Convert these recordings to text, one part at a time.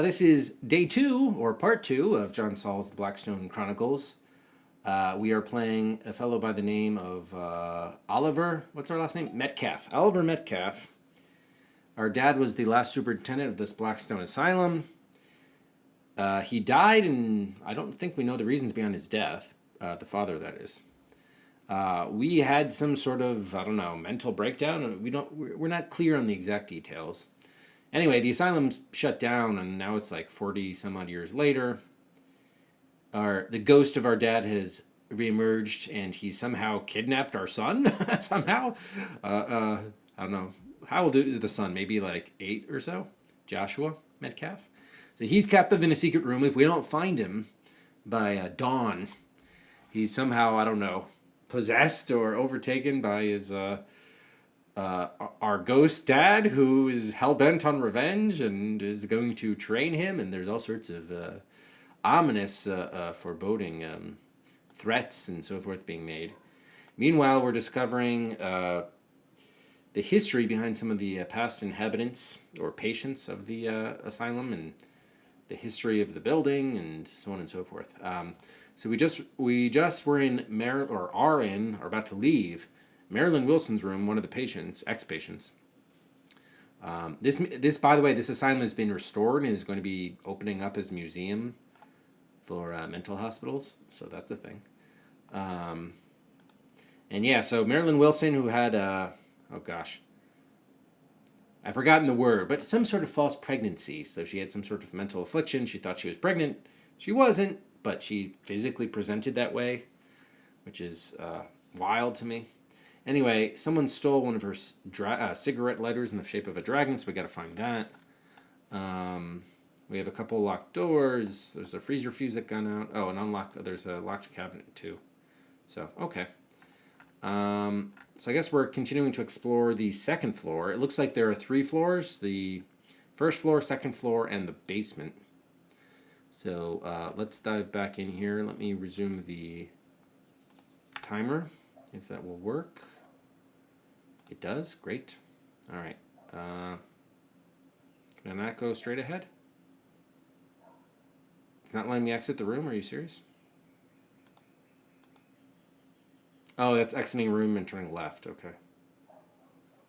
This is day 2, or part 2, of John Saul's The Blackstone Chronicles. We are playing a fellow by the name of Oliver. What's our last name? Metcalf. Oliver Metcalf. Our dad was the last superintendent of this Blackstone asylum. He died, and I don't think we know the reasons behind his death. The father, that is. We had some sort of, I don't know, mental breakdown. We're not clear on the exact details. Anyway, the asylum's shut down, and now it's like 40 some odd years later. The ghost of our dad has reemerged, and he somehow kidnapped our son. Somehow, I don't know how old is the son? Maybe like 8 or so. Joshua Metcalf. So he's captive in a secret room. If we don't find him by dawn, he's somehow, I don't know, possessed or overtaken by his our ghost dad, who is hell-bent on revenge and is going to train him, and there's all sorts of ominous foreboding threats and so forth being made. Meanwhile, we're discovering the history behind some of the past inhabitants or patients of the asylum, and the history of the building, and so on and so forth. So we just were in are about to leave Marilyn Wilson's room, one of the patients, ex-patients. This, by the way, this asylum has been restored and is going to be opening up as a museum for mental hospitals. So that's a thing. And yeah, so Marilyn Wilson, who had, I've forgotten the word, but some sort of false pregnancy. So she had some sort of mental affliction. She thought she was pregnant. She wasn't, but she physically presented that way, which is wild to me. Anyway, someone stole one of her cigarette lighters in the shape of a dragon, so we got to find that. We have a couple locked doors. There's a freezer fuse that gone out. Oh, there's a locked cabinet too. So, okay. So I guess we're continuing to explore the second floor. It looks like there are 3 floors: the first floor, second floor, and the basement. So let's dive back in here. Let me resume the timer, if that will work. It does. Great. All right. Can I not go straight ahead? It's not letting me exit the room. Are you serious? Oh, that's exiting room and turning left. Okay.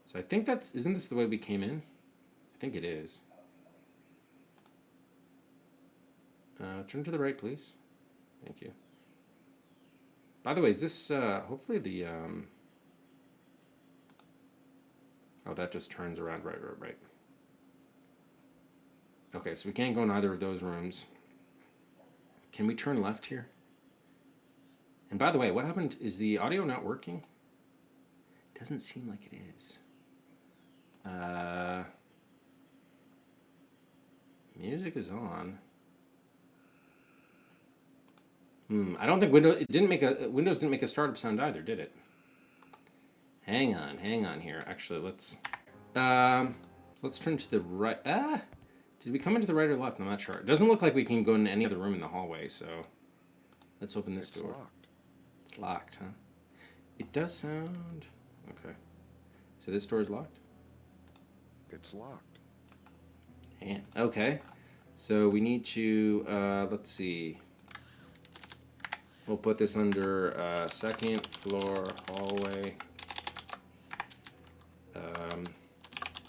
So I think isn't this the way we came in? I think it is. Turn to the right, please. Thank you. By the way, is this hopefully the oh, that just turns around. Right. Okay, so we can't go in either of those rooms. Can we turn left here? And by the way, what happened? Is the audio not working? It doesn't seem like it is. Music is on. I don't think Windows didn't make a startup sound either, did it? Hang on here. Actually, let's turn to the right. Did we come into the right or left? I'm not sure. It doesn't look like we can go in any other room in the hallway, so let's open this door. Locked. It's locked, huh? It does sound okay. So this door is locked? It's locked. And okay. So we need to let's see. We'll put this under second floor hallway.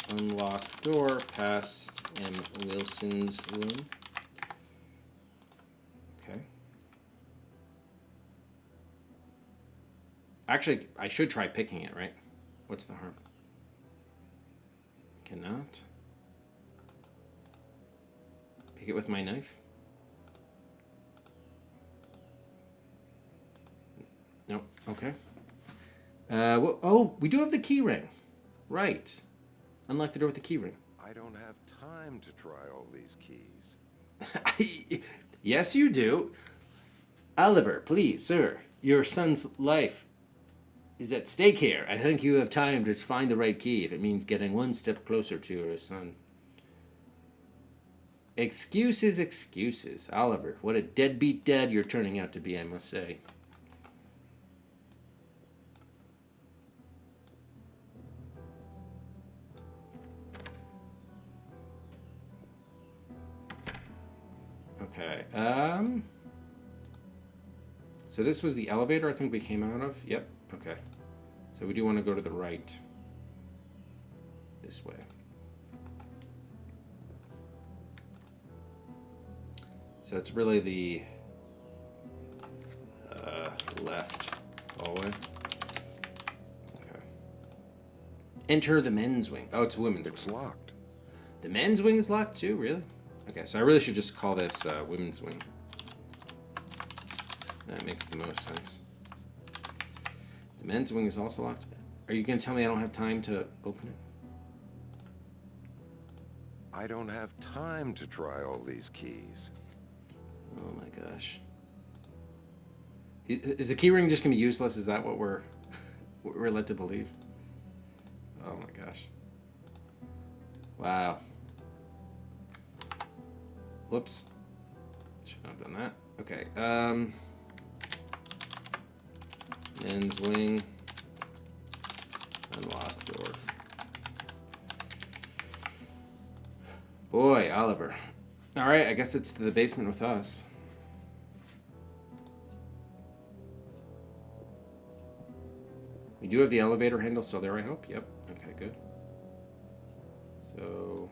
Unlocked door past M. Wilson's room. Okay. Actually, I should try picking it, right? What's the harm? Cannot. Pick it with my knife? Nope. Okay. We do have the key ring. Right. Unlock the door with the key ring. I don't have time to try all these keys. Yes, you do. Oliver, please, sir. Your son's life is at stake here. I think you have time to find the right key if it means getting one step closer to your son. Excuses. Oliver, what a deadbeat dad you're turning out to be, I must say. Okay. So this was the elevator I think we came out of. Yep. Okay. So we do want to go to the right. This way. So it's really the left hallway. Okay. Enter the men's wing. Oh, it's women's. It's wing. locked. The men's wing is locked too, really? Okay, so I really should just call this women's wing. That makes the most sense. The men's wing is also locked. Are you going to tell me I don't have time to open it? I don't have time to try all these keys. Oh my gosh. Is the key ring just going to be useless? Is that what we're led to believe? Oh my gosh. Wow. Whoops. Should not have done that. Okay. Men's wing. Unlock door. Boy, Oliver. All right, I guess it's the basement with us. We do have the elevator handle still there, I hope. Yep. Okay, good. So,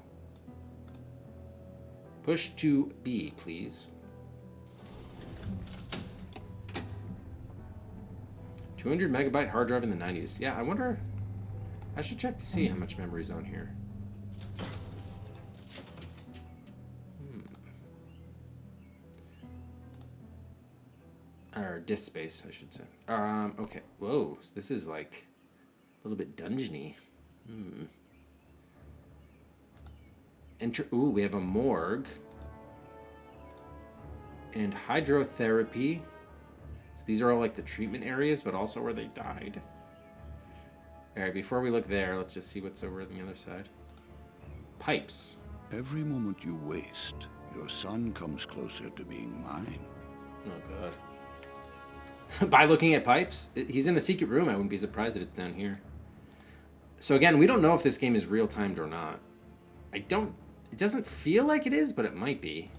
push to B, please. 200 megabyte hard drive in the 90s. Yeah, I wonder. I should check to see how much memory's on here. Or disk space, I should say. Okay. Whoa, this is like a little bit dungeony. Enter. Ooh, we have a morgue and hydrotherapy. So these are all like the treatment areas, but also where they died. All right, before we look there, let's just see what's over on the other side. Pipes. Every moment you waste, your son comes closer to being mine. Oh god. By looking at pipes? He's in a secret room. I wouldn't be surprised if it's down here. So again, we don't know if this game is real-timed or not. It doesn't feel like it is, but it might be.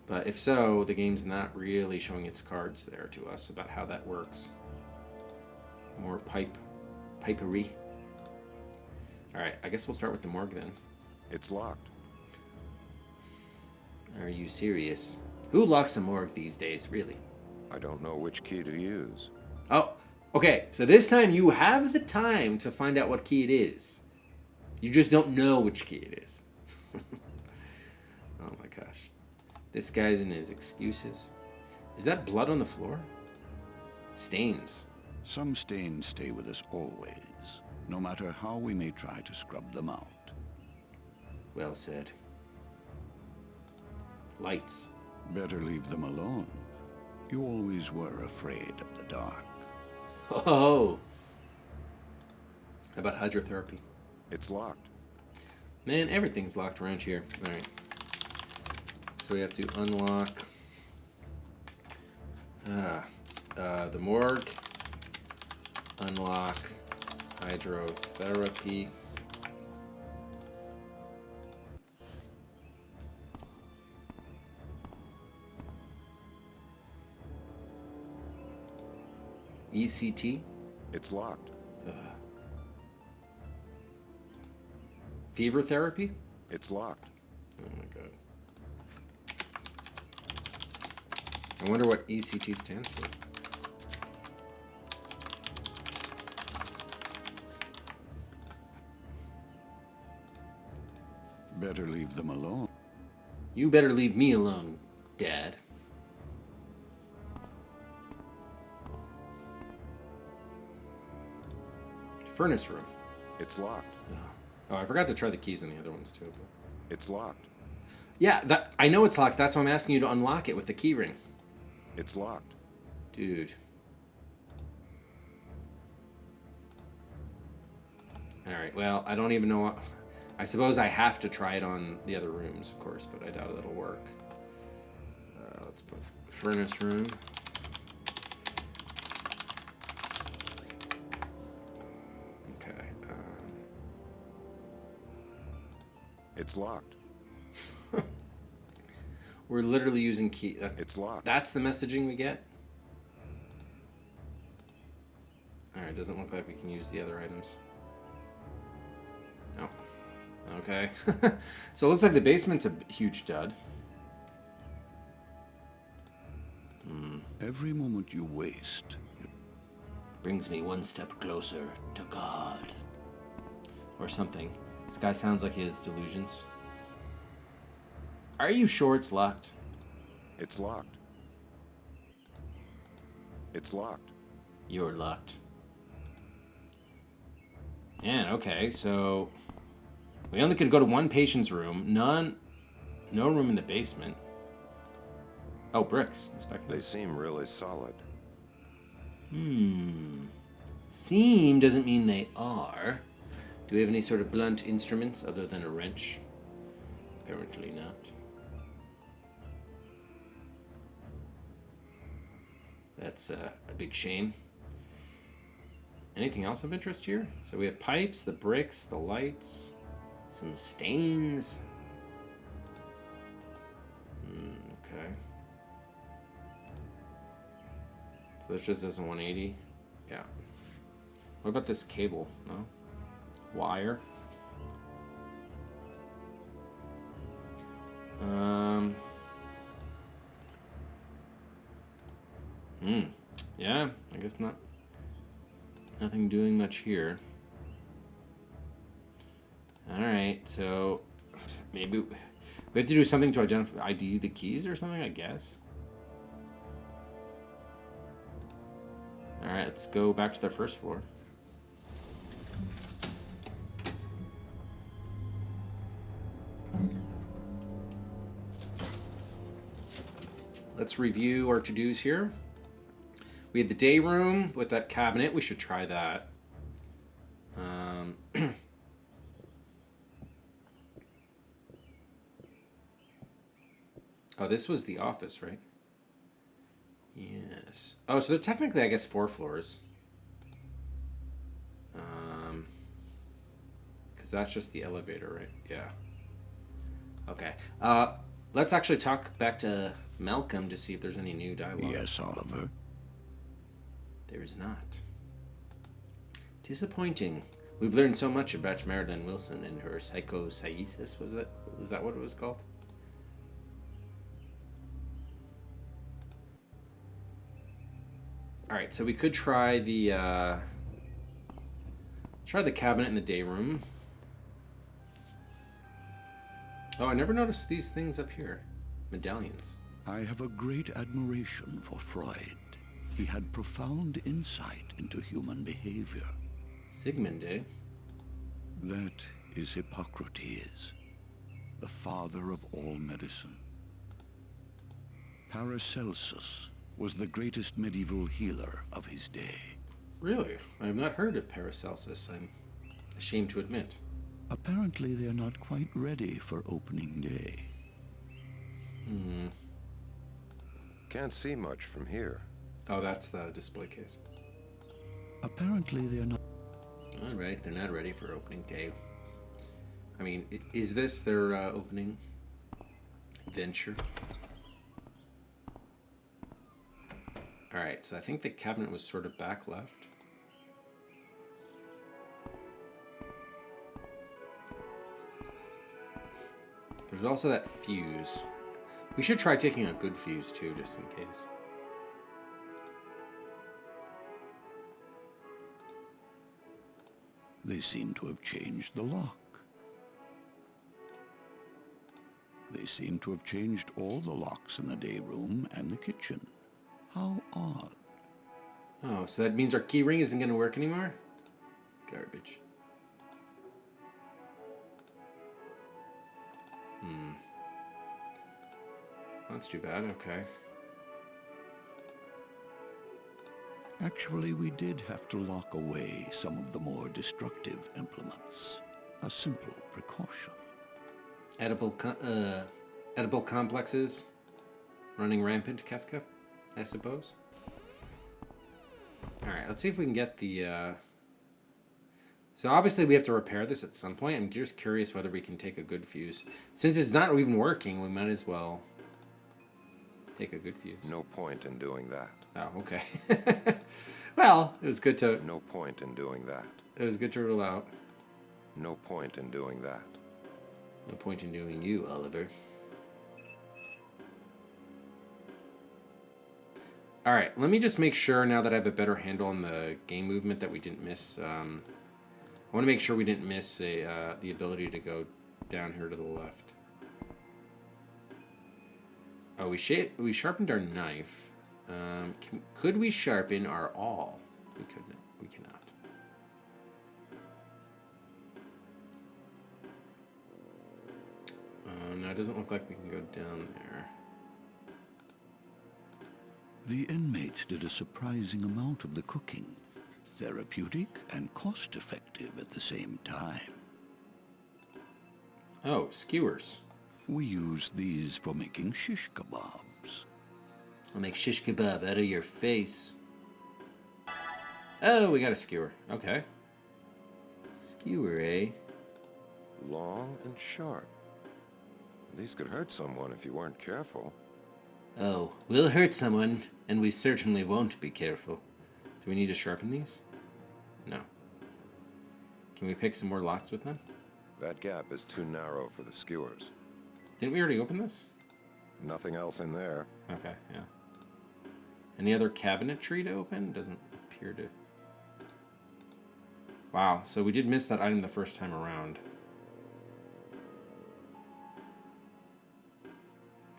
But if so, the game's not really showing its cards there to us about how that works. More pipery. Alright, I guess we'll start with the morgue then. It's locked. Are you serious? Who locks a morgue these days, really? I don't know which key to use. Oh, okay. So this time you have the time to find out what key it is. You just don't know which key it is. Oh my gosh. This guy's in his excuses. Is that blood on the floor? Stains. Some stains stay with us always, no matter how we may try to scrub them out. Well said. Lights. Better leave them alone. You always were afraid of the dark. Oh. How about hydrotherapy? It's locked. Man, everything's locked around here. All right. So we have to unlock the morgue. Unlock hydrotherapy. ECT. It's locked. Fever therapy. It's locked. Oh my god. I wonder what ECT stands for. Better leave them alone. You better leave me alone, Dad. Furnace room. It's locked. Oh, I forgot to try the keys on the other ones too. But... It's locked. Yeah, I know it's locked. That's why I'm asking you to unlock it with the key ring. It's locked. Dude. Alright, well, I don't even know what... I suppose I have to try it on the other rooms, of course, but I doubt it'll work. Let's put furnace room. Okay. It's locked. We're literally using key. It's locked. That's the messaging we get? Alright, doesn't look like we can use the other items. No. Okay. So it looks like the basement's a huge dud. Every moment you waste, Brings me one step closer to God. Or something. This guy sounds like he has delusions. Are you sure it's locked? It's locked. It's locked. You're locked. Man, okay, so we only could go to one patient's room. No room in the basement. Oh, bricks. Inspect They those. seem really solid. Seem doesn't mean they are. Do we have any sort of blunt instruments other than a wrench? Apparently not. That's a big shame. Anything else of interest here? So we have pipes, the bricks, the lights, some stains. Okay. So this just does a 180. Yeah. What about this cable? No? Wire? Yeah, I guess not. Nothing doing much here. Alright, so maybe we have to do something to ID the keys or something, I guess. Alright, let's go back to the first floor. Let's review our to-dos here. We had the day room with that cabinet. We should try that. Oh, this was the office, right? Yes. Oh, so they're technically, I guess, 4 floors. Because that's just the elevator, right? Yeah. Okay. Let's actually talk back to Malcolm to see if there's any new dialogue. yes, Oliver. There is not. Disappointing. We've learned so much about Marilyn Wilson and her psychosis. Was that what it was called? All right, so we could try the cabinet in the day room. Oh, I never noticed these things up here. Medallions. I have a great admiration for Freud. He had profound insight into human behavior. Sigmund, eh? That is Hippocrates, the father of all medicine. Paracelsus was the greatest medieval healer of his day. Really? I have not heard of Paracelsus, I'm ashamed to admit. Apparently, they're not quite ready for opening day. Can't see much from here. Oh, that's the display case. Apparently, they're not. All right, they're not ready for opening day. I mean, is this their opening venture? All right, so I think the cabinet was sort of back left. There's also that fuse. We should try taking a good fuse too, just in case. They seem to have changed the lock. They seem to have changed all the locks in the day room and the kitchen. How odd. Oh, so that means our key ring isn't going to work anymore? Garbage. That's too bad, okay. Actually, we did have to lock away some of the more destructive implements. A simple precaution. Edible complexes running rampant, Kefka, I suppose. Alright, let's see if we can get the... So obviously we have to repair this at some point. I'm just curious whether we can take a good fuse. Since it's not even working, we might as well Take a good fuse. No point in doing that. Oh, okay. Well, it was good to. No point in doing that. It was good to rule out. No point in doing that. No point in doing you, Oliver. All right, let me just make sure now that I have a better handle on the game movement that we didn't miss. I want to make sure we didn't miss the ability to go down here to the left. Oh, we sharpened our knife. Could we sharpen our awl? We couldn't. We cannot. No, it doesn't look like we can go down there. The inmates did a surprising amount of the cooking, therapeutic and cost-effective at the same time. Oh, skewers. We use these for making shish kebabs. I'll make shish kebab out of your face. Oh, we got a skewer. Okay. Skewer, eh? Long and sharp. These could hurt someone if you weren't careful. Oh, we'll hurt someone, and we certainly won't be careful. Do we need to sharpen these? No. Can we pick some more locks with them? That gap is too narrow for the skewers. Didn't we already open this? Nothing else in there. Okay, yeah. Any other cabinetry to open? Doesn't appear to. Wow, so we did miss that item the first time around.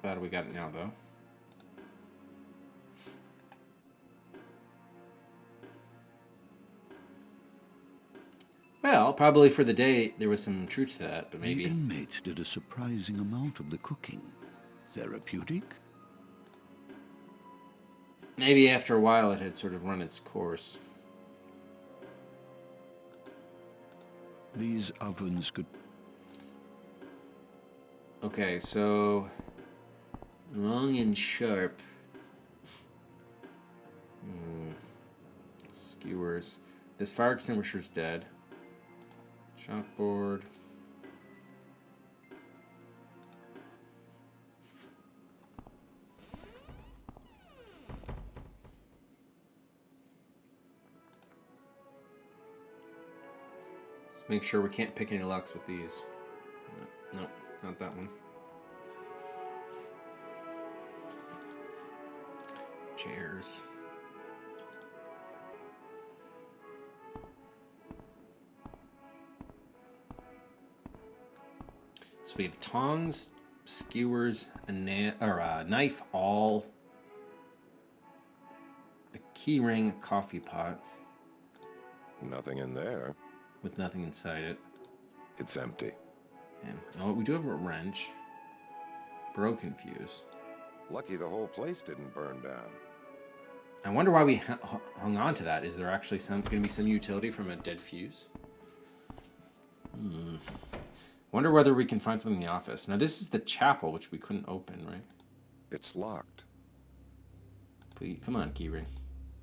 Glad we got it now, though. Well, probably for the day there was some truth to that, but maybe. The inmates did a surprising amount of the cooking, therapeutic. Maybe after a while it had sort of run its course. These ovens could... Okay, so long and sharp. Skewers. This fire extinguisher's dead. Chalkboard. Just make sure we can't pick any locks with these. No, not that one. Chairs. So we have tongs, skewers, a knife, awl, a key ring, a coffee pot. Nothing in there. With nothing inside it. It's empty. And oh, we do have a wrench. Broken fuse. Lucky the whole place didn't burn down. I wonder why we hung on to that. Is there actually going to be some utility from a dead fuse? Wonder whether we can find something in the office. Now this is the chapel, which we couldn't open, right? It's locked. Please, come on, keyring.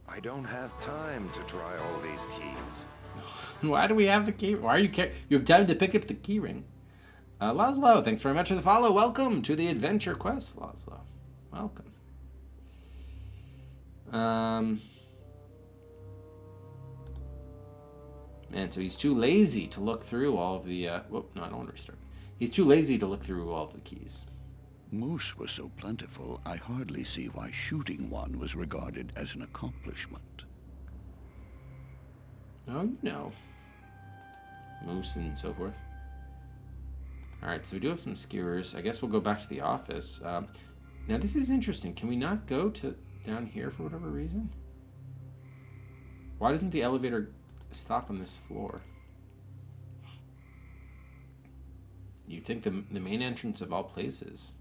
I don't have time to try all these keys. Why do we have the key? Why are you you have time to pick up the keyring? Laszlo, thanks very much for the follow. Welcome to the adventure quest, Laszlo. Welcome. Man, so he's too lazy to look through all of the. Whoop, no, I don't want to restart. He's too lazy to look through all of the keys. Moose were so plentiful, I hardly see why shooting one was regarded as an accomplishment. Oh, you know. Moose and so forth. Alright, so we do have some skewers. I guess we'll go back to the office. Now, this is interesting. Can we not go to down here for whatever reason? Why doesn't the elevator stop on this floor? You'd think the main entrance of all places.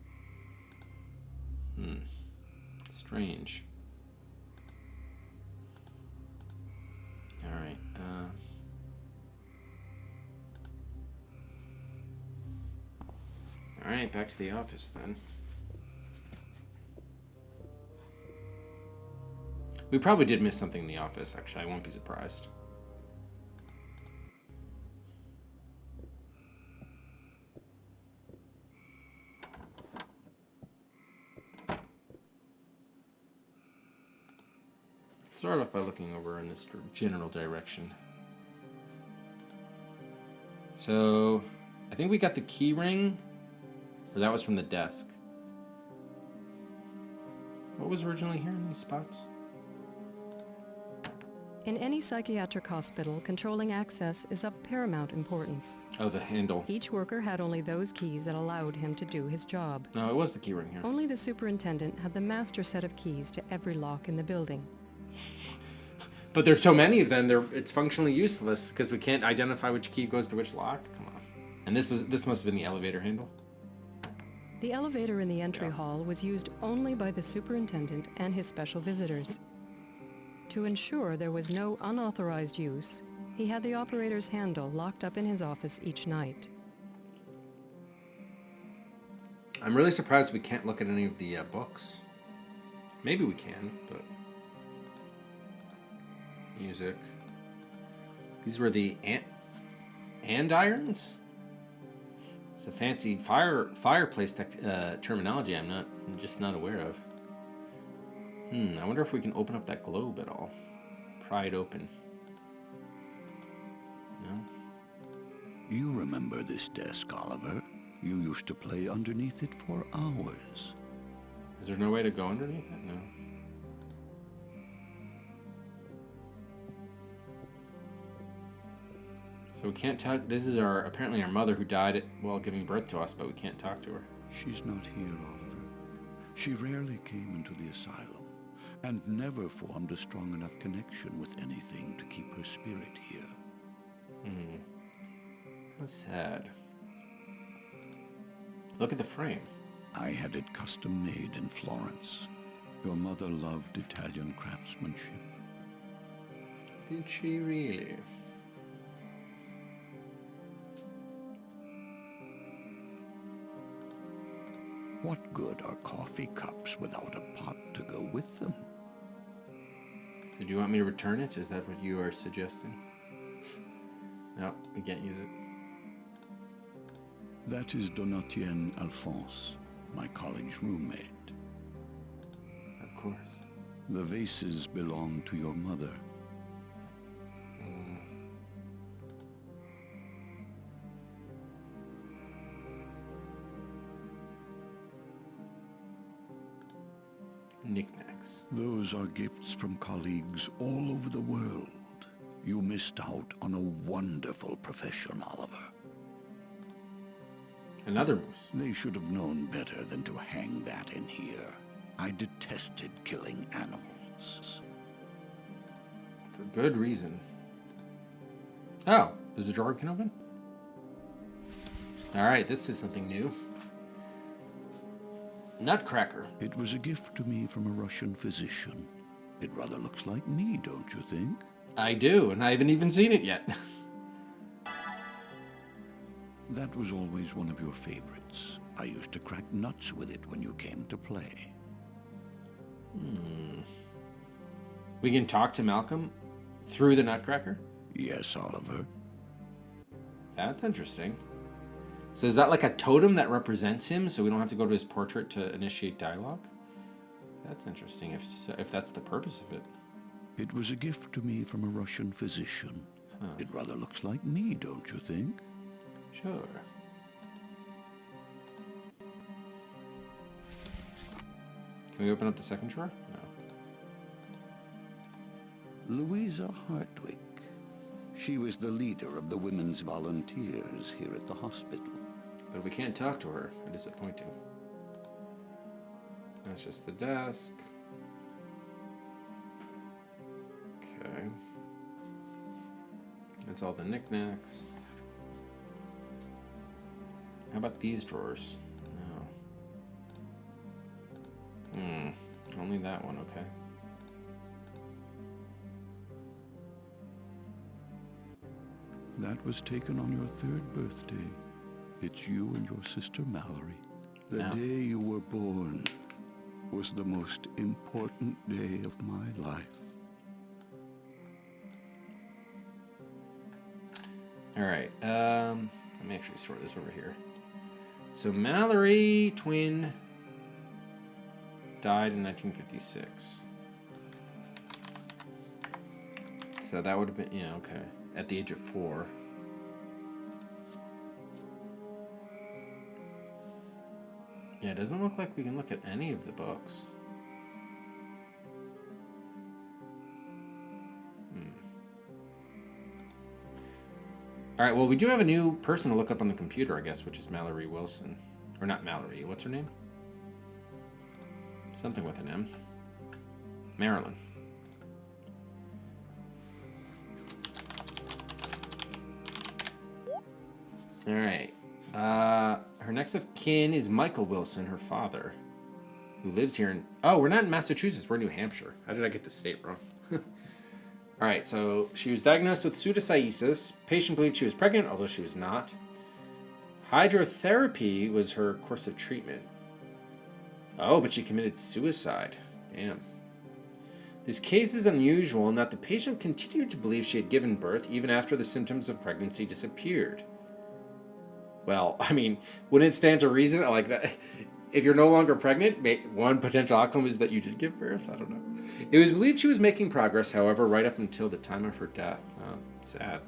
Strange. Alright, Alright, back to the office then. We probably did miss something in the office, actually. I won't be surprised. start off by looking over in this general direction. So, I think we got the key ring, or that was from the desk. What was originally here in these spots? In any psychiatric hospital, controlling access is of paramount importance. Oh, the handle. Each worker had only those keys that allowed him to do his job. No, it was the key ring here. Only the superintendent had the master set of keys to every lock in the building. But there's so many of them, it's functionally useless because we can't identify which key goes to which lock. Come on. And this must have been the elevator handle. The elevator in the entry hall was used only by the superintendent and his special visitors. To ensure there was no unauthorized use, he had the operator's handle locked up in his office each night. I'm really surprised we can't look at any of the books. Maybe we can, but... Music. These were the andirons? It's a fancy fireplace terminology I'm just not aware of. I wonder if we can open up that globe at all. Pry it open. No? You remember this desk, Oliver. You used to play underneath it for hours. Is there no way to go underneath it? No. So we can't talk. This is apparently our mother who died while giving birth to us, but we can't talk to her. She's not here, Oliver. She rarely came into the asylum and never formed a strong enough connection with anything to keep her spirit here. How sad. Look at the frame. I had it custom made in Florence. Your mother loved Italian craftsmanship. Did she really? What good are coffee cups without a pot to go with them? So do you want me to return it? Is that what you are suggesting? No, we can't use it. That is Donatien Alphonse, my college roommate. Of course. The vases belong to your mother. Knickknacks. Those are gifts from colleagues all over the world. You missed out on a wonderful profession, Oliver. Another moose. They should have known better than to hang that in here. I detested killing animals. For good reason. Oh, there's a drawer we can open? Alright, this is something new. Nutcracker. It was a gift to me from a Russian physician. It rather looks like me, don't you think? I do, and I haven't even seen it yet. That was always one of your favorites. I used to crack nuts with it when you came to play. We can talk to Malcolm through the Nutcracker? Yes, Oliver. That's interesting. So is that like a totem that represents him, so we don't have to go to his portrait to initiate dialogue? That's interesting, if that's the purpose of it. It was a gift to me from a Russian physician. Huh. It rather looks like me, don't you think? Sure. Can we open up the second drawer? No. Louisa Hartwig. She was the leader of the women's volunteers here at the hospital. But we can't talk to her. Disappointing. That's just the desk. Okay. That's all the knickknacks. How about these drawers? No. Only that one, okay. That was taken on your 3rd birthday. It's you and your sister Mallory. The Now. day you were born was the most important day of my life. All right. Let me actually sort this over here. So Mallory, twin, died in 1956. So that would have been, yeah, okay. At the age of 4. Yeah, it doesn't look like we can look at any of the books. All right, well, we do have a new person to look up on the computer, I guess, which is Mallory Wilson. Or not Mallory, what's her name? Something with an M. Marilyn. All right. Her next of kin is Michael Wilson, her father, who lives here in... Oh, we're not in Massachusetts. We're in New Hampshire. How did I get the state wrong? All right, so she was diagnosed with pseudocyesis. Patient believed she was pregnant, although she was not. Hydrotherapy was her course of treatment. Oh, but she committed suicide. Damn. This case is unusual in that the patient continued to believe she had given birth even after the symptoms of pregnancy disappeared. Well, I mean, wouldn't it stand to reason that, like, that if you're no longer pregnant, one potential outcome is that you did give birth? I don't know. It was believed she was making progress, however, right up until the time of her death. Oh, sad.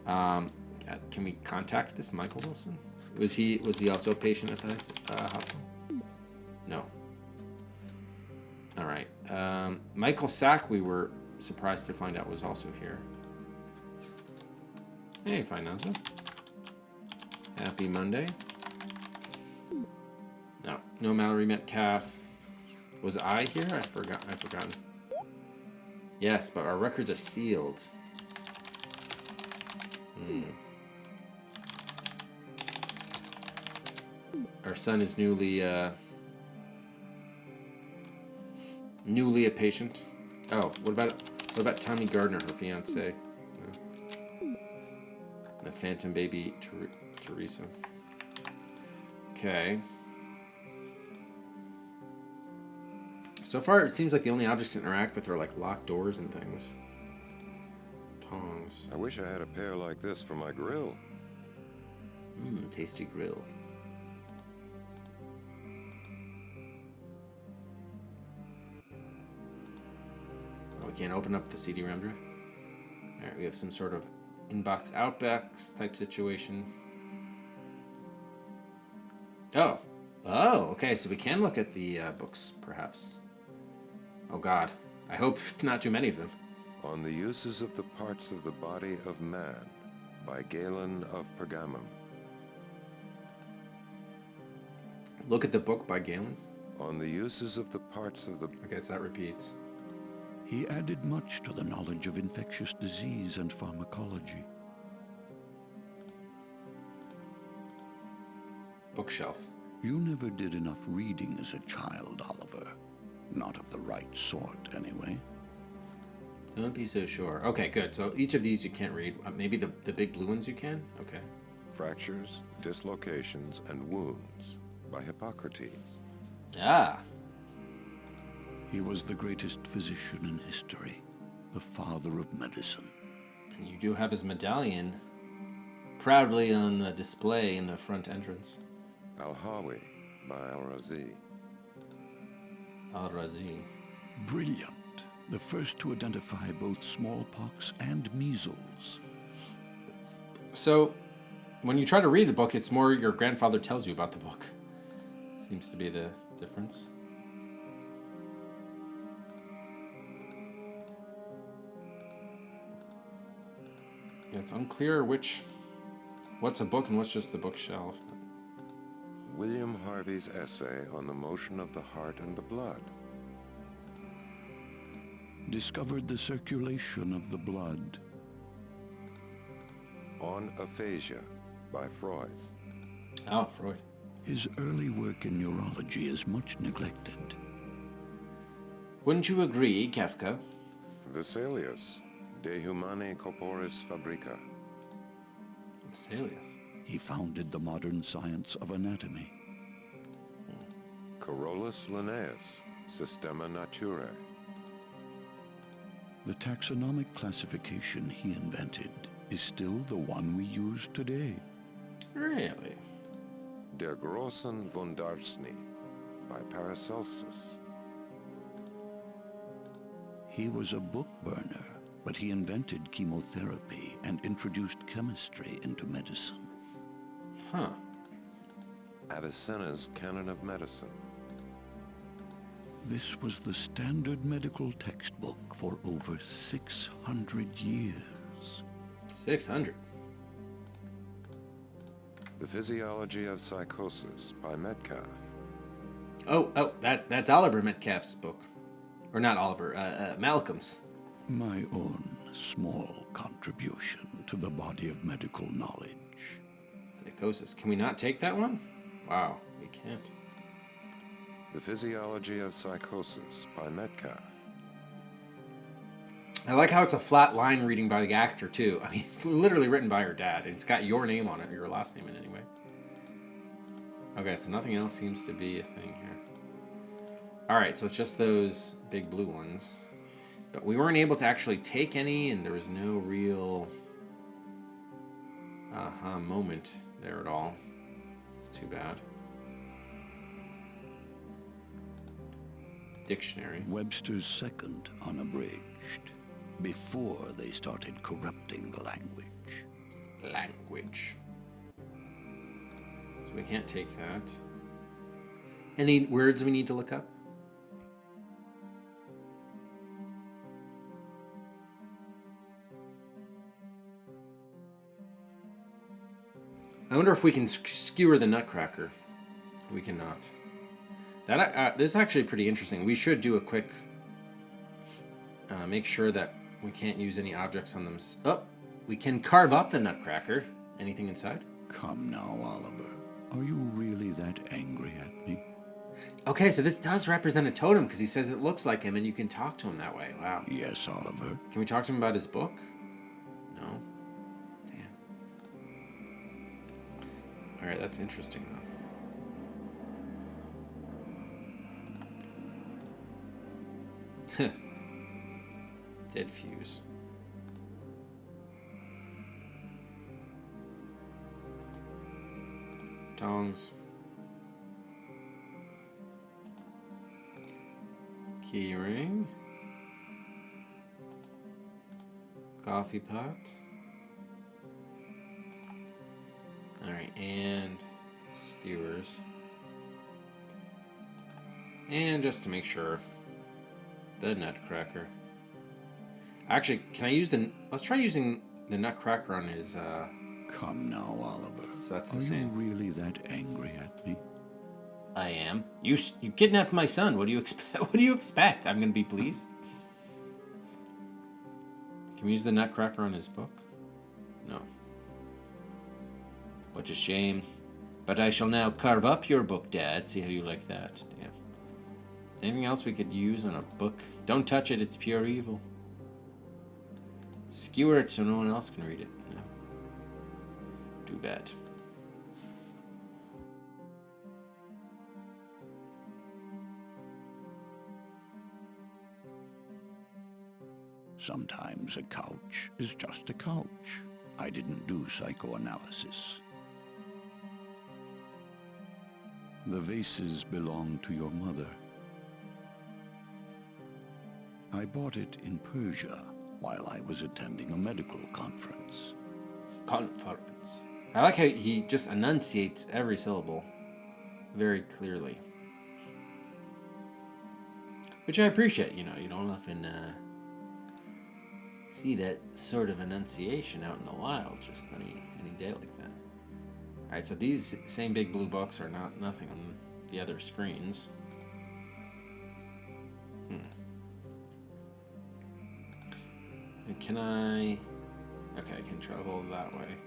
Can we contact this Michael Wilson? Was he also a patient at the hospital? No. All right. Michael Sack, we were surprised to find out, was also here. Hey, fine, Nazo. Happy Monday. No Mallory Metcalf. Was I here? I've forgotten. Yes, but our records are sealed. Our son is newly a patient. Oh, what about Tommy Gardner, her fiance? The phantom baby Teresa. Okay. So far, it seems like the only objects to interact with are like locked doors and things. Tongs. I wish I had a pair like this for my grill. Tasty grill. Oh, we can't open up the CD-ROM drive. All right, we have some sort of inbox outbox type situation. Oh, okay. So we can look at the books, perhaps. Oh God, I hope not too many of them. On the Uses of the Parts of the Body of Man, by Galen of Pergamum. Look at the book by Galen. On the Uses of the Parts of the... Okay, so that repeats. He added much to the knowledge of infectious disease and pharmacology. Bookshelf. You never did enough reading as a child, Oliver. Not of the right sort, anyway. Don't be so sure. Okay, good. So each of these you can't read. Maybe the big blue ones you can? Okay. Fractures, Dislocations, and Wounds, by Hippocrates. Ah. He was the greatest physician in history, the father of medicine. And you do have his medallion proudly on the display in the front entrance. Al-Hawi, by Al-Razi. Al-Razi. Brilliant. The first to identify both smallpox and measles. So, when you try to read the book, it's more your grandfather tells you about the book. Seems to be the difference. Yeah, it's unclear what's a book and what's just the bookshelf. William Harvey's essay on the motion of the heart and the blood. Discovered the circulation of the blood. On aphasia, by Freud. Oh, Freud. His early work in neurology is much neglected. Wouldn't you agree, Kafka? Vesalius, De Humani Corporis Fabrica. Vesalius. He founded the modern science of anatomy. Carolus Linnaeus, Systema Naturae. The taxonomic classification he invented is still the one we use today. Really? Der großen Wundarsni, by Paracelsus. He was a book burner, but he invented chemotherapy and introduced chemistry into medicine. Huh. Avicenna's Canon of Medicine. This was the standard medical textbook for over 600 years. 600. The Physiology of Psychosis by Metcalf. That's Oliver Metcalf's book. Or not Oliver, Malcolm's. My own small contribution to the body of medical knowledge. Psychosis. Can we not take that one? Wow, we can't. The Physiology of Psychosis by Metcalf. I like how it's a flat line reading by the actor, too. I mean, it's literally written by her dad, and it's got your name on it, your last name in it anyway. Okay, so nothing else seems to be a thing here. Alright, so it's just those big blue ones. But we weren't able to actually take any, and there was no real aha moment there at all. It's too bad. Dictionary. Webster's second unabridged, before they started corrupting the language. Language. So we can't take that. Any words we need to look up? I wonder if we can skewer the Nutcracker. We cannot. That this is actually pretty interesting. We should do a quick... make sure that we can't use any objects on them. Oh, we can carve up the Nutcracker. Anything inside? Come now, Oliver. Are you really that angry at me? Okay, so this does represent a totem because he says it looks like him and you can talk to him that way. Wow. Yes, Oliver. Can we talk to him about his book? No? Damn. Alright, that's interesting though. Dead fuse. Tongs. Key ring. Coffee pot. Alright, and skewers. And just to make sure, the Nutcracker. Actually, can I use let's try using the Nutcracker on his, Come now, Oliver. So that's the Are same. you really that angry at me? I am. You kidnapped my son. What do you expect? What do you expect? I'm gonna be pleased. Can we use the Nutcracker on his book? No. What a shame. But I shall now carve up your book, Dad. See how you like that. Damn. Anything else we could use on a book? Don't touch it. It's pure evil. Skewer it so no one else can read it. No. Too bad. Sometimes a couch is just a couch. I didn't do psychoanalysis. The vases belong to your mother. I bought it in Persia while I was attending a medical conference. Conference. I like how he just enunciates every syllable very clearly. Which I appreciate, you know. You don't often see that sort of enunciation out in the wild just any day like that. Alright, so these same big blue books are nothing on the other screens. And can I... Okay, I can travel that way.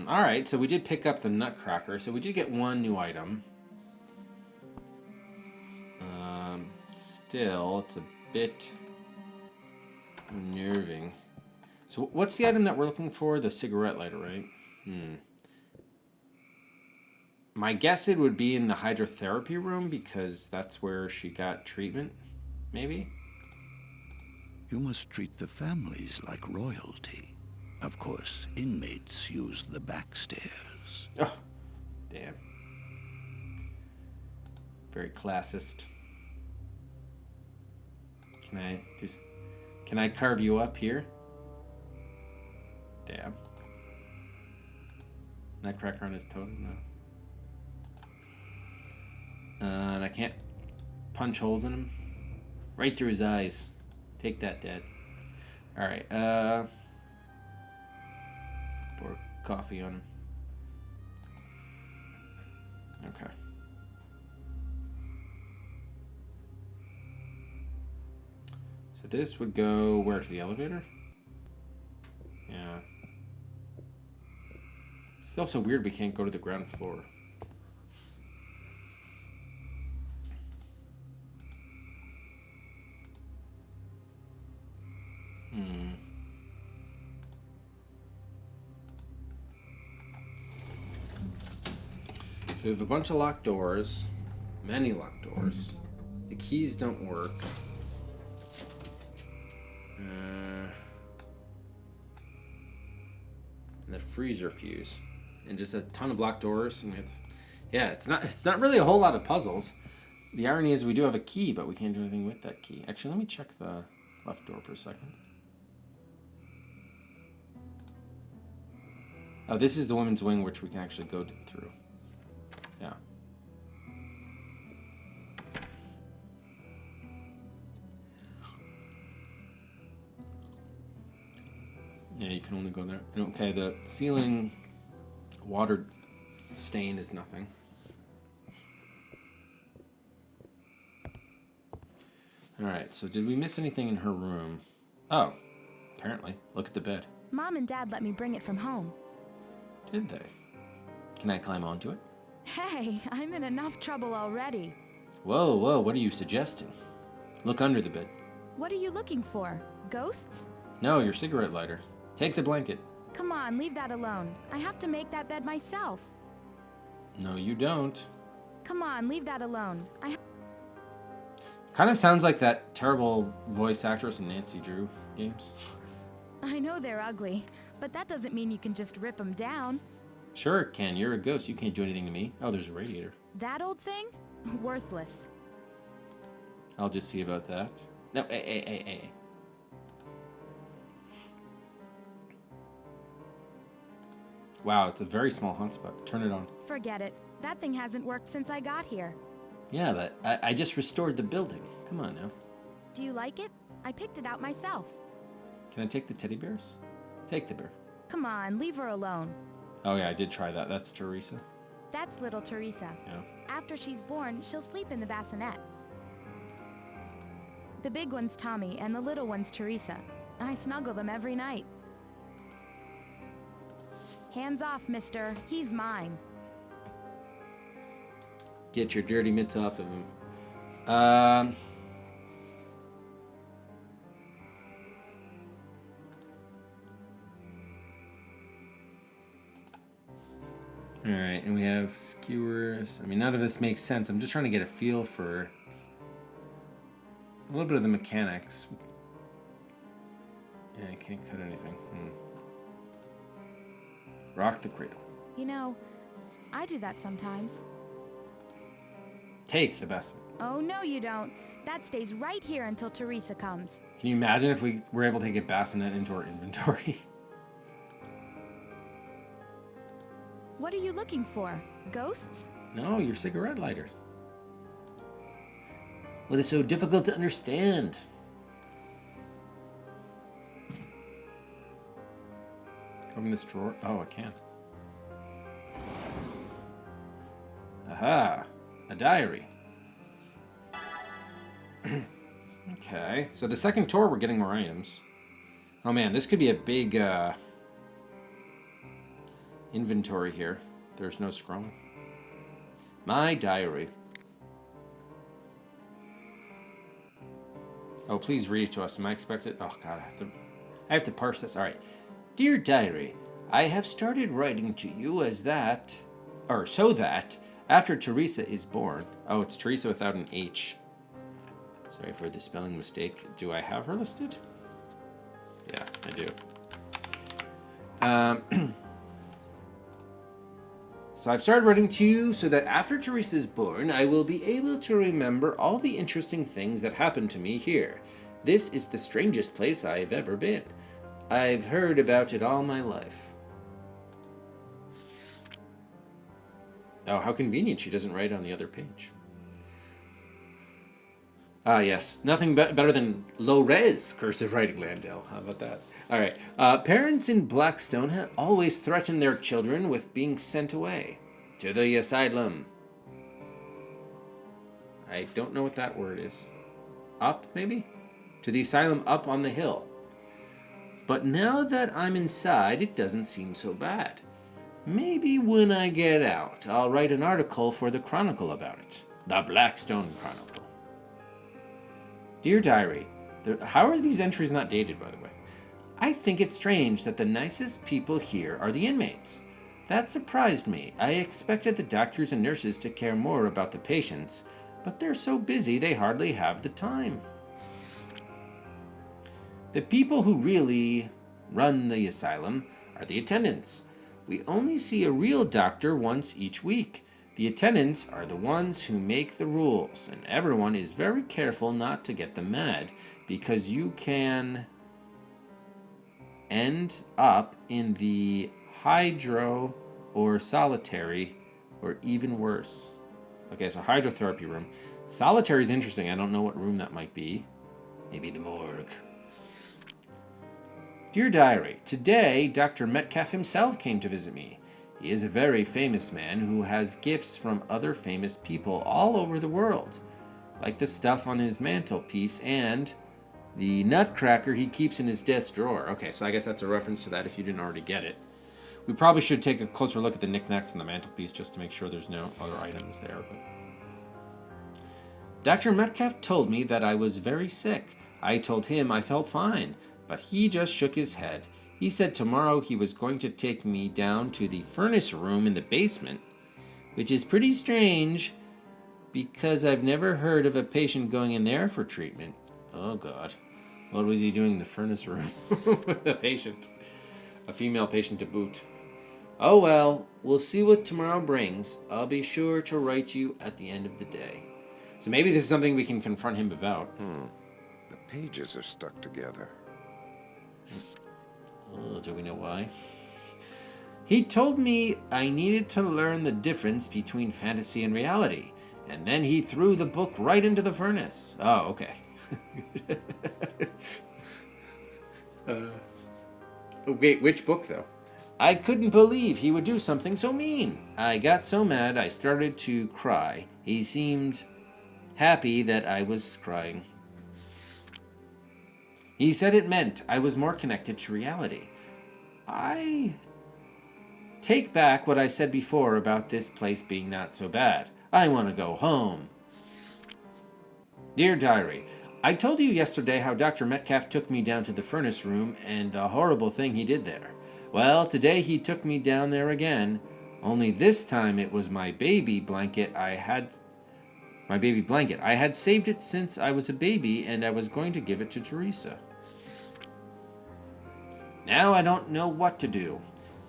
Alright, so we did pick up the Nutcracker, so we did get one new item. Still, it's a bit unnerving. So what's the item that we're looking for? The cigarette lighter, right? My guess it would be in the hydrotherapy room because that's where she got treatment, maybe? You must treat the families like royalty. Of course, inmates use the back stairs. Oh, damn. Very classist. Can I carve you up here? Damn. Nutcracker on his totem? No. And I can't punch holes in him. Right through his eyes. Take that, Dad. Alright, pour coffee on him. Okay. So this would go where, to the elevator? Yeah. It's also weird we can't go to the ground floor. So we have a bunch of locked doors. Many locked doors. The keys don't work. And the freezer fuse. And just a ton of locked doors. And it's not really a whole lot of puzzles. The irony is we do have a key, but we can't do anything with that key. Actually, let me check the left door for a second. Oh, this is the women's wing, which we can actually go through. Yeah. Yeah, you can only go there. Okay, the ceiling water stain is nothing. Alright, so did we miss anything in her room? Oh, apparently. Look at the bed. Mom and Dad let me bring it from home. Did they? Can I climb onto it? Hey, I'm in enough trouble already. Whoa, what are you suggesting? Look under the bed. What are you looking for? Ghosts? No, your cigarette lighter. Take the blanket. Come on, leave that alone. I have to make that bed myself. No, you don't. Come on, leave that alone. Kind of sounds like that terrible voice actress in Nancy Drew games. I know they're ugly, but that doesn't mean you can just rip them down. Sure it can. You're a ghost. You can't do anything to me. Oh, there's a radiator. That old thing? Worthless. I'll just see about that. No, hey. Wow, it's a very small hotspot. Turn it on. Forget it. That thing hasn't worked since I got here. Yeah, but I just restored the building. Come on now. Do you like it? I picked it out myself. Can I take the teddy bears? Take the bear. Come on, leave her alone. Oh yeah, I did try that. That's Teresa. That's little Teresa. Yeah. After she's born, she'll sleep in the bassinet. The big one's Tommy, and the little one's Teresa. I snuggle them every night. Hands off, mister. He's mine. Get your dirty mitts off of him. Alright, and we have skewers. I mean, none of this makes sense. I'm just trying to get a feel for a little bit of the mechanics. Yeah, I can't cut anything. Rock the cradle. You know, I do that sometimes. Take the best. Oh, no you don't. That stays right here until Teresa comes. Can you imagine if we were able to get bassinet into our inventory? What are you looking for? Ghosts? No, your cigarette lighter. What is so difficult to understand? Open this drawer. Oh, I can. Aha! A diary. Okay, so the second tour we're getting more items. Oh man, this could be a big inventory here. There's no scrolling. My diary. Oh, please read it to us. Am I expected? Oh god, I have to parse this. All right. Dear diary, I have started writing to you so that after Teresa is born. Oh, it's Teresa without an H. Sorry for the spelling mistake. Do I have her listed? Yeah, I do. So I've started writing to you so that after Teresa's born, I will be able to remember all the interesting things that happened to me here. This is the strangest place I've ever been. I've heard about it all my life. Oh, how convenient she doesn't write on the other page. Ah, yes. Nothing better than low-res cursive writing, Landale. How about that? All right. Parents in Blackstone have always threatened their children with being sent away. To the asylum. I don't know what that word is. Up, maybe? To the asylum up on the hill. But now that I'm inside, it doesn't seem so bad. Maybe when I get out, I'll write an article for the Chronicle about it. The Blackstone Chronicle. Dear Diary, how are these entries not dated, by the way? I think it's strange that the nicest people here are the inmates. That surprised me. I expected the doctors and nurses to care more about the patients, but they're so busy they hardly have the time. The people who really run the asylum are the attendants. We only see a real doctor once each week. The attendants are the ones who make the rules, and everyone is very careful not to get them mad, because you can end up in the hydro or solitary, or even worse. Okay, so hydrotherapy room. Solitary is interesting. I don't know what room that might be. Maybe the morgue. Dear Diary, today Dr. Metcalf himself came to visit me. He is a very famous man who has gifts from other famous people all over the world, like the stuff on his mantelpiece and the nutcracker he keeps in his desk drawer. Okay, so I guess that's a reference to that if you didn't already get it. We probably should take a closer look at the knickknacks on the mantelpiece just to make sure there's no other items there. But Dr. Metcalf told me that I was very sick. I told him I felt fine, but he just shook his head. He said tomorrow he was going to take me down to the furnace room in the basement, which is pretty strange because I've never heard of a patient going in there for treatment. Oh, God. What was he doing in the furnace room with a patient? A female patient to boot. Oh, well, we'll see what tomorrow brings. I'll be sure to write you at the end of the day. So maybe this is something we can confront him about. The pages are stuck together. Oh, do we know why? He told me I needed to learn the difference between fantasy and reality, and then he threw the book right into the furnace. Oh, okay. Wait, which book, though? I couldn't believe he would do something so mean. I got so mad I started to cry. He seemed happy that I was crying. He said it meant I was more connected to reality. I take back what I said before about this place being not so bad. I want to go home. Dear Diary, I told you yesterday how Dr. Metcalf took me down to the furnace room and the horrible thing he did there. Well, today he took me down there again, only this time it was my baby blanket. I had saved it since I was a baby, and I was going to give it to Teresa. Now I don't know what to do.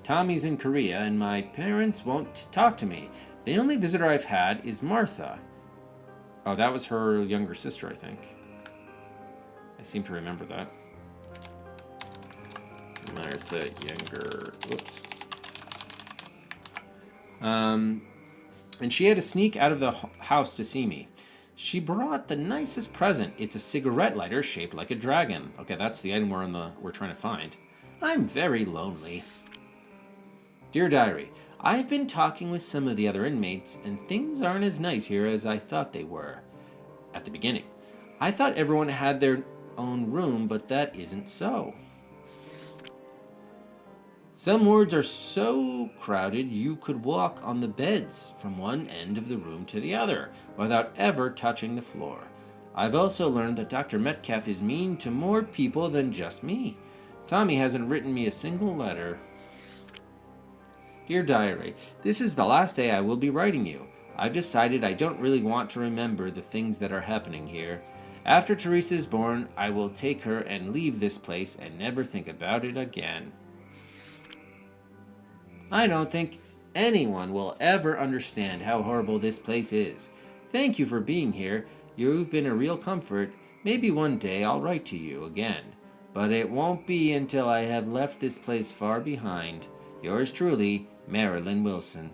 Tommy's in Korea, and my parents won't talk to me. The only visitor I've had is Martha. Oh, that was her younger sister, I think. I seem to remember that. Martha, younger. Whoops. And she had to sneak out of the house to see me. She brought the nicest present. It's a cigarette lighter shaped like a dragon. Okay, that's the item we're trying to find. I'm very lonely. Dear Diary, I've been talking with some of the other inmates, and things aren't as nice here as I thought they were at the beginning. I thought everyone had their own room, but that isn't so. Some wards are so crowded you could walk on the beds from one end of the room to the other without ever touching the floor. I've also learned that Dr. Metcalf is mean to more people than just me. Tommy hasn't written me a single letter. Dear Diary, this is the last day I will be writing you. I've decided I don't really want to remember the things that are happening here. After Teresa is born, I will take her and leave this place and never think about it again. I don't think anyone will ever understand how horrible this place is. Thank you for being here. You've been a real comfort. Maybe one day I'll write to you again. But it won't be until I have left this place far behind. Yours truly, Marilyn Wilson.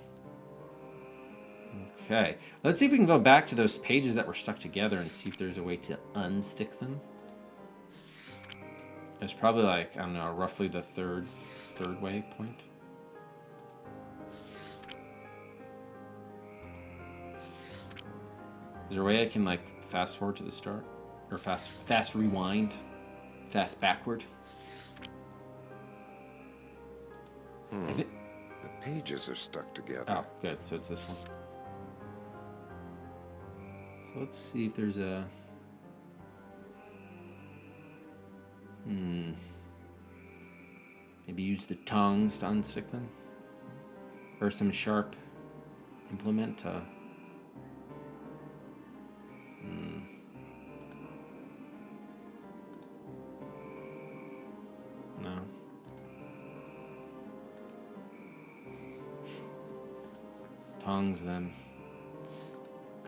Okay, let's see if we can go back to those pages that were stuck together and see if there's a way to unstick them. It's probably like, I don't know, roughly the third way point. Is there a way I can like fast forward to the start? Or fast rewind? Fast backward? The pages are stuck together. Oh, good. So it's this one. So let's see if there's a... Maybe use the tongs to unstick them? Or some sharp implement to... No. Tongs then.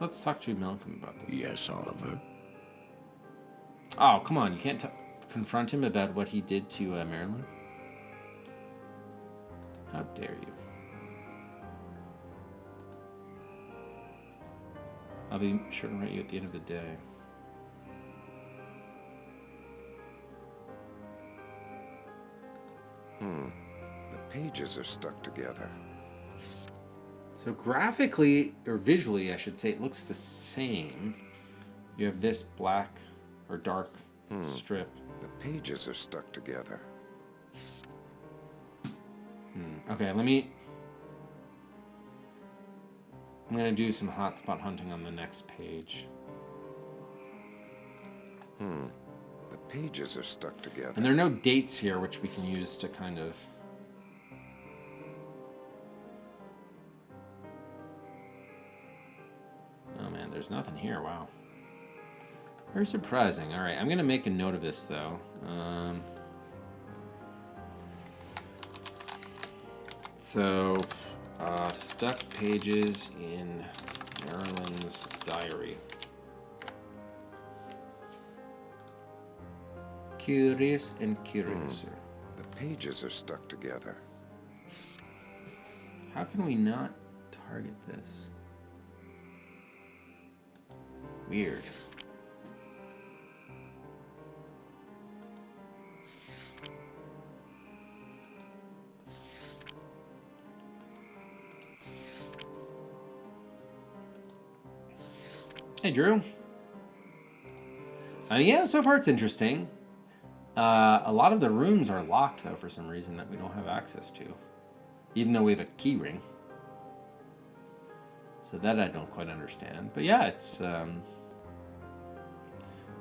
Let's talk to Malcolm about this. Yes, Oliver. Oh, come on. You can't confront him about what he did to Marilyn? How dare you? I'll be sure to write you at the end of the day. The pages are stuck together. So graphically, or visually, I should say, it looks the same. You have this black or dark strip. The pages are stuck together. Okay, I'm gonna do some hotspot hunting on the next page. The pages are stuck together. And there are no dates here, which we can use to kind of... Oh man, there's nothing here, wow. Very surprising. Alright, I'm gonna make a note of this, though. Stuck pages in Marilyn's diary. Curious and curiouser. The pages are stuck together. How can we not target this? Weird. Hey, Drew. Yeah, so far it's interesting. A lot of the rooms are locked, though, for some reason that we don't have access to. Even though we have a key ring. So that I don't quite understand. But yeah, it's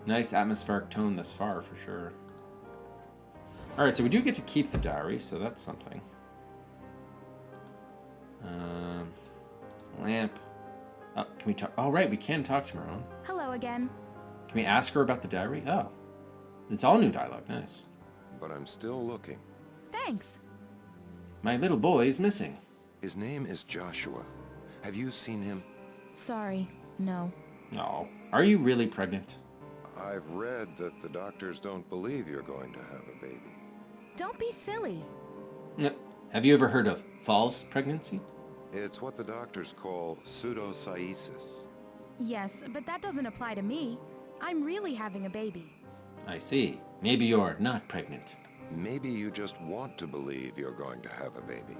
nice atmospheric tone thus far, for sure. Alright, so we do get to keep the diary, so that's something. Lamp. Oh, can we talk? Oh, right, we can talk to Marone. Hello again. Can we ask her about the diary? Oh. It's all new dialogue. Nice. But I'm still looking. Thanks. My little boy is missing. His name is Joshua. Have you seen him? Sorry, no. No. Are you really pregnant? I've read that the doctors don't believe you're going to have a baby. Don't be silly. No. Have you ever heard of false pregnancy? It's what the doctors call pseudocyesis. Yes, but that doesn't apply to me. I'm really having a baby. I see. Maybe you're not pregnant. Maybe you just want to believe you're going to have a baby.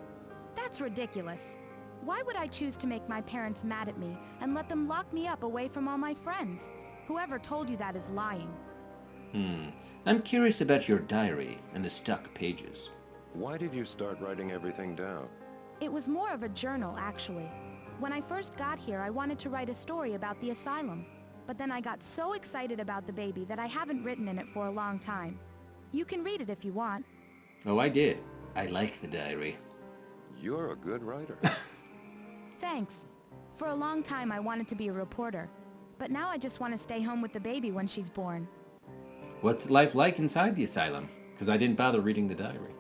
That's ridiculous. Why would I choose to make my parents mad at me and let them lock me up away from all my friends? Whoever told you that is lying. I'm curious about your diary and the stuck pages. Why did you start writing everything down? It was more of a journal, actually. When I first got here, I wanted to write a story about the asylum. But then I got so excited about the baby that I haven't written in it for a long time. You can read it if you want. Oh, I did. I like the diary. You're a good writer. Thanks. For a long time I wanted to be a reporter. But now I just want to stay home with the baby when she's born. What's life like inside the asylum? Because I didn't bother reading the diary.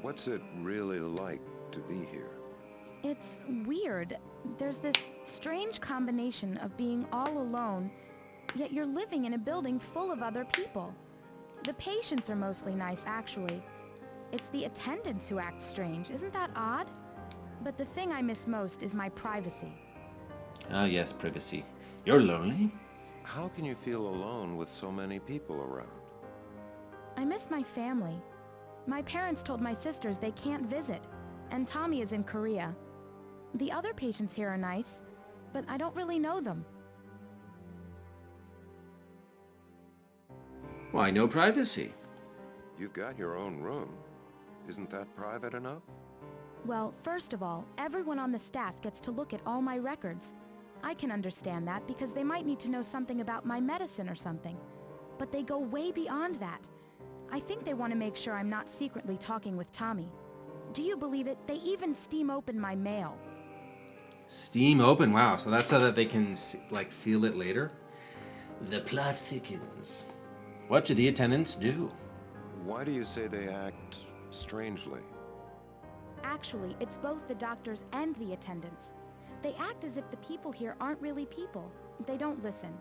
What's it really like to be here? It's weird. There's this strange combination of being all alone, yet you're living in a building full of other people. The patients are mostly nice, actually. It's the attendants who act strange. Isn't that odd? But the thing I miss most is my privacy. Ah, yes, privacy. You're lonely? How can you feel alone with so many people around? I miss my family. My parents told my sisters they can't visit, and Tommy is in Korea. The other patients here are nice, but I don't really know them. Why no privacy? You've got your own room. Isn't that private enough? Well, first of all, everyone on the staff gets to look at all my records. I can understand that because they might need to know something about my medicine or something. But they go way beyond that. I think they want to make sure I'm not secretly talking with Tommy. Do you believe it? They even steam open my mail. Steam open? Wow, so that's so that they can, like, seal it later? The plot thickens. What do the attendants do? Why do you say they act strangely? Actually, it's both the doctors and the attendants. They act as if the people here aren't really people. They don't listen.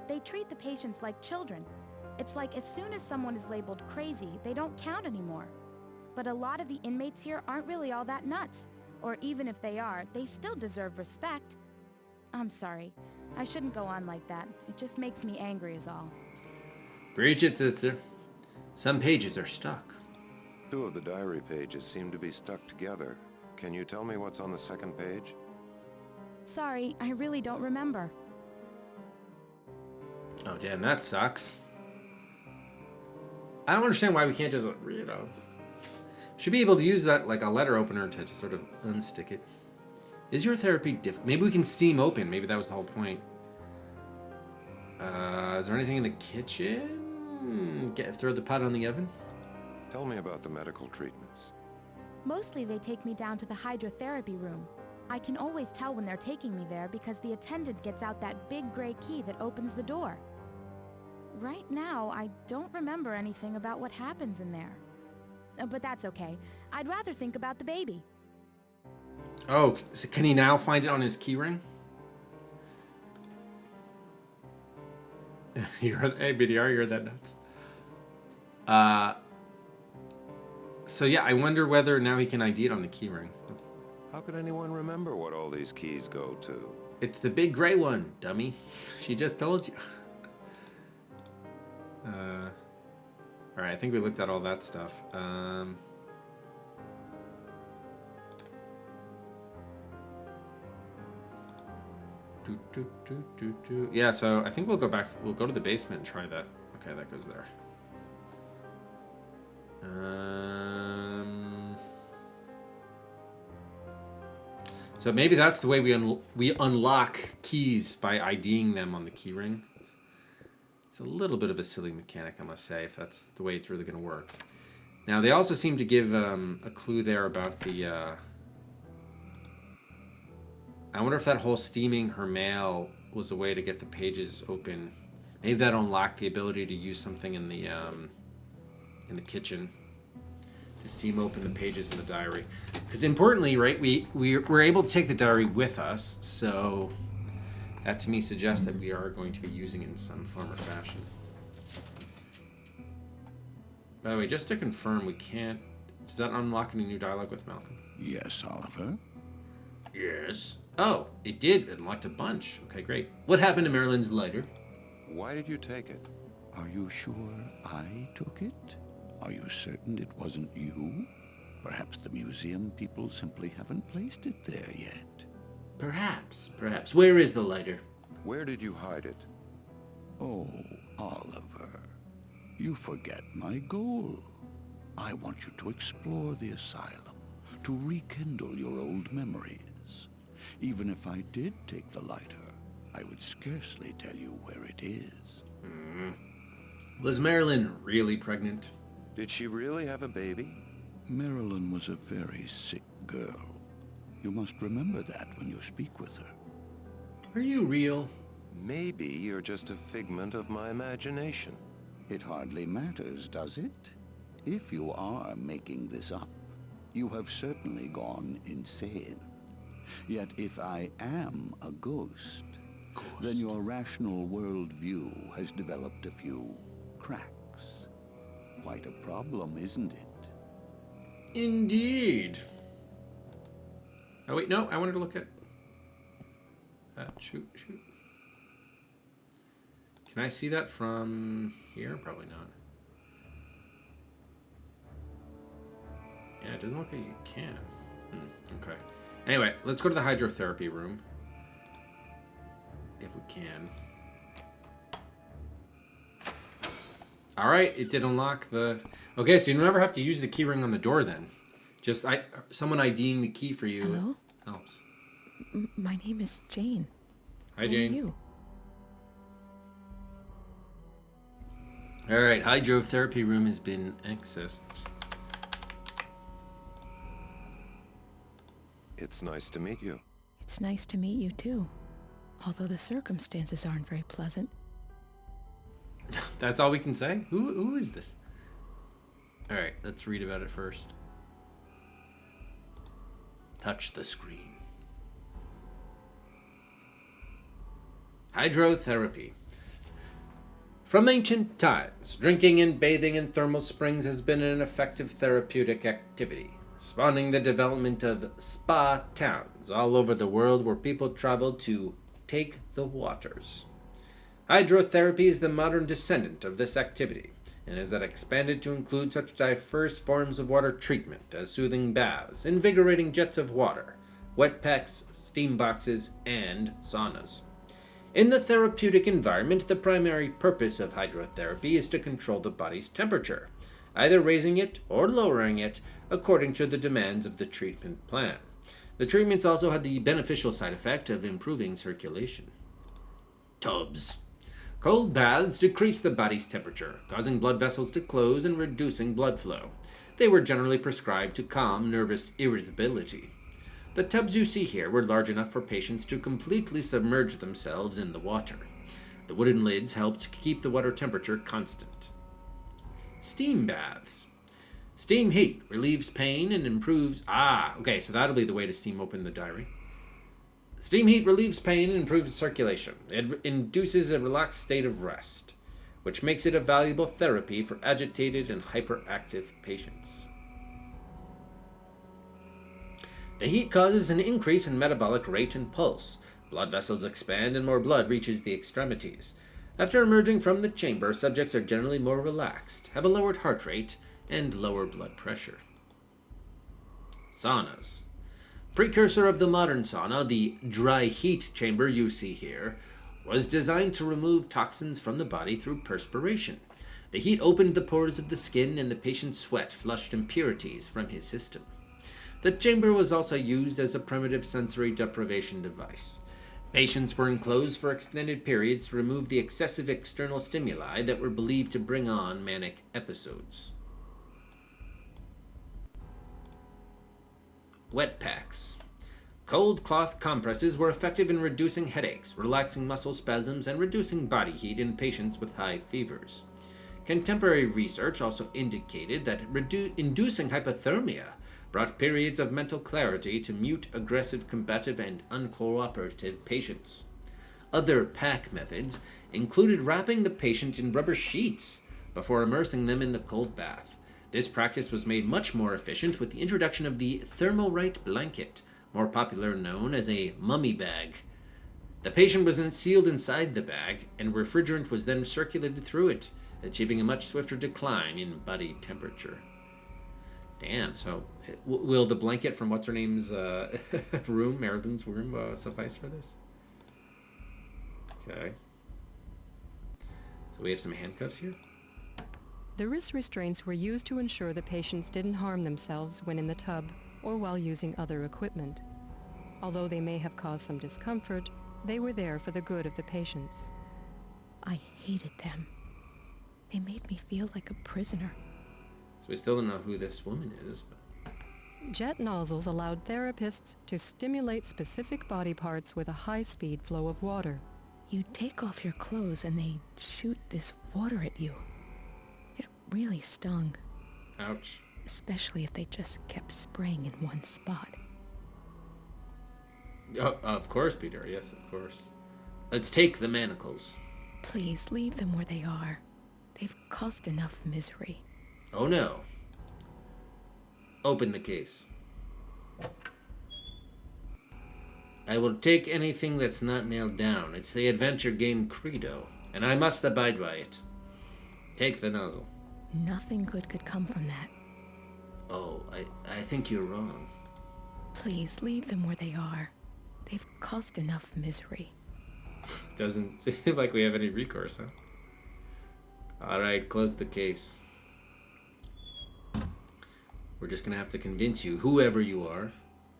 They treat the patients like children. It's like as soon as someone is labeled crazy, they don't count anymore. But a lot of the inmates here aren't really all that nuts. Or even if they are, they still deserve respect. I'm sorry. I shouldn't go on like that. It just makes me angry is all. Preach it, sister. Some pages are stuck. 2 of the diary pages seem to be stuck together. Can you tell me what's on the second page? Sorry, I really don't remember. Oh, damn, that sucks. I don't understand why we can't just, should be able to use that like a letter opener to sort of unstick it. Is your therapy different? Maybe we can steam open. Maybe that was the whole point. Is there anything in the kitchen? Throw the pot on the oven? Tell me about the medical treatments. Mostly they take me down to the hydrotherapy room. I can always tell when they're taking me there because the attendant gets out that big gray key that opens the door. Right now, I don't remember anything about what happens in there. But that's okay. I'd rather think about the baby. Oh, so can he now find it on his keyring? You heard, hey, BDR, you heard that nuts. So yeah, I wonder whether now he can ID it on the keyring. How could anyone remember what all these keys go to? It's the big gray one, dummy. She just told you. Alright, I think we looked at all that stuff. Yeah, so I think we'll go back. We'll go to the basement and try that. Okay, that goes there. So maybe that's the way we unlock keys by IDing them on the keyring. It's a little bit of a silly mechanic, I must say, if that's the way it's really going to work. Now, they also seem to give a clue there about the... I wonder if that whole steaming her mail was a way to get the pages open. Maybe that unlocked the ability to use something in the kitchen to steam open the pages in the diary. Because importantly, right, we're able to take the diary with us, so that to me suggests that we are going to be using it in some form or fashion. By the way, just to confirm, we can't... Does that unlock any new dialogue with Malcolm? Yes, Oliver. Yes. Oh, it did. It unlocked a bunch. Okay, great. What happened to Marilyn's lighter? Why did you take it? Are you sure I took it? Are you certain it wasn't you? Perhaps the museum people simply haven't placed it there yet. Perhaps. Where is the lighter? Where did you hide it? Oh, Oliver, you forget my goal. I want you to explore the asylum, to rekindle your old memories. Even if I did take the lighter, I would scarcely tell you where it is. Was Marilyn really pregnant? Did she really have a baby? Marilyn was a very sick girl. You must remember that when you speak with her. Are you real? Maybe you're just a figment of my imagination. It hardly matters, does it? If you are making this up, you have certainly gone insane. Yet if I am a ghost, then your rational worldview has developed a few cracks. Quite a problem, isn't it? Indeed. Oh wait, no, I wanted to look at... shoot. Can I see that from here? Probably not. Yeah, it doesn't look like you can. Okay. Anyway, let's go to the hydrotherapy room. If we can. Alright, it did unlock the... Okay, so you never have to use the key ring on the door then. Just someone IDing the key for you. Hello? Helps. My name is Jane. Hi, Who Jane. Are you? Alright, hydrotherapy room has been accessed. It's nice to meet you. It's nice to meet you too. Although the circumstances aren't very pleasant. That's all we can say? Who is this? Alright, let's read about it first. Touch the screen. Hydrotherapy. From ancient times, drinking and bathing in thermal springs has been an effective therapeutic activity, spawning the development of spa towns all over the world where people travel to take the waters. Hydrotherapy is the modern descendant of this activity, and has expanded to include such diverse forms of water treatment as soothing baths, invigorating jets of water, wet packs, steam boxes, and saunas. In the therapeutic environment, the primary purpose of hydrotherapy is to control the body's temperature, either raising it or lowering it according to the demands of the treatment plan. The treatments also had the beneficial side effect of improving circulation. Tubs. Cold baths decrease the body's temperature, causing blood vessels to close and reducing blood flow. They were generally prescribed to calm nervous irritability. The tubs you see here were large enough for patients to completely submerge themselves in the water. The wooden lids helped keep the water temperature constant. Steam baths. Steam heat relieves pain and improves... okay, so that'll be the way to steam open the diary. Steam heat relieves pain and improves circulation. It induces a relaxed state of rest, which makes it a valuable therapy for agitated and hyperactive patients. The heat causes an increase in metabolic rate and pulse. Blood vessels expand and more blood reaches the extremities. After emerging from the chamber, subjects are generally more relaxed, have a lowered heart rate, and lower blood pressure. Saunas. Precursor of the modern sauna, the dry heat chamber you see here, was designed to remove toxins from the body through perspiration. The heat opened the pores of the skin and the patient's sweat flushed impurities from his system. The chamber was also used as a primitive sensory deprivation device. Patients were enclosed for extended periods to remove the excessive external stimuli that were believed to bring on manic episodes. Wet packs. Cold cloth compresses were effective in reducing headaches, relaxing muscle spasms, and reducing body heat in patients with high fevers. Contemporary research also indicated that inducing hypothermia brought periods of mental clarity to mute, aggressive, combative, and uncooperative patients. Other pack methods included wrapping the patient in rubber sheets before immersing them in the cold bath. This practice was made much more efficient with the introduction of the Thermalright blanket, more popular known as a mummy bag. The patient was then sealed inside the bag, and refrigerant was then circulated through it, achieving a much swifter decline in body temperature. Damn, so will the blanket from what's-her-name's room, Marilyn's room, suffice for this? Okay. So we have some handcuffs here? The wrist restraints were used to ensure the patients didn't harm themselves when in the tub or while using other equipment. Although they may have caused some discomfort, they were there for the good of the patients. I hated them. They made me feel like a prisoner. So we still don't know who this woman is. But... Jet nozzles allowed therapists to stimulate specific body parts with a high-speed flow of water. You take off your clothes and they shoot this water at you. It really stung. Ouch. Especially if they just kept spraying in one spot. Oh, of course, Peter. Yes, of course. Let's take the manacles. Please leave them where they are. They've caused enough misery. Oh no. Open the case. I will take anything that's not nailed down. It's the adventure game credo, and I must abide by it. Take the nozzle. Nothing good could come from that. Oh, I think you're wrong. Please leave them where they are. They've caused enough misery. Doesn't seem like we have any recourse, huh? Alright, close the case. We're just gonna have to convince you, whoever you are,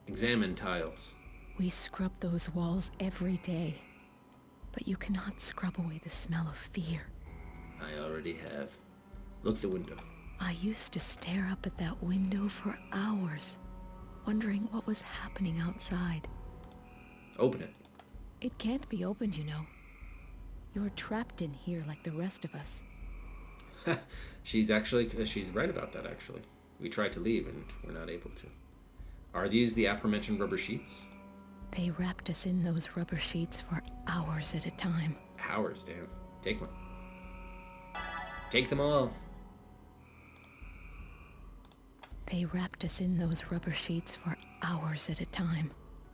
examine tiles. We scrub those walls every day. But you cannot scrub away the smell of fear. I already have. Look the window. I used to stare up at that window for hours, wondering what was happening outside. Open it. It can't be opened, you know. You're trapped in here like the rest of us. She's right about that, actually. We tried to leave and we're not able to. Are these the aforementioned rubber sheets? They wrapped us in those rubber sheets for hours at a time. Hours, damn. Take one. Take them all. They wrapped us in those rubber sheets for hours at a time.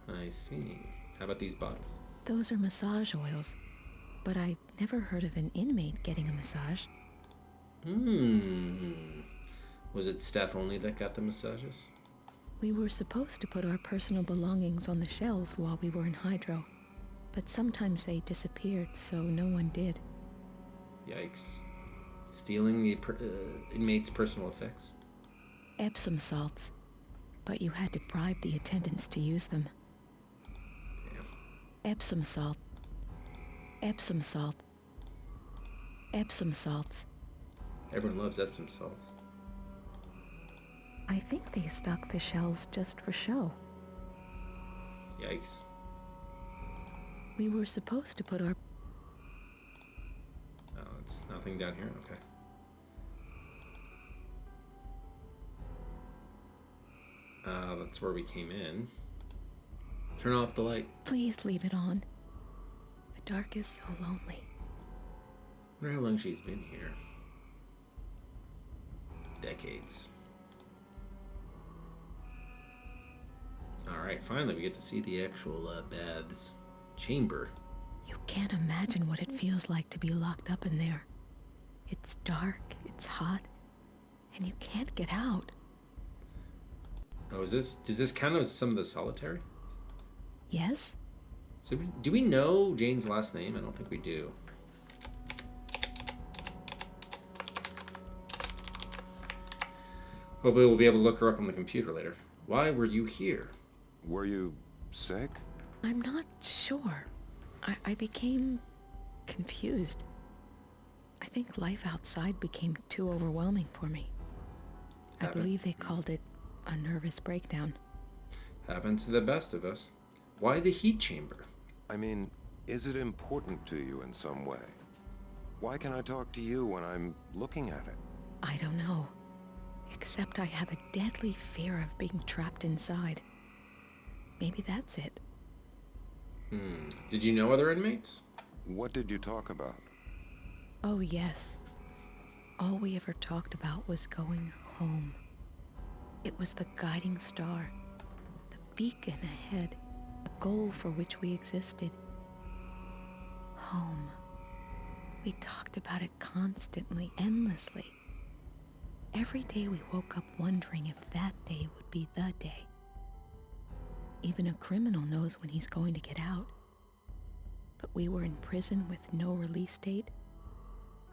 I see. How about these bottles? Those are massage oils, but I never heard of an inmate getting a massage. Was it staff only that got the massages? We were supposed to put our personal belongings on the shelves while we were in Hydro, but sometimes they disappeared, so no one did. Yikes. Stealing the inmate's personal effects? Epsom salts, but you had to bribe the attendants to use them. Damn. Epsom salt. Epsom salt. Epsom salts. Everyone loves Epsom salt. I think they stocked the shelves just for show. Yikes. We were supposed to put our... Oh, it's nothing down here? Okay. That's where we came in. Turn off the light. Please leave it on. The dark is so lonely. I wonder how long she's been here. Decades. Alright, finally we get to see the actual baths chamber. You can't imagine what it feels like to be locked up in there. It's dark, it's hot, and you can't get out. Oh, does this count as some of the solitary? Yes? So do we know Jane's last name? I don't think we do. Hopefully we'll be able to look her up on the computer later. Why were you here? Were you sick? I'm not sure. I became confused. I think life outside became too overwhelming for me. I believe they called it a nervous breakdown. Happens to the best of us. Why the heat chamber? I mean, is it important to you in some way? Why can I talk to you when I'm looking at it? I don't know. Except I have a deadly fear of being trapped inside. Maybe that's it. Did you know other inmates? What did you talk about? Oh, yes. All we ever talked about was going home. It was the guiding star, the beacon ahead, the goal for which we existed. Home. We talked about it constantly, endlessly. Every day we woke up wondering if that day would be the day. Even a criminal knows when he's going to get out. But we were in prison with no release date,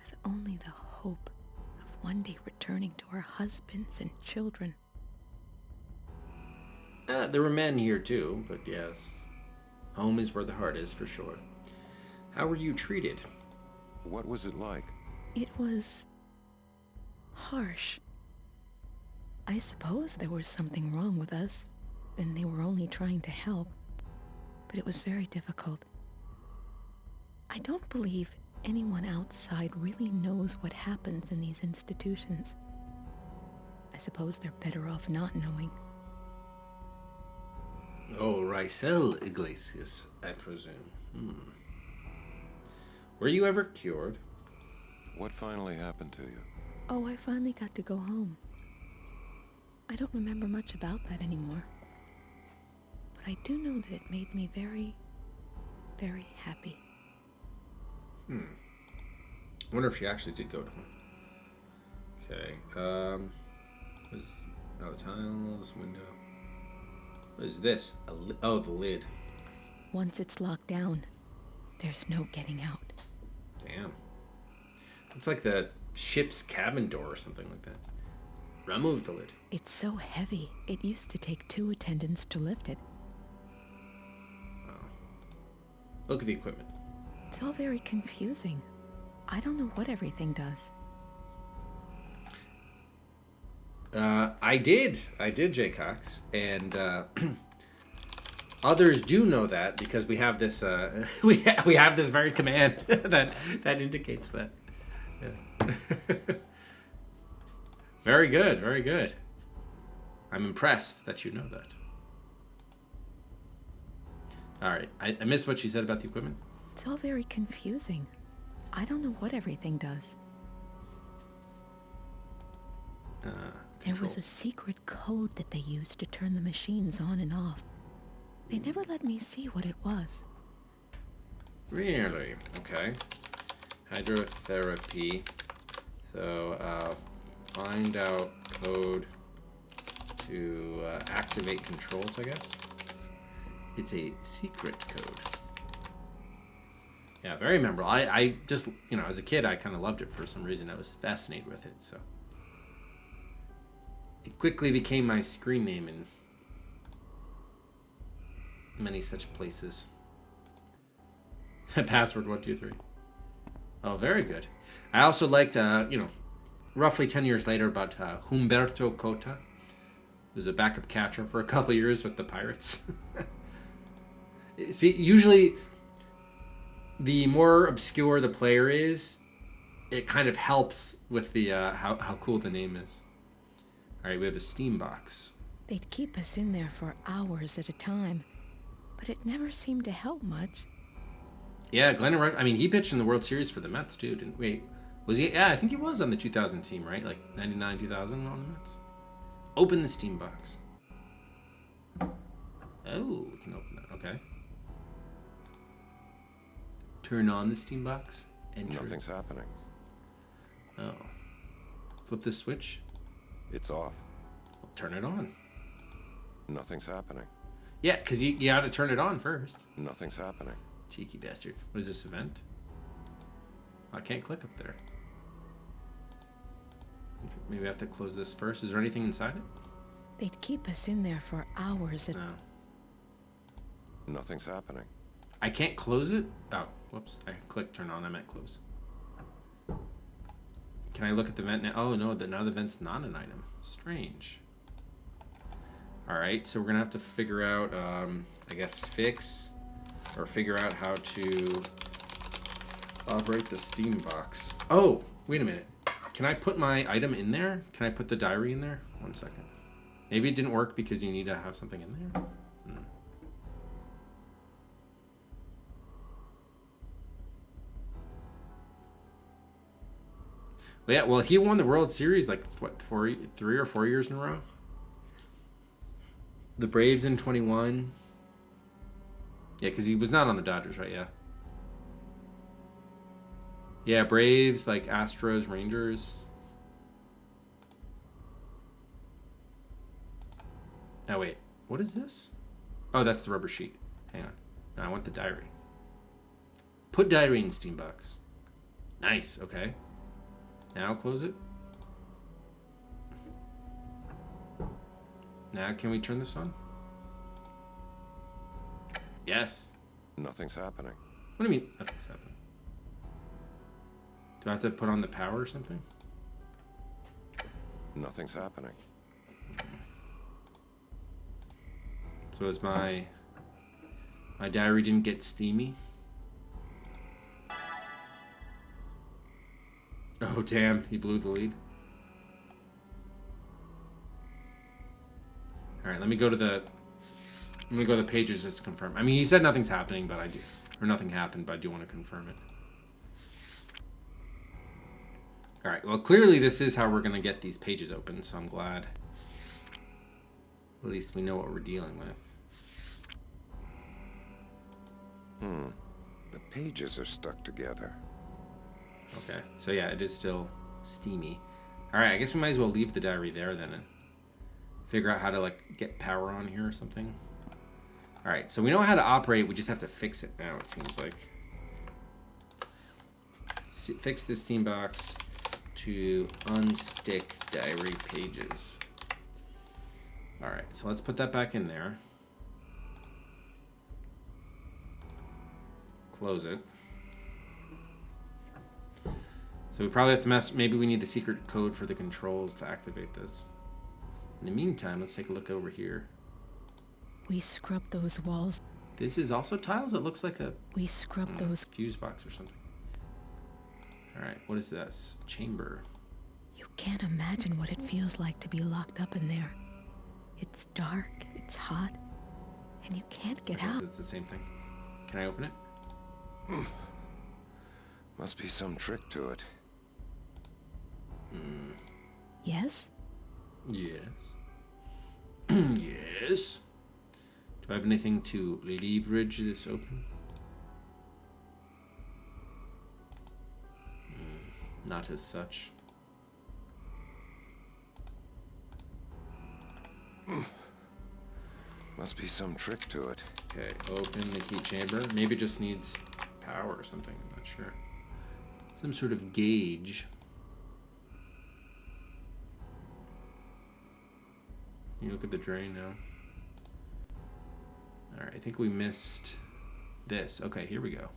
with only the hope of one day returning to our husbands and children. There were men here too, but yes. Home is where the heart is, for sure. How were you treated? What was it like? It was harsh. I suppose there was something wrong with us, and they were only trying to help, but it was very difficult. I don't believe anyone outside really knows what happens in these institutions. I suppose they're better off not knowing. Oh, Rysel Iglesias, I presume. Were you ever cured? What finally happened to you? Oh, I finally got to go home. I don't remember much about that anymore. But I do know that it made me very, very happy. I wonder if she actually did go to him. Okay. Tiles, window. What is this? Oh, the lid. Once it's locked down, there's no getting out. Damn. Looks like the ship's cabin door or something like that. Remove the lid. It's so heavy, it used to take 2 attendants to lift it. Oh. Look at the equipment. It's all very confusing. I don't know what everything does. I did, Jay Cox, and others do know that because we have this we have this very command that indicates that. Yeah. Very good, very good. I'm impressed that you know that. All right, I missed what she said about the equipment. It's all very confusing. I don't know what everything does. There was a secret code that they used to turn the machines on and off. They never let me see what it was. Really? Okay. Hydrotherapy. So, find out code to activate controls, I guess. It's a secret code. Yeah, very memorable. I just, as a kid, I kind of loved it for some reason. I was fascinated with it, so. It quickly became my screen name in many such places. Password 123. Oh, very good. I also liked, roughly 10 years later about Humberto Cota, who's a backup catcher for a couple of years with the Pirates. See, usually the more obscure the player is, it kind of helps with the how cool the name is. All right, we have a steam box. They'd keep us in there for hours at a time, but it never seemed to help much. Yeah, he pitched in the World Series for the Mets, too. Was he? Yeah, I think he was on the 2000 team, right? Like 99, 2000 on the Mets. Open the steam box. Oh, we can open that. Okay. Turn on the steam box. Enter. Nothing's happening. Oh. Flip the switch. It's off. Well, turn it on. Nothing's happening. Yeah, because you got to turn it on first. Nothing's happening. Cheeky bastard. What is this event? I can't click up there. Maybe I have to close this first. Is there anything inside it? They'd keep us in there for hours at... No. Nothing's happening. I can't close it? Oh, whoops. I clicked turn on. I meant close. Can I look at the vent now? Oh, no. Now the vent's not an item. Strange. All right. So we're going to have to figure out, I guess, fix or figure out how to operate the steam box. Oh, wait a minute. Can I put my item in there? Can I put the diary in there? 1 second. Maybe it didn't work because you need to have something in there. Yeah, well, he won the World Series like, 3 or 4 years in a row? The Braves in 21. Yeah, because he was not on the Dodgers, right? Yeah. Yeah, Braves, like Astros, Rangers. Oh, wait. What is this? Oh, that's the rubber sheet. Hang on. No, I want the diary. Put diary in steam box. Nice, okay. Now close it. Now can we turn this on? Yes. Nothing's happening. What do you mean nothing's happening? Do I have to put on the power or something? Nothing's happening. So is my diary didn't get steamy? Oh, damn. He blew the lead. All right, let me go to the Let me go to the pages just to confirm. I mean, he said nothing's happening, but I do. Or nothing happened, but I do want to confirm it. Alright, well, clearly this is how we're going to get these pages open, so I'm glad. At least we know what we're dealing with. The pages are stuck together. Okay, so yeah, it is still steamy. Alright, I guess we might as well leave the diary there then and figure out how to, like, get power on here or something. Alright, so we know how to operate, we just have to fix it now, it seems like. Fix this steam box to unstick diary pages. Alright, so let's put that back in there. Close it. So we probably have to mess... Maybe we need the secret code for the controls to activate this. In the meantime, let's take a look over here. We scrubbed those walls. This is also tiles? It looks like a... We scrubbed those... fuse box or something. Alright, what is this? Chamber. You can't imagine what it feels like to be locked up in there. It's dark, it's hot, and you can't get out. It's the same thing. Can I open it? Must be some trick to it. Yes? Yes. Yes. Do I have anything to leverage this open? Not as such. Must be some trick to it. Okay, open the heat chamber. Maybe it just needs power or something. I'm not sure. Some sort of gauge. Can you look at the drain now? Alright, I think we missed this. Okay, here we go.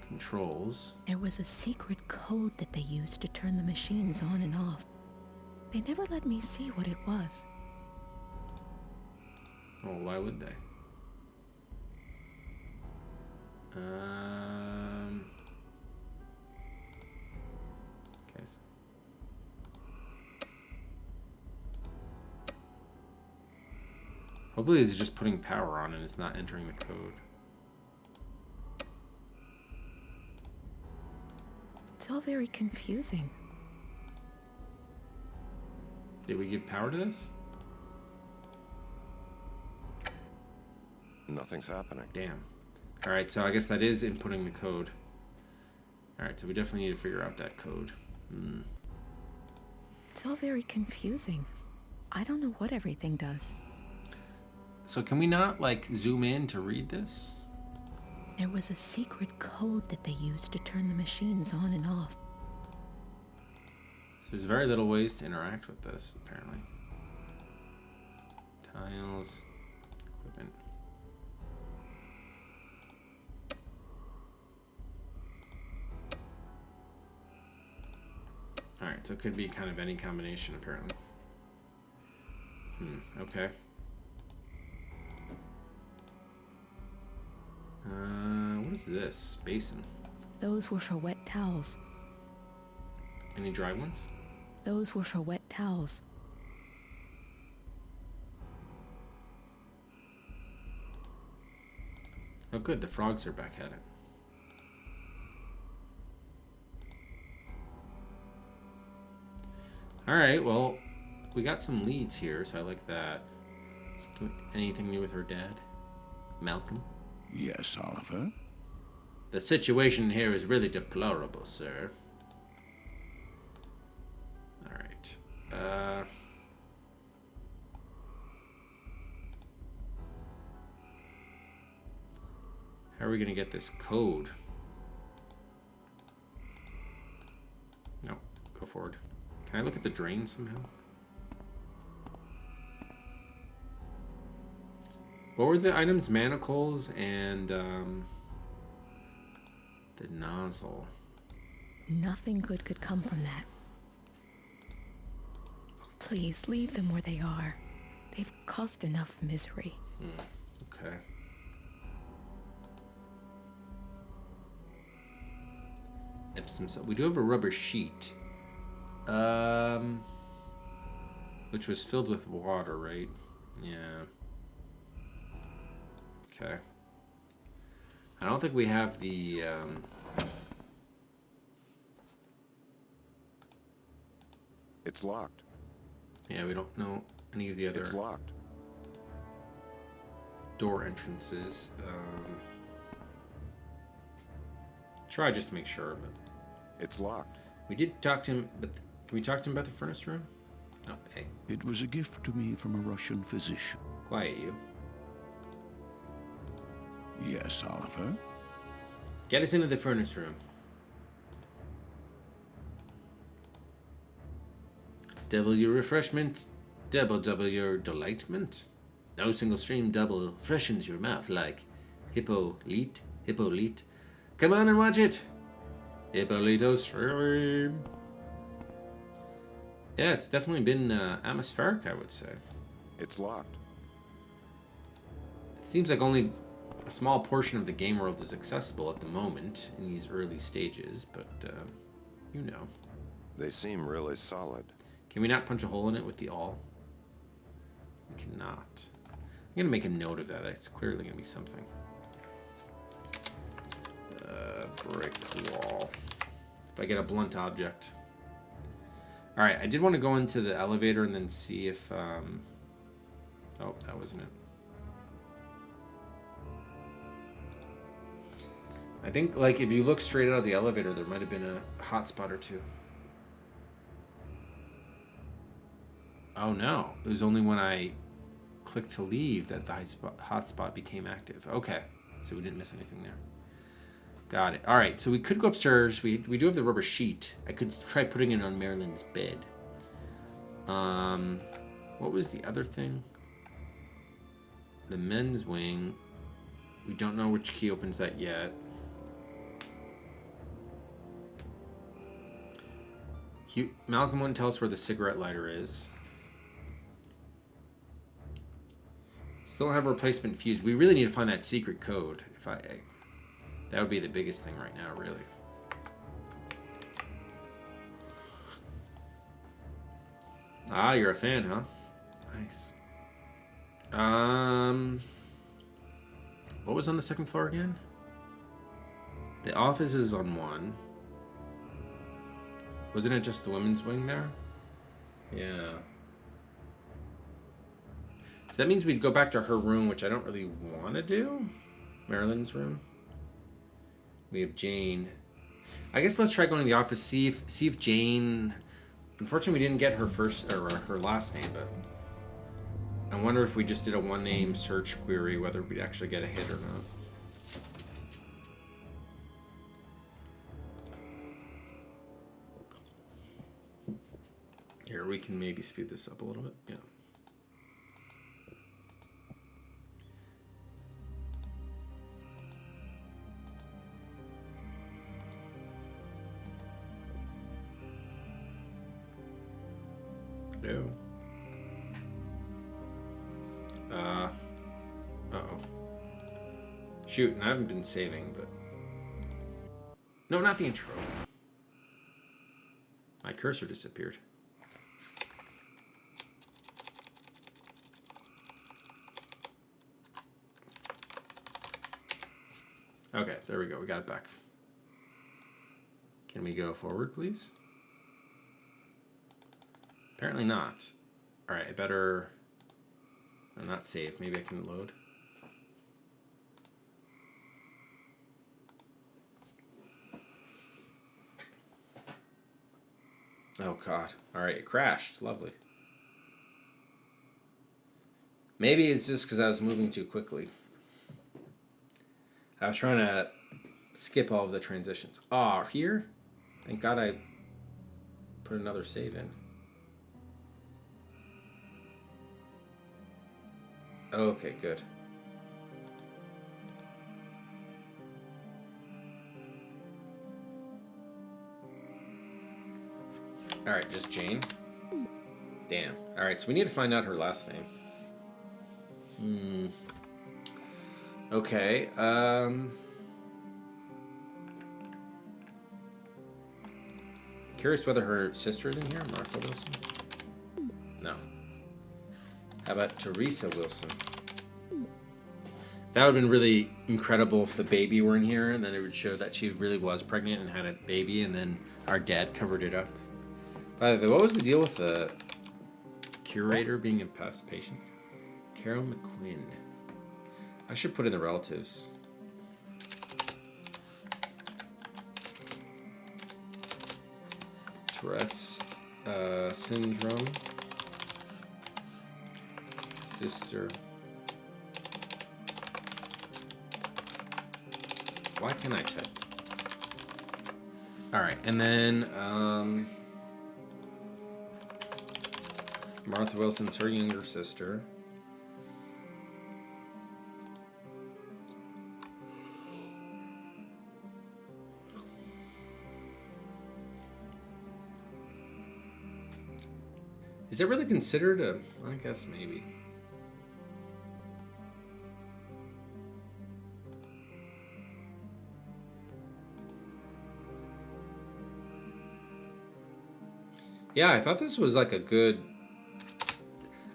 Controls. There was a secret code that they used to turn the machines on and off. They never let me see what it was. Oh, why would they? Okay. Hopefully it's just putting power on and it's not entering the code. It's all very confusing. Did we give power to this? Nothing's happening. Damn. Alright, so I guess that is inputting the code. Alright, so we definitely need to figure out that code. It's all very confusing. I don't know what everything does. So can we not, like, zoom in to read this? There was a secret code that they used to turn the machines on and off. So there's very little ways to interact with this, apparently. Tiles. Equipment. Alright, so it could be kind of any combination, apparently. Okay. What is this? Basin. Those were for wet towels. Any dry ones? Those were for wet towels. Oh good, the frogs are back at it. Alright, well, we got some leads here, so I like that. Anything new with her dad? Malcolm? Yes, Oliver? The situation here is really deplorable, sir. Alright. How are we going to get this code? No, go forward. Can I look at the drain somehow? What were the items? Manacles and the nozzle. Nothing good could come from that. Please, leave them where they are. They've caused enough misery. Okay. Epsom salt. We do have a rubber sheet. Which was filled with water, right? Yeah. Okay. I don't think we have the... It's locked. Yeah, we don't know any of the other It's locked. door entrances. Try just to make sure, but... It's locked. We did talk to him, but can we talk to him about the furnace room? No, hey, It was a gift to me from a Russian physician. quiet you. Yes, Oliver? Get us into the furnace room. Double your refreshment, double your delightment. No single stream double freshens your mouth like Hippolyte. Come on and watch it. Hippolyto stream. Yeah, it's definitely been atmospheric, I would say. It's locked. It seems like only a small portion of the game world is accessible at the moment in these early stages, but you know. They seem really solid. Can we not punch a hole in it with the awl? We cannot. I'm going to make a note of that. It's clearly going to be something. Brick wall. If I get a blunt object. Alright, I did want to go into the elevator and then see if... Oh, that wasn't it. I think, like, if you look straight out of the elevator, there might have been a hotspot or two. Oh no, it was only when I clicked to leave that the hotspot became active. Okay, so we didn't miss anything there. Got it. All right, so we could go upstairs. We do have the rubber sheet. I could try putting it on Marilyn's bed. What was the other thing? The men's wing. We don't know which key opens that yet. Malcolm wouldn't tell us where the cigarette lighter is. Still have a replacement fuse. We really need to find that secret code. That would be the biggest thing right now, really. Ah, you're a fan, huh? Nice. What was on the second floor again? The office is on one. Wasn't it just the women's wing there? Yeah. So that means we'd go back to her room, which I don't really want to do. Marilyn's room. We have Jane. I guess let's try going to the office, see if Jane... Unfortunately, we didn't get her first or her last name, but I wonder if we just did a one-name search query, whether we'd actually get a hit or not. Here, we can maybe speed this up a little bit. Yeah. Hello. Uh-oh. Shoot, and I haven't been saving, but... No, not the intro. My cursor disappeared. Okay, there we go. We got it back. Can we go forward, please? Apparently not. Alright, I better... not save. Maybe I can load. Oh god. Alright, it crashed. Lovely. Maybe it's just because I was moving too quickly. I was trying to skip all of the transitions. Ah, here? Thank God I put another save in. Okay, good. Alright, just Jane. Damn. Alright, so we need to find out her last name. Okay, curious whether her sister is in here, Martha Wilson? No. How about Teresa Wilson? That would have been really incredible if the baby were in here, and then it would show that she really was pregnant and had a baby, and then our dad covered it up. By the way, what was the deal with the curator being a past patient? Carol McQuinn. I should put in the relatives. Tourette's syndrome. Sister. Why can't I type? Alright, and then Martha Wilson's her younger sister. Is it really considered a... I guess maybe. Yeah, I thought this was like a good...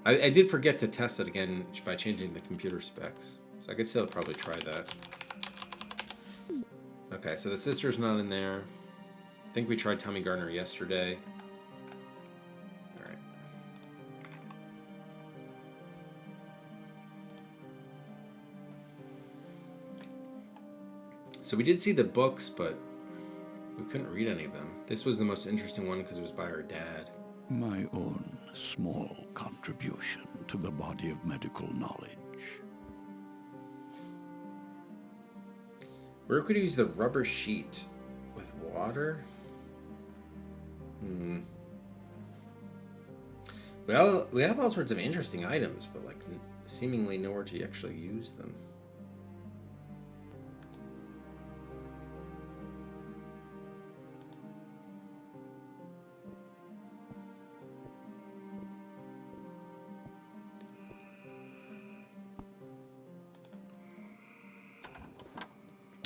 I did forget to test it again by changing the computer specs. So I could still probably try that. Okay, so the sister's not in there. I think we tried Tommy Gardner yesterday. Alright. So we did see the books, but we couldn't read any of them. This was the most interesting one because it was by our dad. My own small contribution to the body of medical knowledge. Where could we use the rubber sheet? With water? Well, we have all sorts of interesting items, but like seemingly nowhere to actually use them.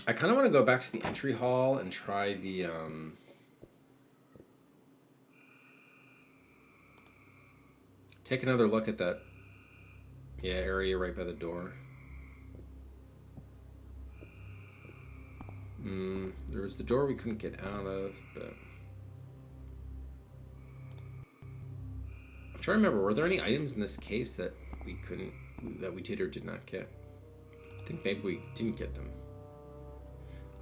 I kind of want to go back to the entry hall and try the take another look at that area right by the door. There was the door we couldn't get out of, but I'm trying to remember, were there any items in this case that we did or did not get? I think maybe we didn't get them.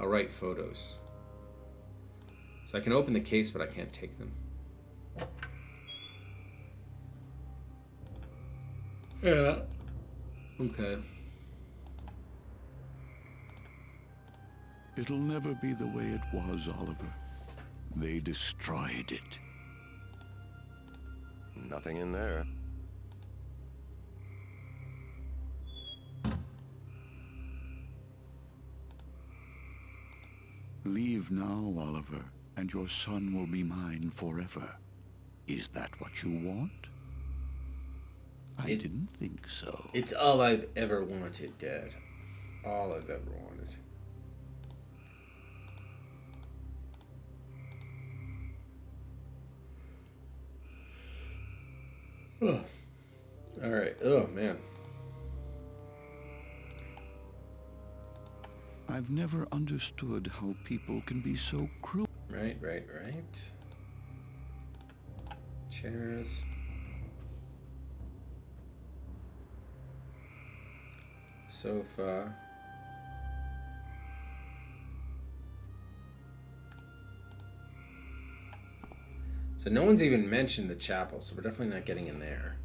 I'll write photos. So I can open the case, but I can't take them. Yeah. Okay. It'll never be the way it was, Oliver. They destroyed it. Nothing in there. Leave now, Oliver, and your son will be mine forever. Is that what you want? I didn't think so. It's all I've ever wanted, Dad. All I've ever wanted. Oh. All right. Oh, man. I've never understood how people can be so cruel. Right. Chairs. Sofa. So no one's even mentioned the chapel, so we're definitely not getting in there.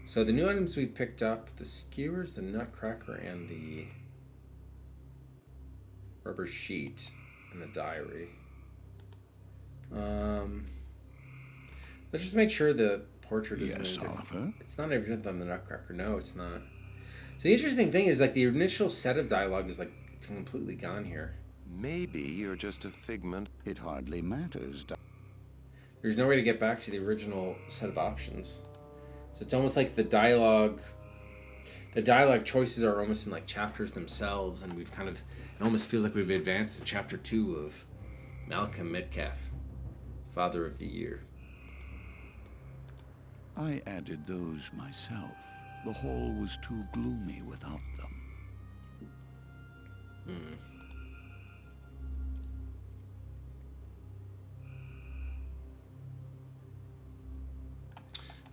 So the new items we've picked up, the skewers, the nutcracker, and the rubber sheet, and the diary. Let's just make sure the portrait isn't... Yes, Oliver? It's not even on the nutcracker. No, it's not. So the interesting thing is, like, the initial set of dialogue is, like, completely gone here. Maybe you're just a figment. It hardly matters. There's no way to get back to the original set of options. So it's almost like the dialogue choices are almost in like chapters themselves, and we've kind of, it almost feels like we've advanced to chapter 2 of Malcolm Metcalf, Father of the Year. I added those myself. The hall was too gloomy without them.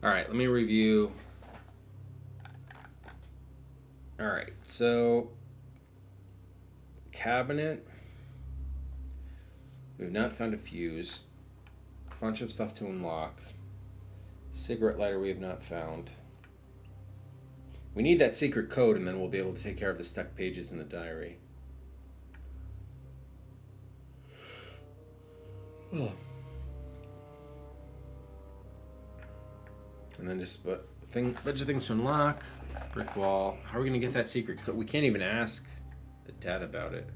All right, let me review. All right, so cabinet. We've not found a fuse. A bunch of stuff to unlock. Cigarette lighter we have not found. We need that secret code, and then we'll be able to take care of the stuck pages in the diary. Oh. And then just bunch of things to unlock. Brick wall. How are we going to get that secret code? We can't even ask the dad about it.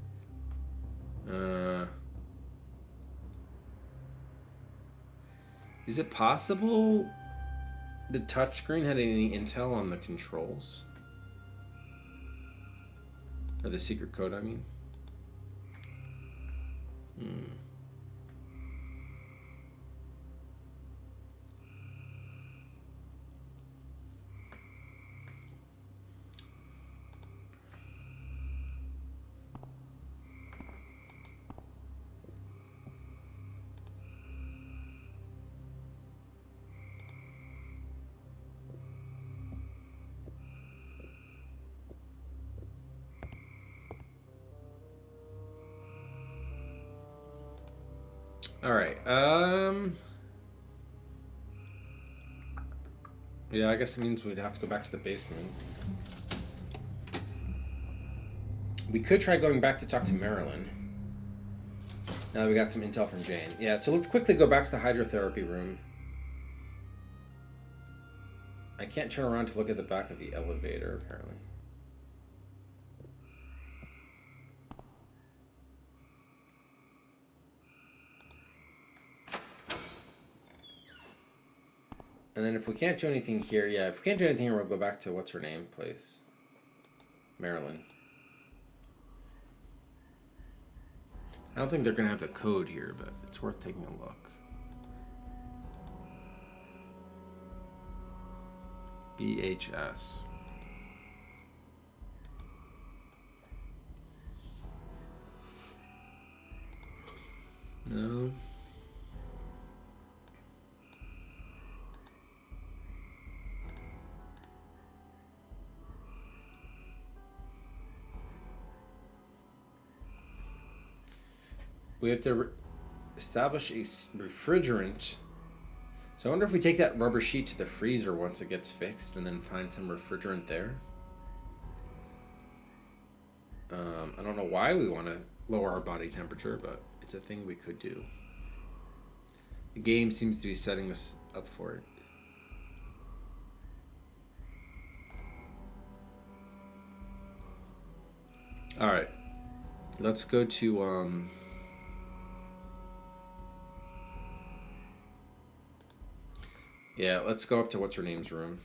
Is it possible the touchscreen had any intel on the controls? Or the secret code, I mean? All right. Yeah, I guess it means we'd have to go back to the basement. We could try going back to talk to Marilyn. Now that we got some intel from Jane. Yeah, so let's quickly go back to the hydrotherapy room. I can't turn around to look at the back of the elevator, apparently. And then if we can't do anything here, yeah, if we can't do anything here, we'll go back to what's her name place. Marilyn. I don't think they're gonna have the code here, but it's worth taking a look. BHS. No. We have to establish a refrigerant. So I wonder if we take that rubber sheet to the freezer once it gets fixed and then find some refrigerant there. I don't know why we want to lower our body temperature, but it's a thing we could do. The game seems to be setting us up for it. All right. Let's go to... Yeah, let's go up to what's-her-name's room.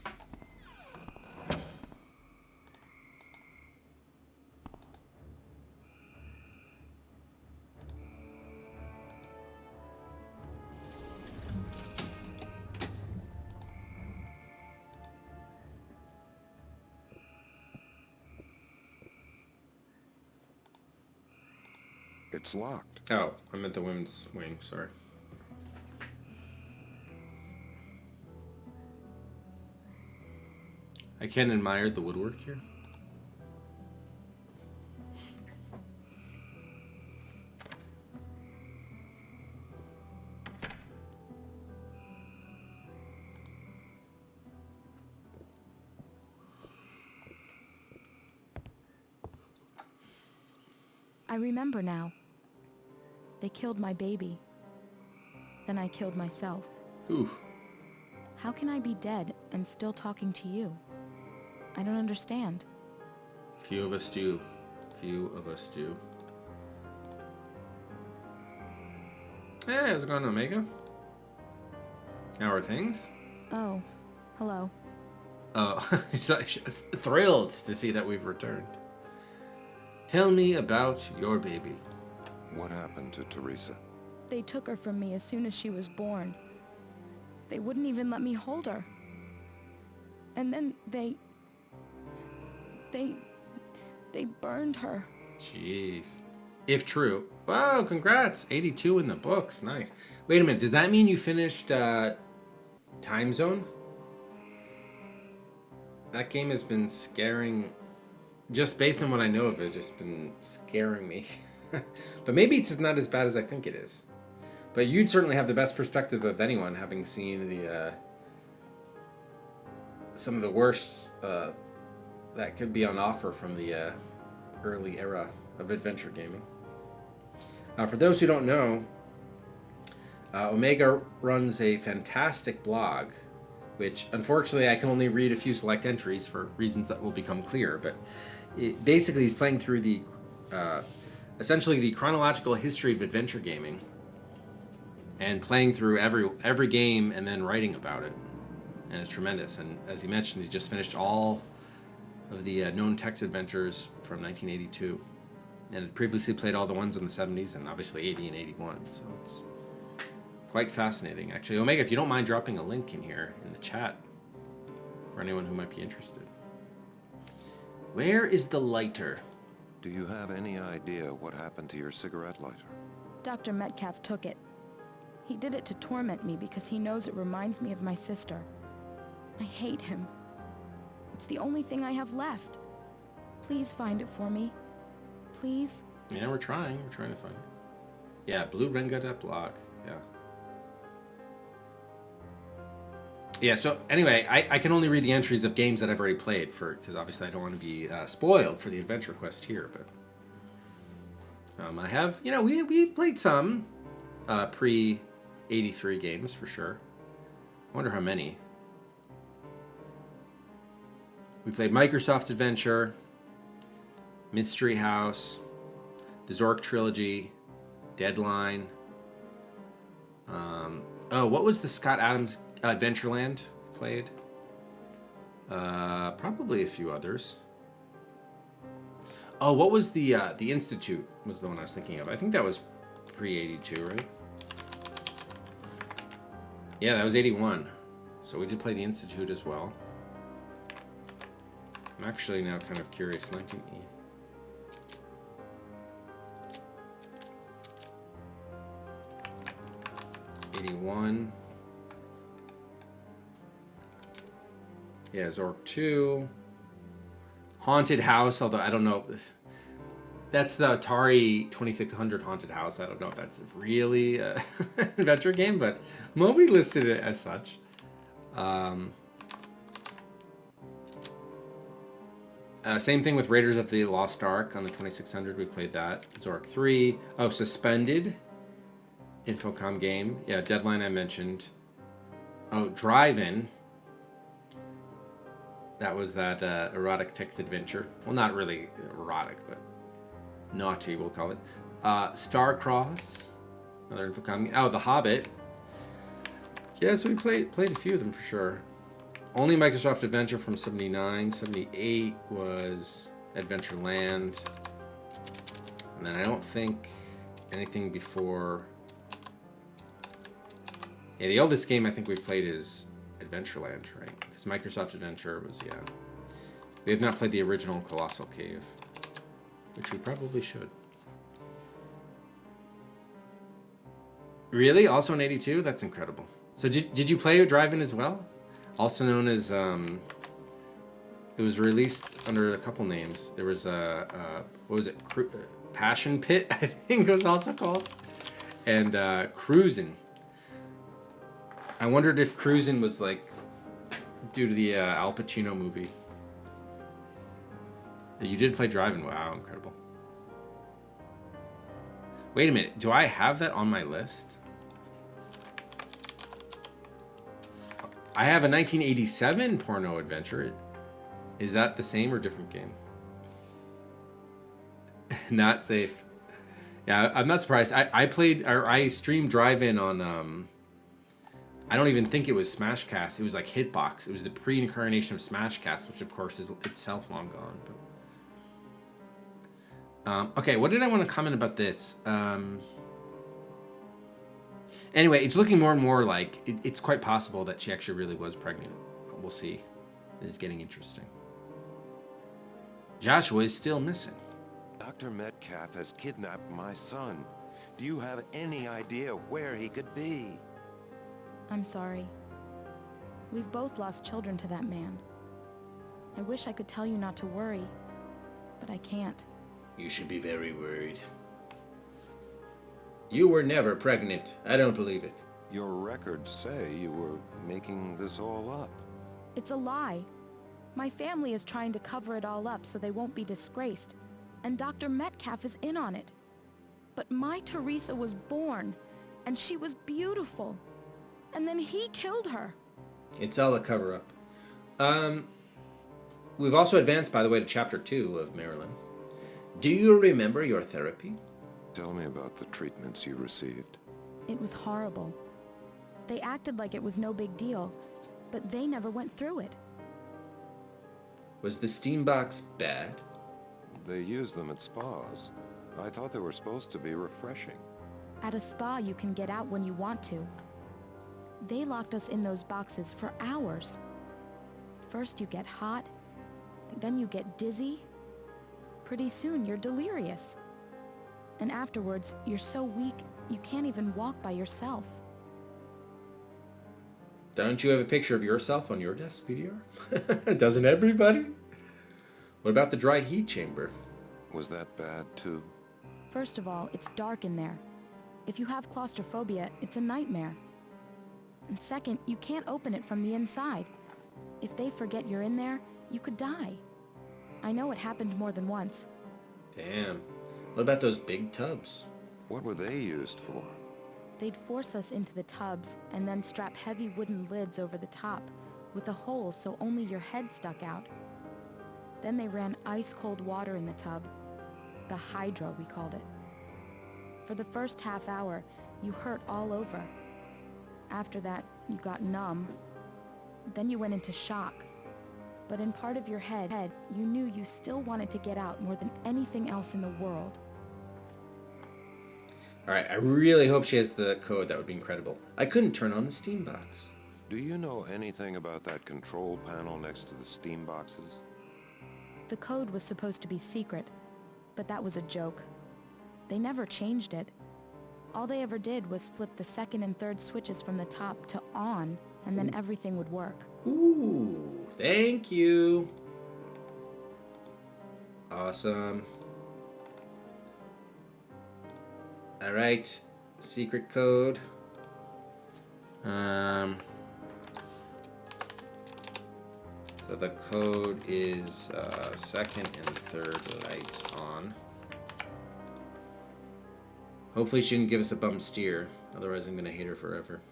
It's locked. Oh, I meant the women's wing, sorry. I can admire the woodwork here. I remember now. They killed my baby. Then I killed myself. Oof. How can I be dead and still talking to you? I don't understand. Few of us do. Few of us do. Hey, how's it going, Omega? How are things? Oh, hello. Oh, she's thrilled to see that we've returned. Tell me about your baby. What happened to Teresa? They took her from me as soon as she was born. They wouldn't even let me hold her. And then they burned her. Jeez. If true. Wow, congrats. 82 in the books. Nice. Wait a minute. Does that mean you finished Time Zone? That game has been scaring, just based on what I know of it, just been scaring me. But maybe it's not as bad as I think it is. But you'd certainly have the best perspective of anyone, having seen the some of the worst that could be on offer from the early era of adventure gaming. For those who don't know, Omega runs a fantastic blog, which unfortunately I can only read a few select entries for reasons that will become clear. But basically, he's playing through the essentially the chronological history of adventure gaming, and playing through every game and then writing about it, and it's tremendous. And as he mentioned, he's just finished all of the known text adventures from 1982, and had previously played all the ones in the 70s and obviously 80 and 81. So it's quite fascinating, actually. Omega, if you don't mind dropping a link in here in the chat for anyone who might be interested. Where is the lighter? Do you have any idea what happened to your cigarette lighter? Dr. Metcalf took it. He did it to torment me because he knows it reminds me of my sister. I hate him. It's the only thing I have left. Please find it for me. Please? Yeah, we're trying. We're trying to find it. Yeah, bluerenga.blog. Yeah. Yeah, so anyway, I can only read the entries of games that I've already played, because obviously I don't want to be spoiled for the adventure quest here, but I have, we've played some pre-83 games for sure. I wonder how many. We played Microsoft Adventure, Mystery House, the Zork Trilogy, Deadline. What was the Scott Adams Adventureland played? Probably a few others. Oh, what was the Institute was the one I was thinking of. I think that was pre-82, right? Yeah, that was 81. So we did play the Institute as well. I'm actually now kind of curious. 81. Yeah, Zork 2. Haunted House, although I don't know. That's the Atari 2600 Haunted House. I don't know if that's really an adventure game, but Moby listed it as such. Same thing with Raiders of the Lost Ark on the 2600. We played that. Zork 3. Oh, Suspended. Infocom game. Yeah, Deadline I mentioned. Oh, Drive-In. That was that erotic text adventure. Well, not really erotic, but naughty, we'll call it. Starcross. Another Infocom game. Oh, The Hobbit. Yeah, so we played a few of them for sure. Only Microsoft Adventure from 79. 78 was Adventureland. And then I don't think anything before... Yeah, the oldest game I think we've played is Adventureland, right? Because Microsoft Adventure was, yeah. We have not played the original Colossal Cave, which we probably should. Really? Also in 82? That's incredible. So did you play Drive-In as well? Also known as, it was released under a couple names. There was what was it? Passion Pit, I think it was also called. And Cruisin'. I wondered if Cruisin' was like due to the Al Pacino movie. You did play Drive-In. Wow, incredible. Wait a minute. Do I have that on my list? I have a 1987 porno adventure. Is that the same or different game? Not safe. Yeah, I'm not surprised. I streamed Drive-In on I don't even think it was Smashcast. It was like Hitbox. It was the pre-incarnation of Smashcast, which of course is itself long gone. But okay, what did I want to comment about this? Anyway, it's looking more and more like it's quite possible that she actually really was pregnant. We'll see. It's getting interesting. Joshua is still missing. Dr. Metcalf has kidnapped my son. Do you have any idea where he could be? I'm sorry. We've both lost children to that man. I wish I could tell you not to worry, but I can't. You should be very worried. You were never pregnant. I don't believe it. Your records say you were making this all up. It's a lie. My family is trying to cover it all up so they won't be disgraced, and Dr. Metcalf is in on it. But my Teresa was born, and she was beautiful. And then he killed her. It's all a cover-up. We've also advanced, by the way, to Chapter 2 of Marilyn. Do you remember your therapy? Tell me about the treatments you received. It was horrible. They acted like it was no big deal, but they never went through it. Was the steam box bad? They use them at spas. I thought they were supposed to be refreshing. At a spa, you can get out when you want to. They locked us in those boxes for hours. First you get hot, then you get dizzy. Pretty soon you're delirious. And afterwards, you're so weak, you can't even walk by yourself. Don't you have a picture of yourself on your desk, PDR? Doesn't everybody? What about the dry heat chamber? Was that bad too? First of all, it's dark in there. If you have claustrophobia, it's a nightmare. And second, you can't open it from the inside. If they forget you're in there, you could die. I know it happened more than once. Damn. What about those big tubs? What were they used for? They'd force us into the tubs and then strap heavy wooden lids over the top with a hole so only your head stuck out. Then they ran ice-cold water in the tub. The hydro, we called it. For the first half hour, you hurt all over. After that, you got numb. Then you went into shock. But in part of your head, you knew you still wanted to get out more than anything else in the world. Alright, I really hope she has the code. That would be incredible. I couldn't turn on the steam box. Do you know anything about that control panel next to the steam boxes? The code was supposed to be secret, but that was a joke. They never changed it. All they ever did was flip the second and third switches from the top to on, and then everything would work. Ooh, thank you. Awesome. Alright, secret code. So the code is second and third lights on. Hopefully she didn't give us a bum steer, otherwise I'm gonna hate her forever.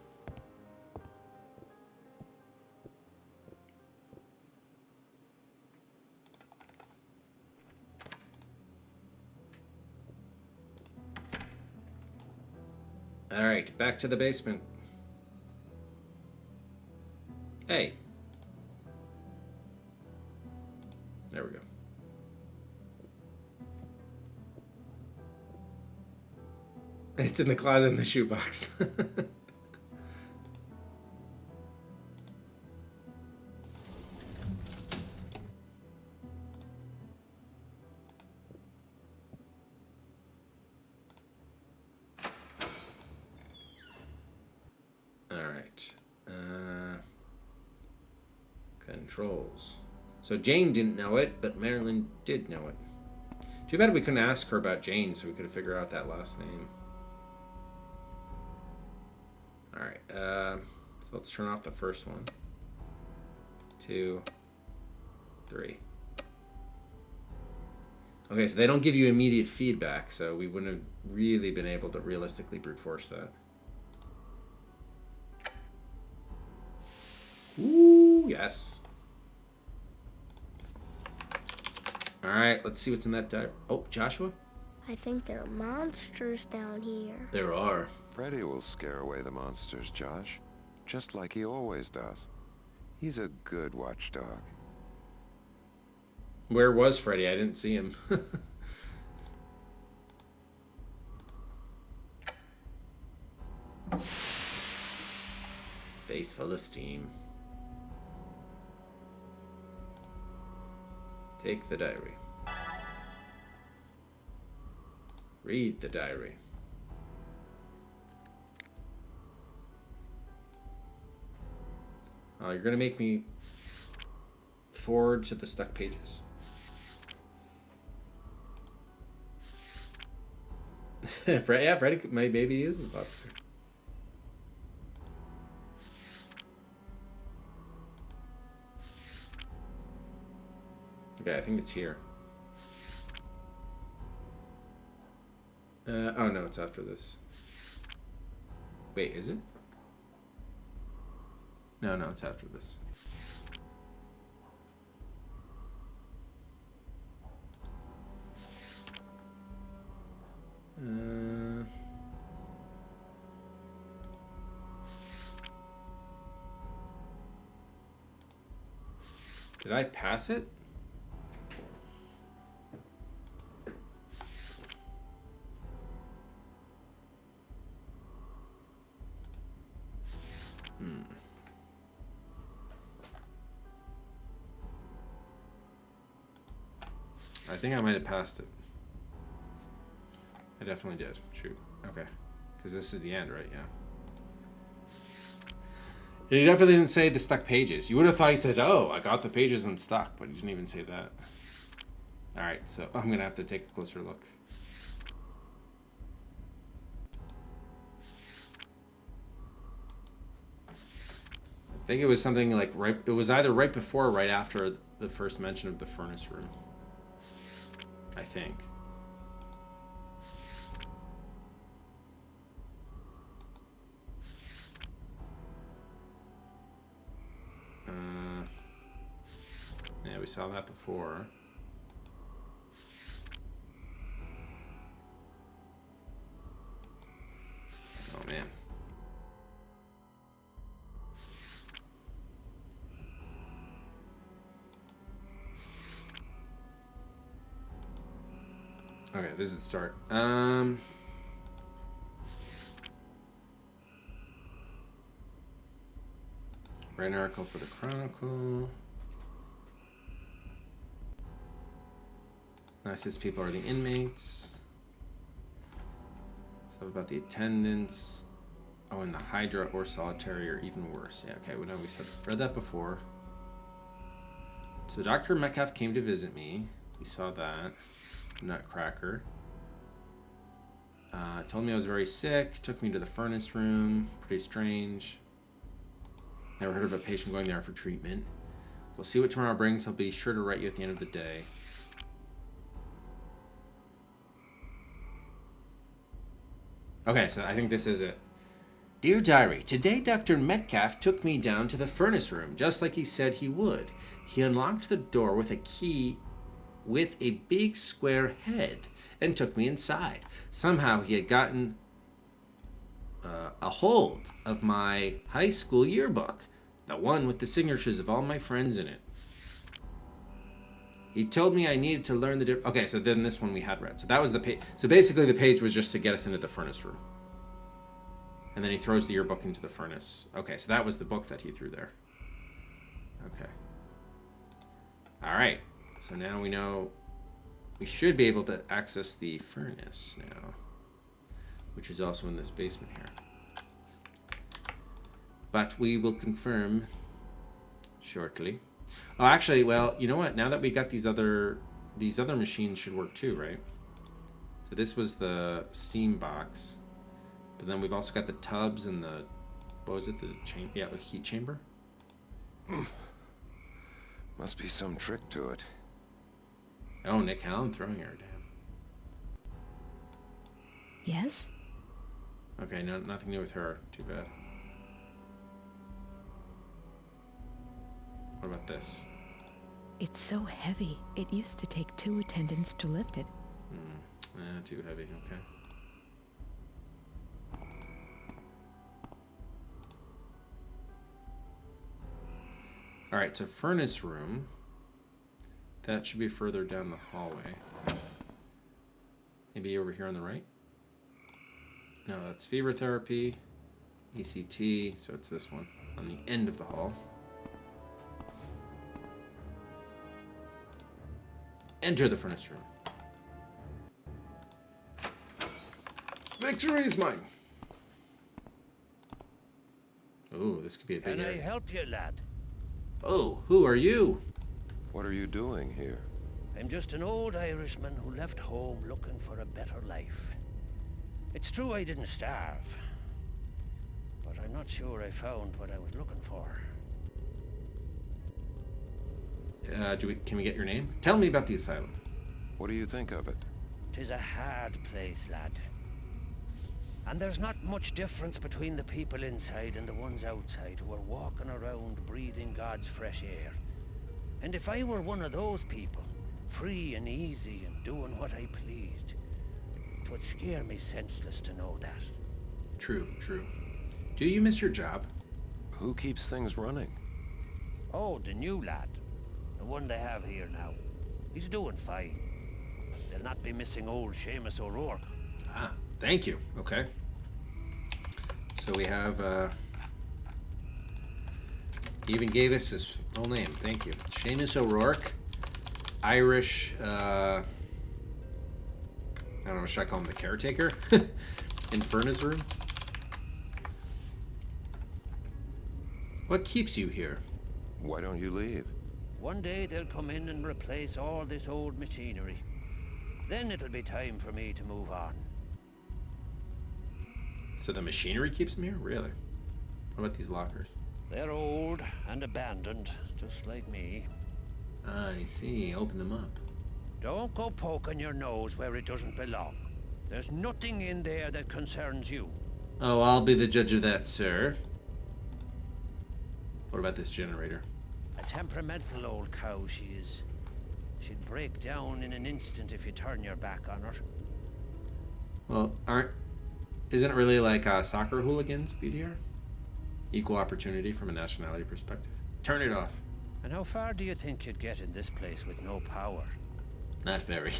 Alright, back to the basement. Hey. There we go. It's in the closet in the shoebox. Alright. Controls. So Jane didn't know it, but Marilyn did know it. Too bad we couldn't ask her about Jane so we could have figured out that last name. Alright, so let's turn off the first one. 2, 3. Okay, so they don't give you immediate feedback, so we wouldn't have really been able to realistically brute force that. Ooh, yes. Alright, let's see what's in that diary. Oh, Joshua? I think there are monsters down here. There are. Freddy will scare away the monsters, Josh. Just like he always does. He's a good watchdog. Where was Freddy? I didn't see him. Face full of steam. Take the diary. Read the diary. Oh, you're gonna make me forward to the stuck pages. Yeah, Freddy maybe he is the monster. Okay, I think it's here. Oh no, it's after this. Wait, is it? No, it's after this. Did I pass it? I think I might have passed it. I definitely did. Shoot. Okay. Because this is the end, right? Yeah. He definitely didn't say the stuck pages. You would have thought he said, oh, I got the pages unstuck, but he didn't even say that. Alright, so I'm going to have to take a closer look. I think it was something like it was either right before or right after the first mention of the furnace room. I think. Yeah, we saw that before. Oh man. Okay, this is the start. Write an article for the Chronicle. Nicest people are the inmates. Stuff about the attendants. Oh, and the Hydra or Solitary are even worse. Yeah, okay, well, no, we read that before. So Dr. Metcalf came to visit me. We saw that. Nutcracker. Told me I was very sick. Took me to the furnace room. Pretty strange. Never heard of a patient going there for treatment. We'll see what tomorrow brings. I'll be sure to write you at the end of the day. Okay, so I think this is it. Dear Diary, today Dr. Metcalf took me down to the furnace room, just like he said he would. He unlocked the door with a key with a big square head and took me inside. Somehow he had gotten a hold of my high school yearbook, the one with the signatures of all my friends in it. He told me I needed to learn the okay, so then this one we had read. So that was the page. So basically the page was just to get us into the furnace room. And then he throws the yearbook into the furnace. Okay, so that was the book that he threw there. Okay. All right. So now we know we should be able to access the furnace now, which is also in this basement here. But we will confirm shortly. Oh, actually, well, you know what? Now that we got these other machines should work too, right? So this was the steam box, but then we've also got the tubs and the, what was it? The heat chamber. Must be some trick to it. Oh, Nick Allen throwing her, damn. Yes? Okay, no, nothing new with her. Too bad. What about this? It's so heavy. It used to take 2 attendants to lift it. Too heavy, okay. Alright, so furnace room. That should be further down the hallway. Maybe over here on the right? No, that's fever therapy. ECT, so it's this one on the end of the hall. Enter the furnace room. Victory is mine. Oh, this could be a big Can I area. help you, lad? Oh, who are you? What are you doing here? I'm just an old Irishman who left home looking for a better life. It's true I didn't starve, but I'm not sure I found what I was looking for. Can we get your name? Tell me about the asylum. What do you think of it? 'Tis a hard place, lad. And there's not much difference between the people inside and the ones outside who are walking around breathing God's fresh air. And if I were one of those people, free and easy and doing what I pleased, it would scare me senseless to know that. True. Do you miss your job? Who keeps things running? Oh, the new lad. The one they have here now. He's doing fine. They'll not be missing old Seamus O'Rourke. Ah, thank you. Okay. So we have, he even gave us his full name. Thank you. Seamus O'Rourke. Irish, I don't know, should I call him the caretaker? In Ferna's room? What keeps you here? Why don't you leave? One day they'll come in and replace all this old machinery. Then it'll be time for me to move on. So the machinery keeps him here? Really? What about these lockers? They're old and abandoned, just like me. I see. Open them up. Don't go poking your nose where it doesn't belong. There's nothing in there that concerns you. Oh, I'll be the judge of that, sir. What about this generator? A temperamental old cow she is. She'd break down in an instant if you turn your back on her. Well, isn't it really like soccer hooligans, BDR? Equal opportunity from a nationality perspective. Turn it off. And how far do you think you'd get in this place with no power? Not very.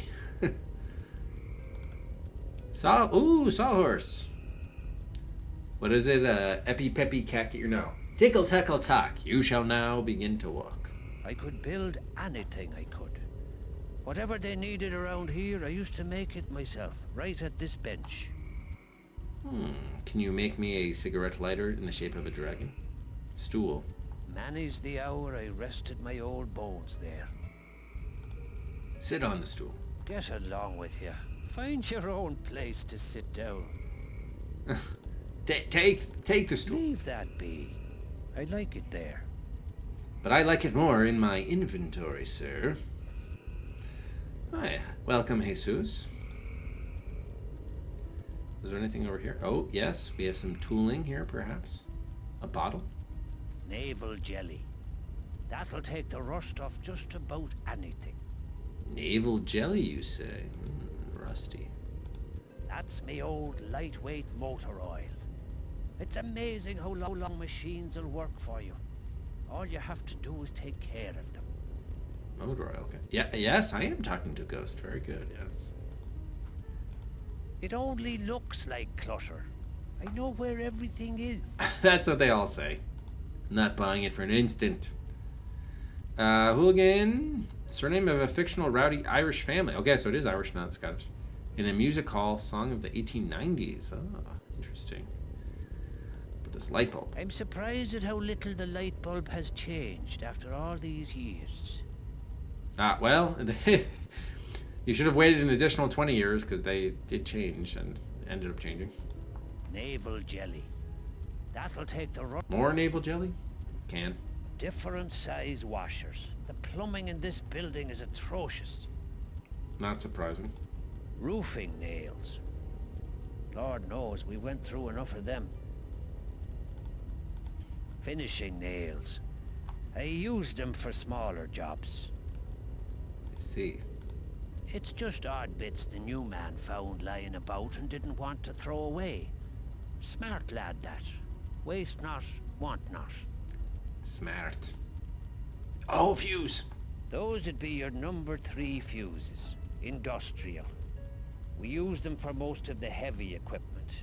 Sawhorse. What is it? Epi peppy cat your no. Tickle tackle tack. You shall now begin to walk. I could build anything I could. Whatever they needed around here, I used to make it myself, right at this bench. Can you make me a cigarette lighter in the shape of a dragon? Stool. Many's the hour I rested my old bones there. Sit on the stool. Get along with you. Find your own place to sit down. Take the stool. Leave that be. I like it there. But I like it more in my inventory, sir. Hi. Welcome, Jesus. Is there anything over here? Oh, yes. We have some tooling here, perhaps. A bottle? Navel jelly. That'll take the rust off just about anything. Naval jelly, you say? Rusty. That's me old lightweight motor oil. It's amazing how long machines will work for you. All you have to do is take care of them. Motor oil, okay. Yeah, yes, I am talking to a ghost. Very good, yes. It only looks like clutter. I know where everything is. That's what they all say. Not buying it for an instant. Hooligan. Surname of a fictional rowdy Irish family. Okay, so it is Irish, not Scottish. In a music hall song of the 1890s. Oh, interesting. But this light bulb. I'm surprised at how little the light bulb has changed after all these years. Well, you should have waited an additional 20 years because they did change and ended up changing. Navel jelly. That'll take the rust. More naval jelly? Can. Different size washers. The plumbing in this building is atrocious. Not surprising. Roofing nails. Lord knows we went through enough of them. Finishing nails. I used them for smaller jobs. I see. It's just odd bits the new man found lying about and didn't want to throw away. Smart lad that. Waste not, want not. Smart. Oh, fuse. Those'd be your number 3 fuses. Industrial. We use them for most of the heavy equipment.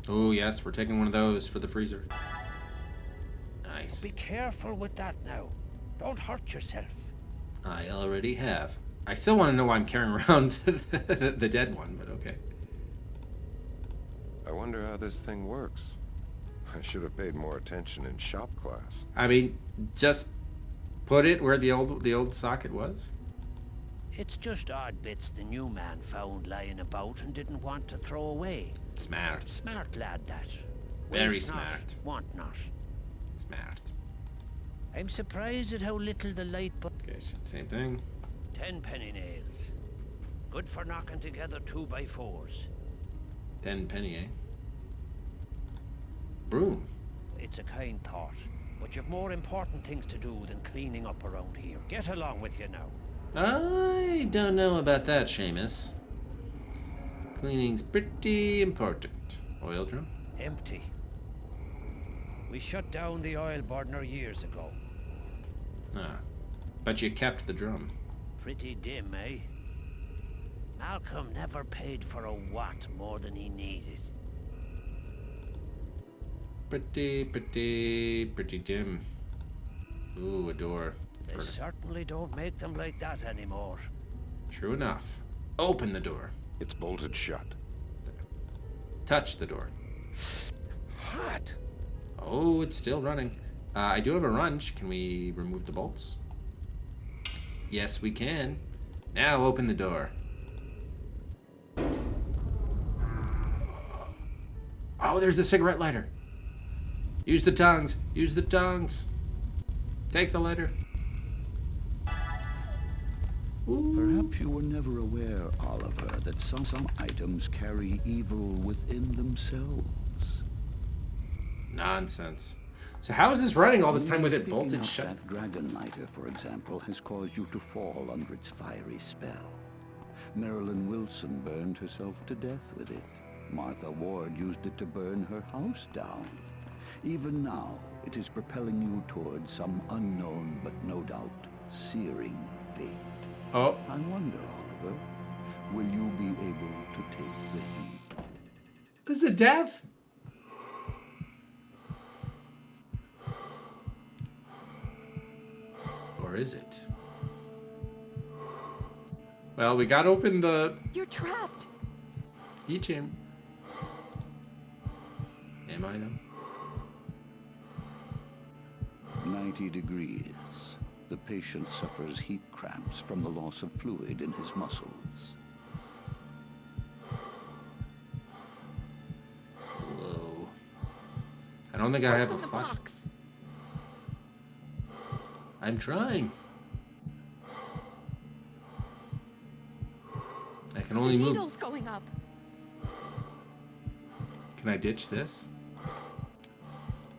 Oh, yes, we're taking one of those for the freezer. Nice. Be careful with that now. Don't hurt yourself. I already have. I still want to know why I'm carrying around the dead one, but okay. I wonder how this thing works. I should have paid more attention in shop class. I mean, just Put it where the old socket was? It's just odd bits the new man found lying about and didn't want to throw away. Smart. Smart lad, that. Very Waste smart. Not, want not. Smart. I'm surprised at how little the light bulb... Okay, same thing. 10 penny nails. Good for knocking together 2x4s. 10 penny, eh? Broom. It's a kind thought, but you've more important things to do than cleaning up around here. Get along with you now. I don't know about that, Seamus. Cleaning's pretty important. Oil drum? Empty. We shut down the oil burner years ago. Ah. But you kept the drum. Pretty dim, eh? Malcolm never paid for a watt more than he needed. Pretty dim. Ooh, a door. They certainly don't make them like that anymore. True enough. Open the door. It's bolted shut. Touch the door. Hot. Oh, it's still running. I do have a wrench. Can we remove the bolts? Yes, we can. Now open the door. Oh, there's the cigarette lighter. Use the tongs. Use the tongs. Take the lighter. Ooh. Perhaps you were never aware, Oliver, that some items carry evil within themselves. Nonsense. So how is this running all this time with it Picking bolted up shut? That dragon lighter, for example, has caused you to fall under its fiery spell. Marilyn Wilson burned herself to death with it. Martha Ward used it to burn her house down. Even now, it is propelling you towards some unknown but no doubt searing fate. Oh. I wonder, Oliver, will you be able to take the heat? Is it death? Or is it? Well, we got open the You're trapped. heat chamber. Am I though? 90 degrees. The patient suffers heat cramps from the loss of fluid in his muscles. Whoa. I don't think I have a Open the flash. box. I'm trying. I can only The move. needle's going up. Can I ditch this?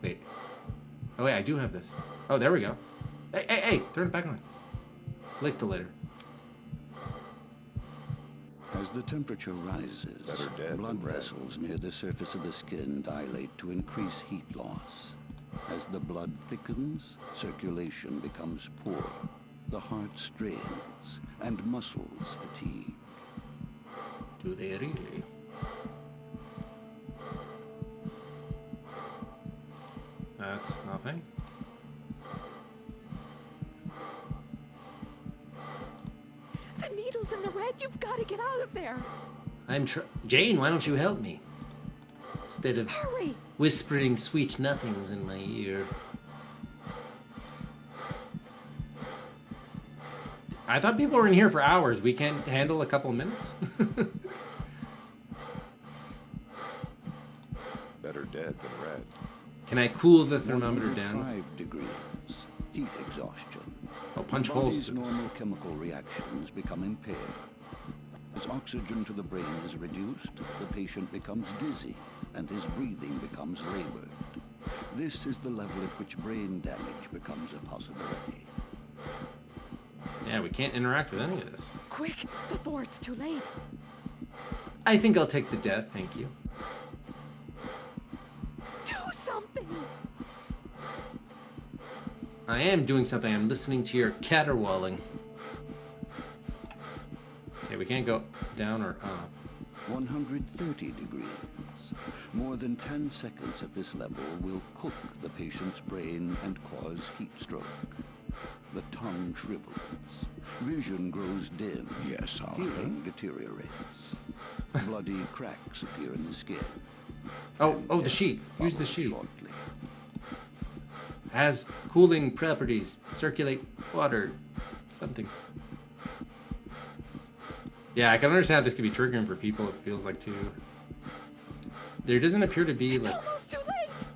Wait. Oh wait, I do have this. Oh, there we go. Hey, turn it back on. Flick the lighter. As the temperature rises, Better dead blood than red. vessels near the surface of the skin dilate to increase heat loss. As the blood thickens, circulation becomes poor. The heart strains, and muscles fatigue. Do they really? That's nothing. The needle's in the red. You've got to get out of there. Jane, why don't you help me? Instead of Hurry. whispering sweet nothings in my ear. I thought people were in here for hours. We can't handle a couple minutes? Better dead than red. Can I cool the thermometer down? 5 degrees. Heat exhaustion. Oh, punch The holes body's through this. normal chemical reactions become impaired. As oxygen to the brain is reduced, the patient becomes dizzy and his breathing becomes labored. This is the level at which brain damage becomes a possibility. Yeah, we can't interact with any of this. Quick, before it's too late. I think I'll take the death, thank you. Do something. I am doing something. I'm listening to your caterwauling. Okay, we can't go down or up. 130 degrees. More than 10 seconds at this level will cook the patient's brain and cause heat stroke. The tongue shrivels. Vision grows dim. Yes, Oliver. Hearing deteriorates. Bloody cracks appear in the skin. Oh, the sheet. Use the sheet. Shortly. Has cooling properties. Circulate water. Something. Yeah, I can understand this could be triggering for people, it feels like, too. There doesn't appear to be, like... It's almost too late!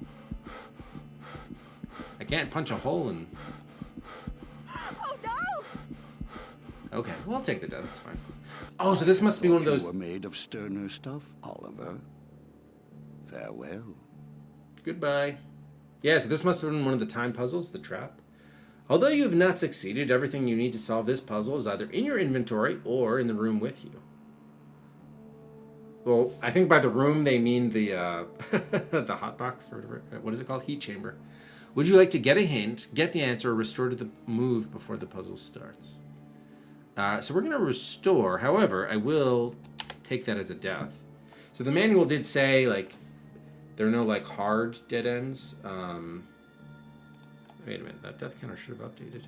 I can't punch a hole in... Oh, no! Okay, well, I'll take the death, that's fine. Oh, so this must be one of those... You were made of sterner stuff, Oliver. Farewell. Goodbye. Yeah, so this must have been one of the time puzzles, the trap. Although you have not succeeded, everything you need to solve this puzzle is either in your inventory or in the room with you. Well, I think by the room they mean the the hot box or whatever. What is it called? Heat chamber. Would you like to get a hint, get the answer, or restore to the move before the puzzle starts? So we're going to restore. However, I will take that as a death. So the manual did say, like, there are no, like, hard dead ends. Wait a minute. That death counter should have updated.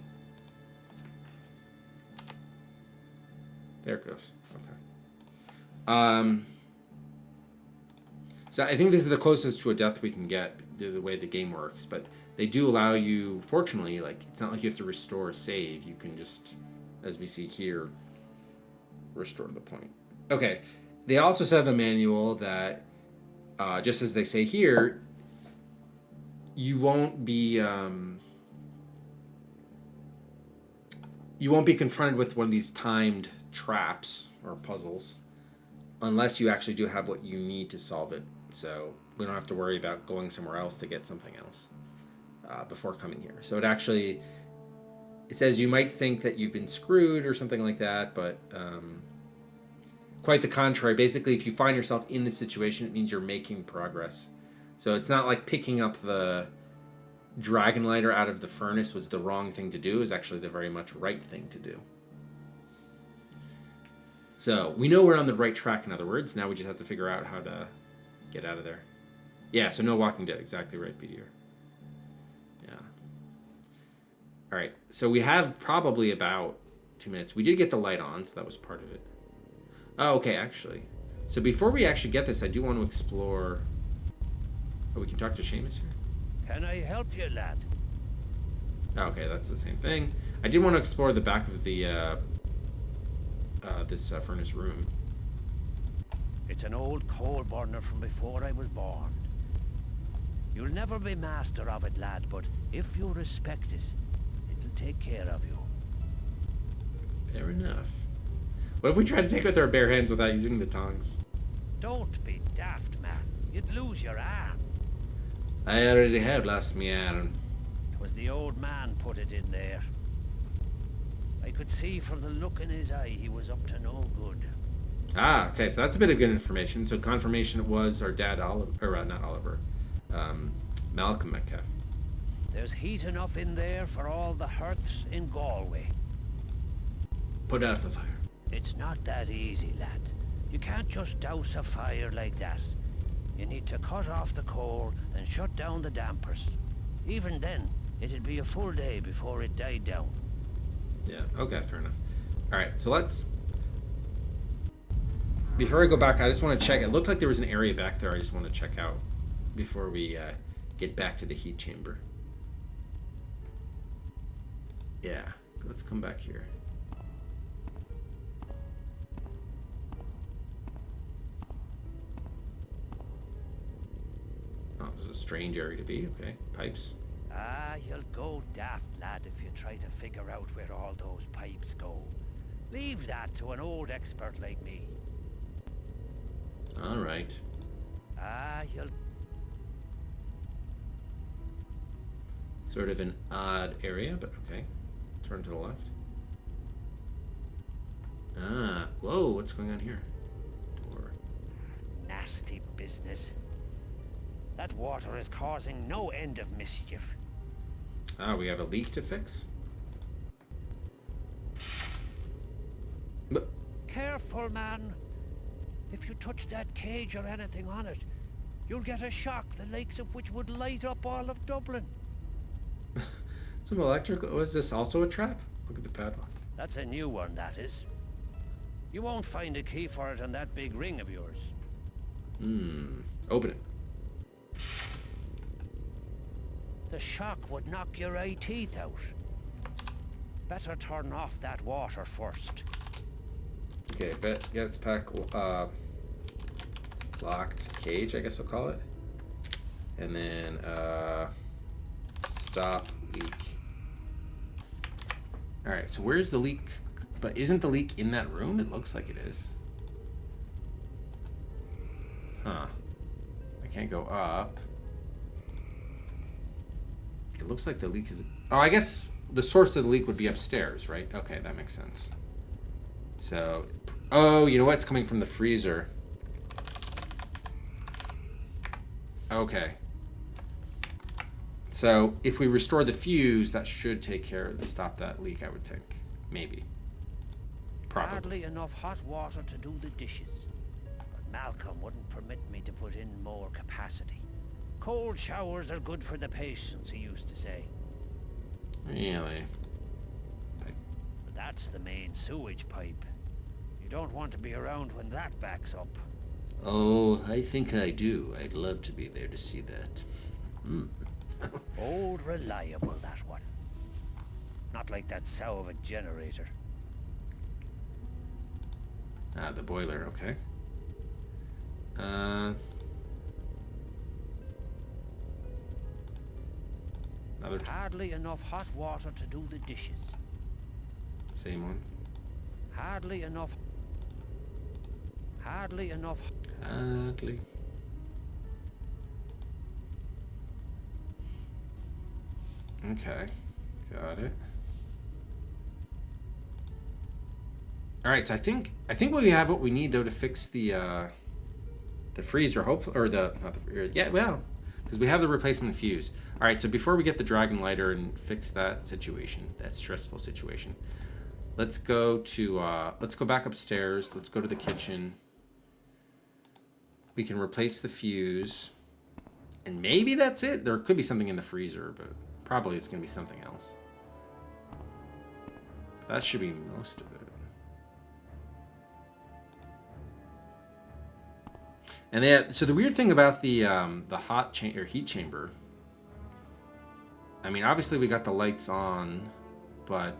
There it goes. Okay. So I think this is the closest to a death we can get, the way the game works. But they do allow you, fortunately, like, it's not like you have to restore a save. You can just, as we see here, restore the point. Okay. They also said in the manual that, just as they say here, you won't be confronted with one of these timed traps or puzzles unless you actually do have what you need to solve it. So we don't have to worry about going somewhere else to get something else before coming here. So it says you might think that you've been screwed or something like that, but quite the contrary. Basically, if you find yourself in this situation, it means you're making progress. So it's not like picking up the dragon lighter out of the furnace was the wrong thing to do. Is actually the very much right thing to do. So we know we're on the right track, in other words. Now we just have to figure out how to get out of there. Yeah, so no Walking Dead. Exactly right, BDR. Yeah. All right, so we have probably about 2 minutes. We did get the light on, so that was part of it. Oh, okay, actually. So before we actually get this, I do want to explore... Oh, we can talk to Seamus here? Can I help you, lad? Okay, that's the same thing. I did want to explore the back of the this furnace room. It's an old coal burner from before I was born. You'll never be master of it, lad, but if you respect it, it'll take care of you. Fair enough. What if we try to take it with our bare hands without using the tongs? Don't be daft, man. You'd lose your arm. I already have lost my arm. It was the old man put it in there. I could see from the look in his eye he was up to no good. Ah, okay, so that's a bit of good information. So confirmation it was our dad, Oliver, or not Oliver, Malcolm Metcalf. There's heat enough in there for all the hearths in Galway. Put out the fire. It's not that easy, lad. You can't just douse a fire like that. You need to cut off the coal and shut down the dampers. Even then, it'd be a full day before it died down. Yeah, okay, fair enough. Alright, so let's... Before I go back, I just want to check. It looked like there was an area back there I just want to check out before we get back to the heat chamber. Yeah, let's come back here. Oh, this is a strange area to be. Okay, pipes. Ah, you'll go daft, lad, if you try to figure out where all those pipes go. Leave that to an old expert like me. All right. Ah, you'll... Sort of an odd area, but okay. Turn to the left. Ah, whoa, what's going on here? Door. Nasty business. That water is causing no end of mischief. Ah, we have a leak to fix? But Careful, man. If you touch that cage or anything on it, you'll get a shock the likes of which would light up all of Dublin. some electrical... Was this also a trap? Look at the padlock. That's a new one, that is. You won't find a key for it on that big ring of yours. Open it. The shock would knock your eye teeth out. Better turn off that water first. Okay, but gets pack locked cage, I guess I'll call it. And then stop leak. Alright, so where's the leak? But isn't the leak in that room? It looks like it is. Huh. I can't go up. It looks like the leak is... Oh, I guess the source of the leak would be upstairs, right? Okay, that makes sense. So... Oh, you know what? It's coming from the freezer. Okay. So, if we restore the fuse, that should take care of... Stop that leak, I would think. Maybe. Probably. Hardly enough hot water to do the dishes. But Malcolm wouldn't permit me to put in more capacity. Cold showers are good for the patients, he used to say. Really? But that's the main sewage pipe. You don't want to be around when that backs up. Oh, I think I do. I'd love to be there to see that. Old reliable, that one. Not like that sow of a generator. Ah, the boiler, okay. Another Hardly enough hot water to do the dishes. same one. Hardly enough. Hardly enough. Hardly. Okay, got it. All right, so I think we have what we need though to fix the freezer. Or the not the yeah, well, because we have the replacement fuse. All right, so before we get the dragon lighter and fix that situation, that stressful situation, let's go back upstairs. Let's go to the kitchen. We can replace the fuse, and maybe that's it. There could be something in the freezer, but probably it's gonna be something else. That should be most of it. And so the weird thing about the heat chamber, I mean, obviously we got the lights on, but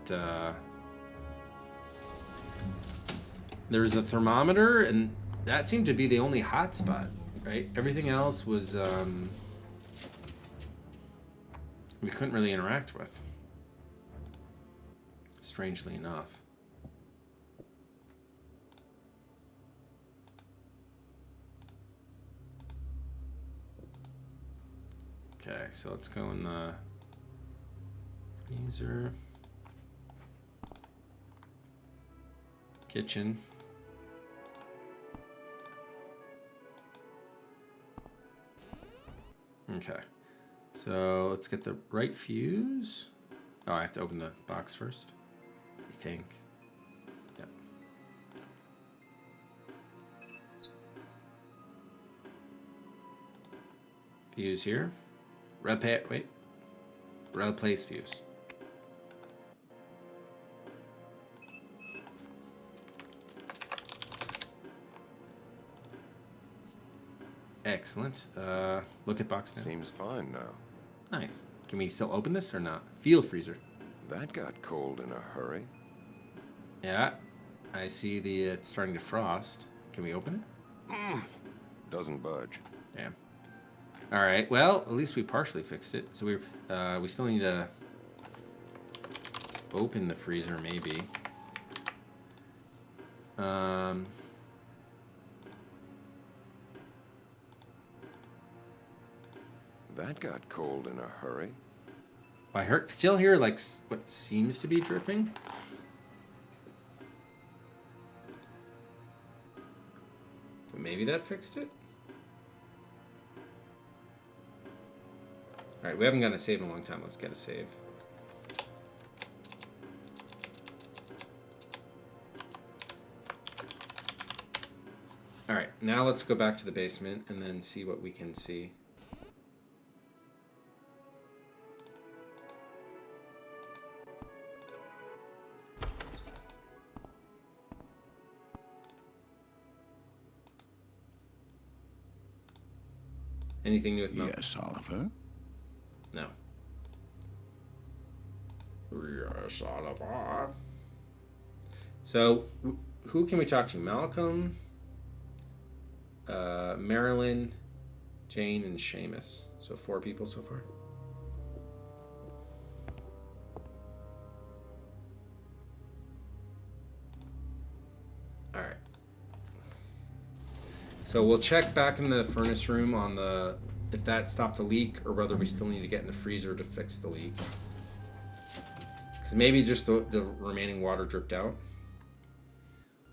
there's a thermometer, and that seemed to be the only hot spot, right? Everything else was we couldn't really interact with, strangely enough. Okay, so let's go in the freezer, kitchen. Okay, so let's get the right fuse. Oh, I have to open the box first, I think. Yep. Fuse here. Replace fuse. Excellent. Look at box now. Seems fine now. Nice. Can we still open this or not? Field freezer. That got cold in a hurry. Yeah. I see it's starting to frost. Can we open it? Doesn't budge. Damn. All right. Well, at least we partially fixed it. So we still need to open the freezer, maybe. That got cold in a hurry. I still hear like what seems to be dripping. So maybe that fixed it. All right, we haven't gotten a save in a long time. Let's get a save. All right, now let's go back to the basement and then see what we can see. Anything new with Mel? Yes, Oliver. No. Yes, Oliver. So, who can we talk to? Malcolm, Marilyn, Jane, and Seamus. So 4 people so far. All right. So we'll check back in the furnace room on if that stopped the leak or whether we still need to get in the freezer to fix the leak. Because maybe just the remaining water dripped out.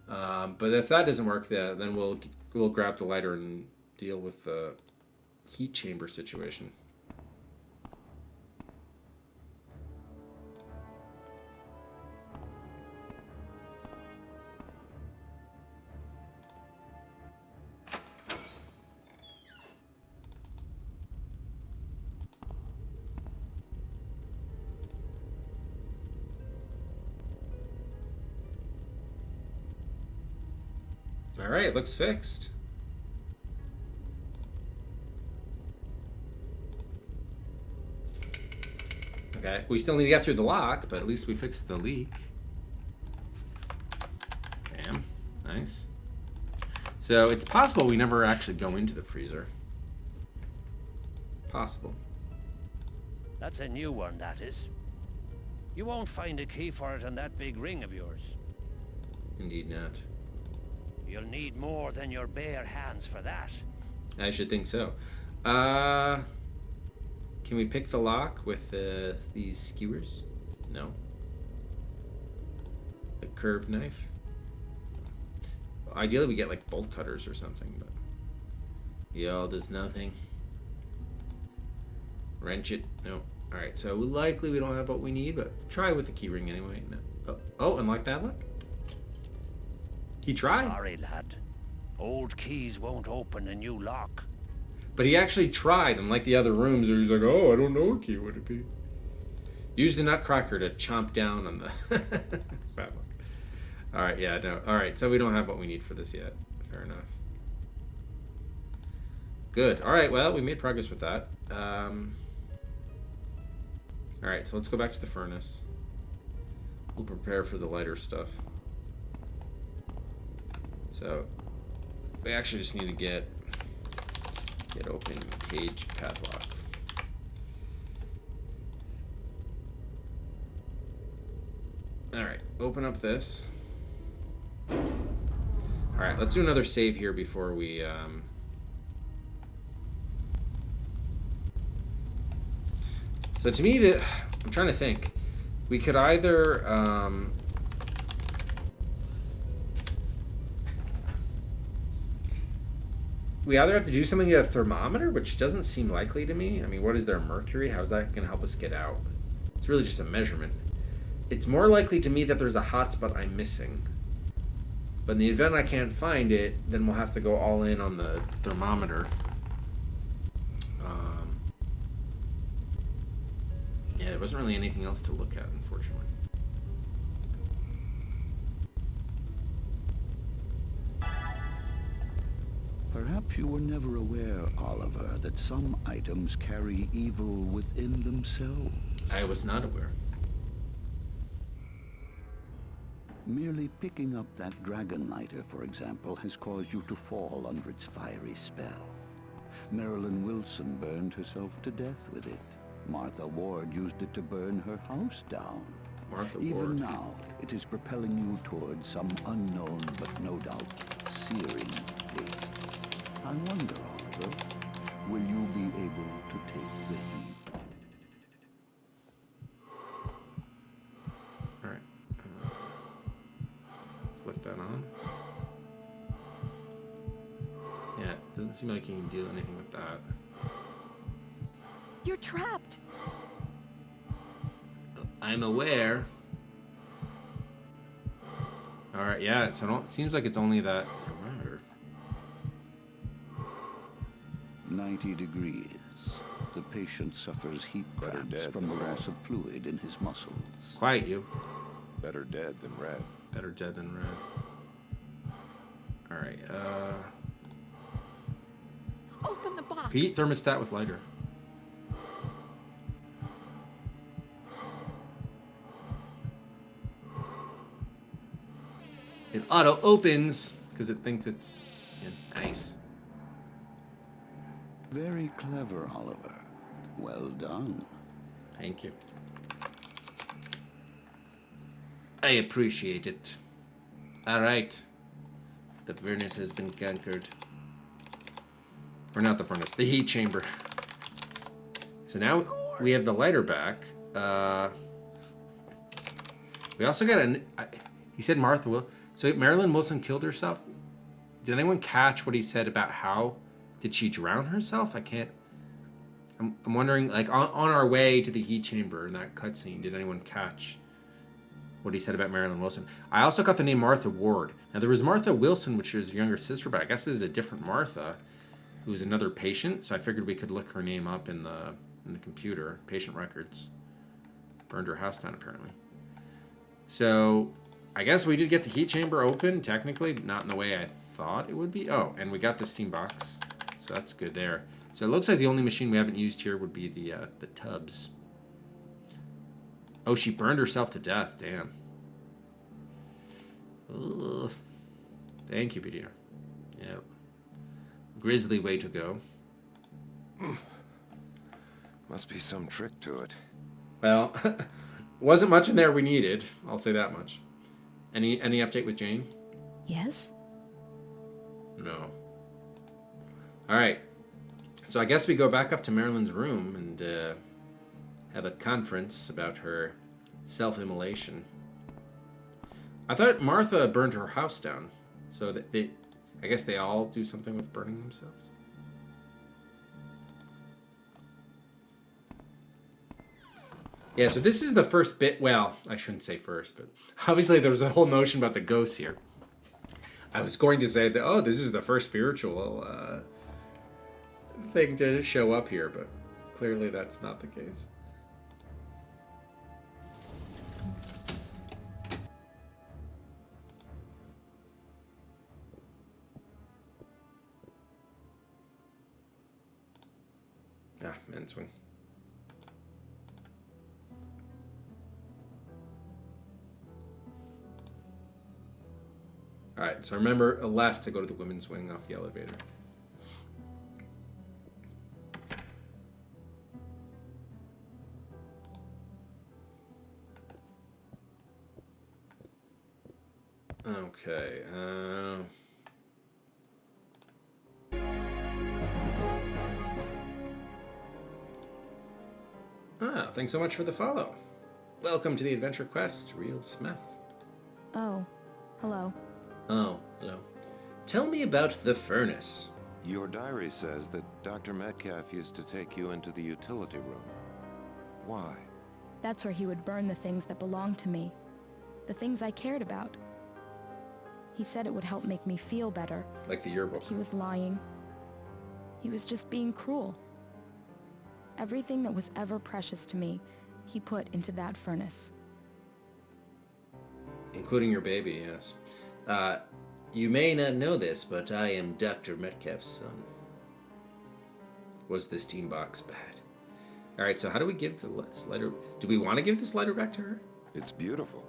But if that doesn't work, then we'll grab the lighter and deal with the heat chamber situation. All right, looks fixed. Okay, we still need to get through the lock, but at least we fixed the leak. Damn, nice. So it's possible we never actually go into the freezer. Possible. That's a new one, that is. You won't find a key for it on that big ring of yours. Indeed not. You'll need more than your bare hands for that. I should think so. Can we pick the lock with these skewers? No. A curved knife? Ideally we get like bolt cutters or something, but... Yo, there's nothing. Wrench it. No. Alright, so likely we don't have what we need, but try with the key ring anyway. No. Oh, unlock padlock? He tried. Sorry, lad. Old keys won't open a new lock. But he actually tried, unlike the other rooms where he's like, oh, I don't know what key would it be. Use the nutcracker to chomp down on the padlock. Alright, yeah, no. Alright, so we don't have what we need for this yet. Fair enough. Good. Alright, well, we made progress with that. Alright, so let's go back to the furnace. We'll prepare for the lighter stuff. So, we actually just need to get open cage padlock. Alright, open up this. Alright, let's do another save here before we... So to me, I'm trying to think. We could either... We either have to do something with a thermometer, which doesn't seem likely to me. I mean, what is their mercury? How's that going to help us get out? It's really just a measurement. It's more likely to me that there's a hotspot I'm missing. But in the event I can't find it, then we'll have to go all in on the thermometer. Yeah, there wasn't really anything else to look at, unfortunately. Perhaps you were never aware, Oliver, that some items carry evil within themselves. I was not aware. Merely picking up that dragon lighter, for example, has caused you to fall under its fiery spell. Marilyn Wilson burned herself to death with it. Martha Ward used it to burn her house down. Martha Even Ward. now, it is propelling you towards some unknown but no doubt searing fate. I wonder, Oliver, will you be able to take the heat? Alright. Flip that on. Yeah, it doesn't seem like you can do anything with that. You're trapped. I'm aware. Alright, yeah, so it seems like it's only that thermometer. 90 degrees. The patient suffers heat cramps dead from the than loss of fluid in his muscles. Quiet you. Better dead than red. Better dead than red. Alright, Open the box. Pete, thermostat with lighter. auto opens because it thinks it's nice. Very clever, Oliver. Well done. Thank you. I appreciate it. All right. The furnace has been conquered. Or not the furnace, the heat chamber. So now we have the lighter back. We also got he said Martha will. So Marilyn Wilson killed herself. Did anyone catch what he said about how? Did she drown herself? I can't. I'm wondering, like, on our way to the heat chamber in that cutscene, did anyone catch what he said about Marilyn Wilson? I also got the name Martha Ward. Now, there was Martha Wilson, which is younger sister, but I guess this is a different Martha, who was another patient, so I figured we could look her name up in the computer, patient records. Burned her house down, apparently. So, I guess we did get the heat chamber open, technically, not in the way I thought it would be. Oh, and we got the steam box, so that's good there. So it looks like the only machine we haven't used here would be the tubs. Oh, she burned herself to death. Damn. Ugh. Thank you, Peter. Yeah. Grisly way to go. Must be some trick to it. Well, wasn't much in there we needed. I'll say that much. Any update with Jane? Yes? No. All right. So I guess we go back up to Marilyn's room and have a conference about her self-immolation. I thought Martha burned her house down. So that I guess they all do something with burning themselves. Yeah, so this is the first bit. Well, I shouldn't say first, but obviously there was a whole notion about the ghosts here. I was going to say that, oh, this is the first spiritual thing to show up here, but clearly that's not the case. Men's wing. Alright, so remember a left to go to the women's wing off the elevator. Okay, thanks so much for the follow. Welcome to the Adventure Quest, Real Smith. Oh, hello. Oh, hello. Tell me about the furnace. Your diary says that Dr. Metcalf used to take you into the utility room. Why? That's where he would burn the things that belonged to me. The things I cared about. He said it would help make me feel better. Like the yearbook. He was lying. He was just being cruel. Everything that was ever precious to me, he put into that furnace. Including your baby, yes. You may not know this, but I am Dr. Metcalf's son. Was the steam box bad? Alright, so how do we give this letter? Do we want to give this letter back to her? It's beautiful.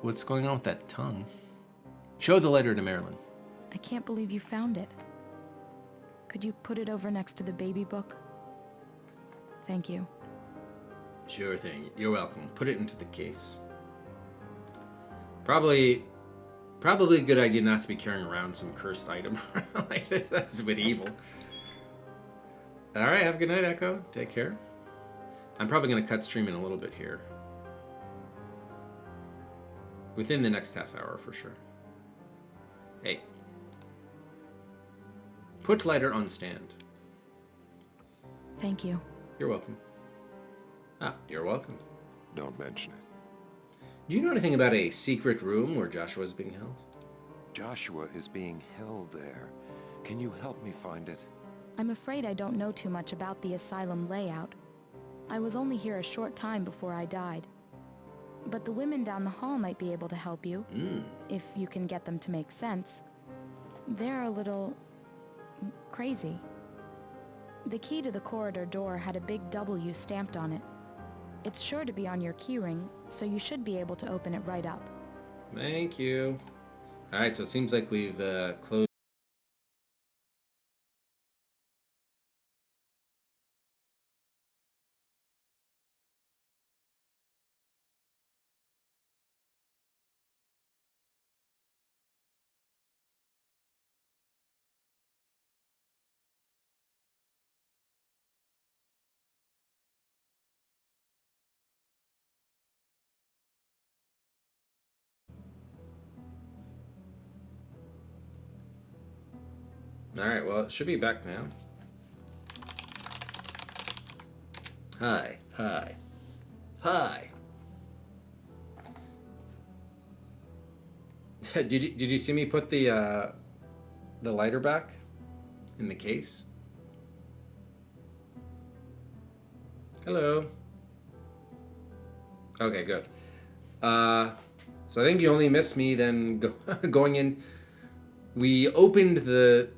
What's going on with that tongue? Show the letter to Marilyn. I can't believe you found it. Could you put it over next to the baby book? Thank you. Sure thing. You're welcome. Put it into the case. Probably a good idea not to be carrying around some cursed item like this. That's a bit evil. Alright, have a good night, Echo. Take care. I'm probably going to cut stream in a little bit here. Within the next half hour, for sure. Hey. Put lighter on stand. Thank you. You're welcome. Ah, you're welcome. Don't mention it. Do you know anything about a secret room where Joshua is being held? Joshua is being held there. Can you help me find it? I'm afraid I don't know too much about the asylum layout. I was only here a short time before I died. But the women down the hall might be able to help you, if you can get them to make sense. They're a little crazy. The key to the corridor door had a big W stamped on it. It's sure to be on your keyring, so you should be able to open it right up. Thank you. All right, so it seems like we've closed. All right, well, it should be back now. Hi, hi, hi. Did you see me put the lighter back in the case? Hello. Okay, good. So I think you only missed me then going in. We opened the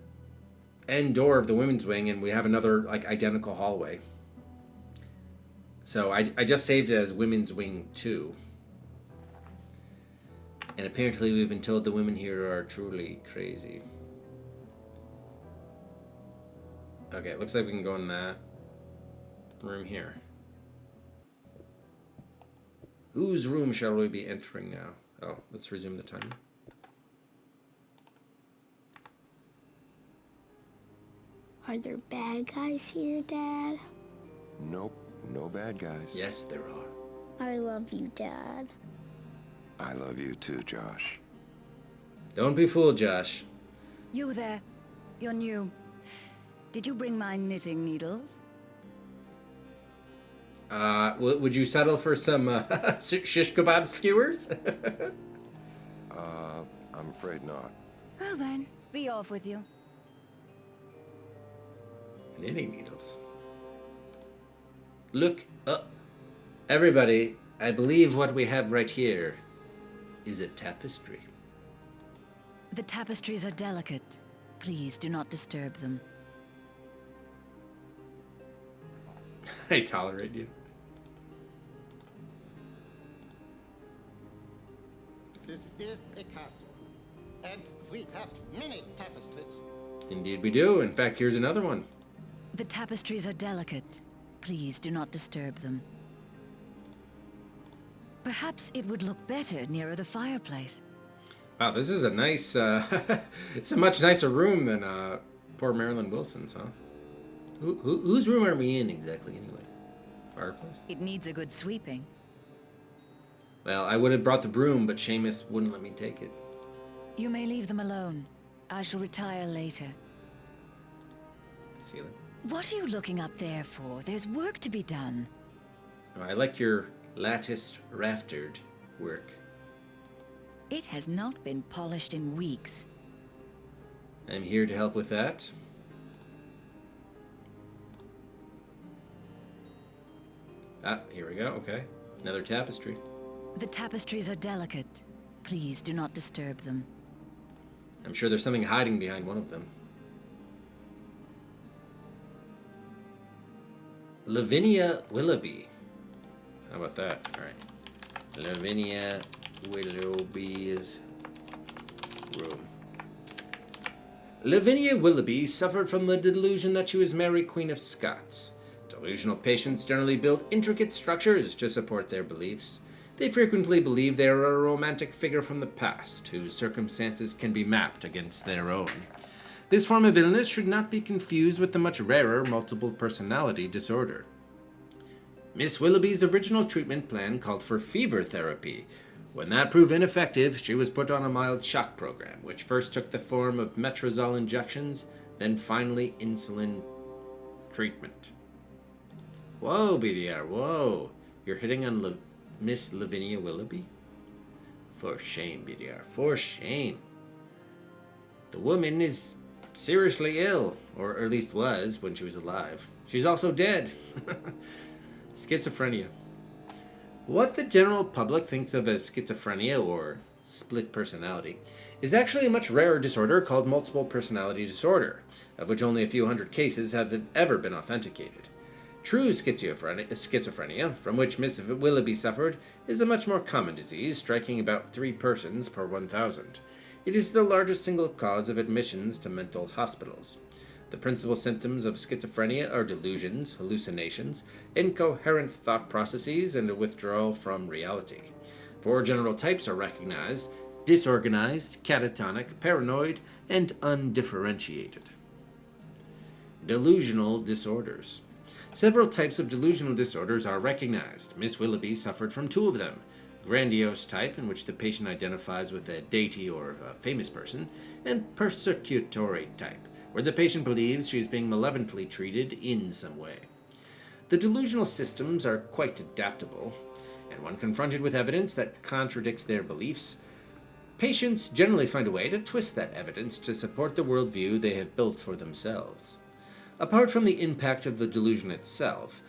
end door of the women's wing, and we have another like identical hallway. So I just saved it as women's wing 2. And apparently we've been told the women here are truly crazy. Okay, it looks like we can go in that room here. Whose room shall we be entering now? Oh, let's resume the timer. Are there bad guys here, Dad? Nope, no bad guys. Yes, there are. I love you, Dad. I love you too, Josh. Don't be fooled, Josh. You there. You're new. Did you bring my knitting needles? Would you settle for some shish kebab skewers? I'm afraid not. Well then, be off with you. Knitting needles. Look up. Everybody, I believe what we have right here is a tapestry. The tapestries are delicate. Please do not disturb them. I tolerate you. This is a castle, and we have many tapestries. Indeed we do. In fact, here's another one. The tapestries are delicate. Please do not disturb them. Perhaps it would look better nearer the fireplace. Wow, this is a nice, it's a much nicer room than poor Marilyn Wilson's, huh? Whose room are we in exactly, anyway? Fireplace? It needs a good sweeping. Well, I would have brought the broom, but Seamus wouldn't let me take it. You may leave them alone. I shall retire later. Ceiling. What are you looking up there for? There's work to be done. Oh, I like your latticed raftered work. It has not been polished in weeks. I'm here to help with that. Ah, here we go, okay. Another tapestry. The tapestries are delicate. Please do not disturb them. I'm sure there's something hiding behind one of them. Lavinia Willoughby. How about that? All right. Lavinia Willoughby's room. Lavinia Willoughby suffered from the delusion that she was Mary, Queen of Scots. Delusional patients generally build intricate structures to support their beliefs. They frequently believe they are a romantic figure from the past, whose circumstances can be mapped against their own. This form of illness should not be confused with the much rarer multiple personality disorder. Miss Willoughby's original treatment plan called for fever therapy. When that proved ineffective, she was put on a mild shock program, which first took the form of metrazole injections, then finally insulin treatment. Whoa, BDR, whoa. You're hitting on Miss Lavinia Willoughby? For shame, BDR, for shame. The woman is seriously ill, or at least was when she was alive. She's also dead. Schizophrenia. What the general public thinks of as schizophrenia, or split personality, is actually a much rarer disorder called multiple personality disorder, of which only a few hundred cases have ever been authenticated. True schizophrenia, from which Miss Willoughby suffered, is a much more common disease, striking about 3 persons per 1,000. It is the largest single cause of admissions to mental hospitals. The principal symptoms of schizophrenia are delusions, hallucinations, incoherent thought processes, and a withdrawal from reality. 4 general types are recognized: disorganized, catatonic, paranoid, and undifferentiated. Delusional disorders. Several types of delusional disorders are recognized. Miss Willoughby suffered from 2 of them: grandiose type, in which the patient identifies with a deity or a famous person, and persecutory type, where the patient believes she is being malevolently treated in some way. The delusional systems are quite adaptable, and when confronted with evidence that contradicts their beliefs, patients generally find a way to twist that evidence to support the worldview they have built for themselves. Apart from the impact of the delusion itself,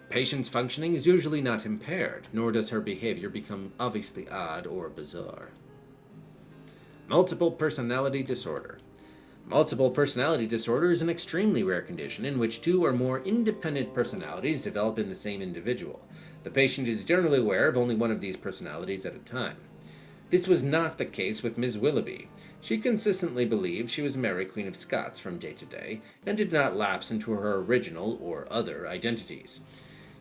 patient's functioning is usually not impaired, nor does her behavior become obviously odd or bizarre. Multiple personality disorder. Multiple personality disorder is an extremely rare condition in which 2 or more independent personalities develop in the same individual. The patient is generally aware of only one of these personalities at a time. This was not the case with Miss Willoughby. She consistently believed she was Mary, Queen of Scots from day to day, and did not lapse into her original or other identities.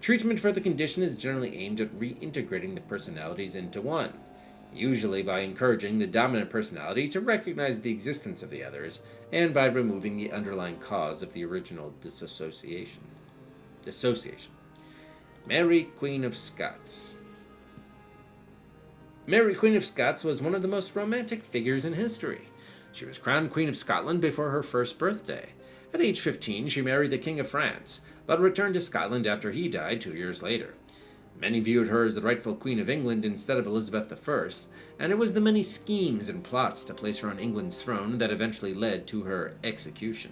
Treatment for the condition is generally aimed at reintegrating the personalities into one, usually by encouraging the dominant personality to recognize the existence of the others, and by removing the underlying cause of the original dissociation. Mary, Queen of Scots. Mary, Queen of Scots was one of the most romantic figures in history. She was crowned Queen of Scotland before her first birthday. At age 15, she married the King of France, but returned to Scotland after he died 2 years later. Many viewed her as the rightful Queen of England instead of Elizabeth I, and it was the many schemes and plots to place her on England's throne that eventually led to her execution.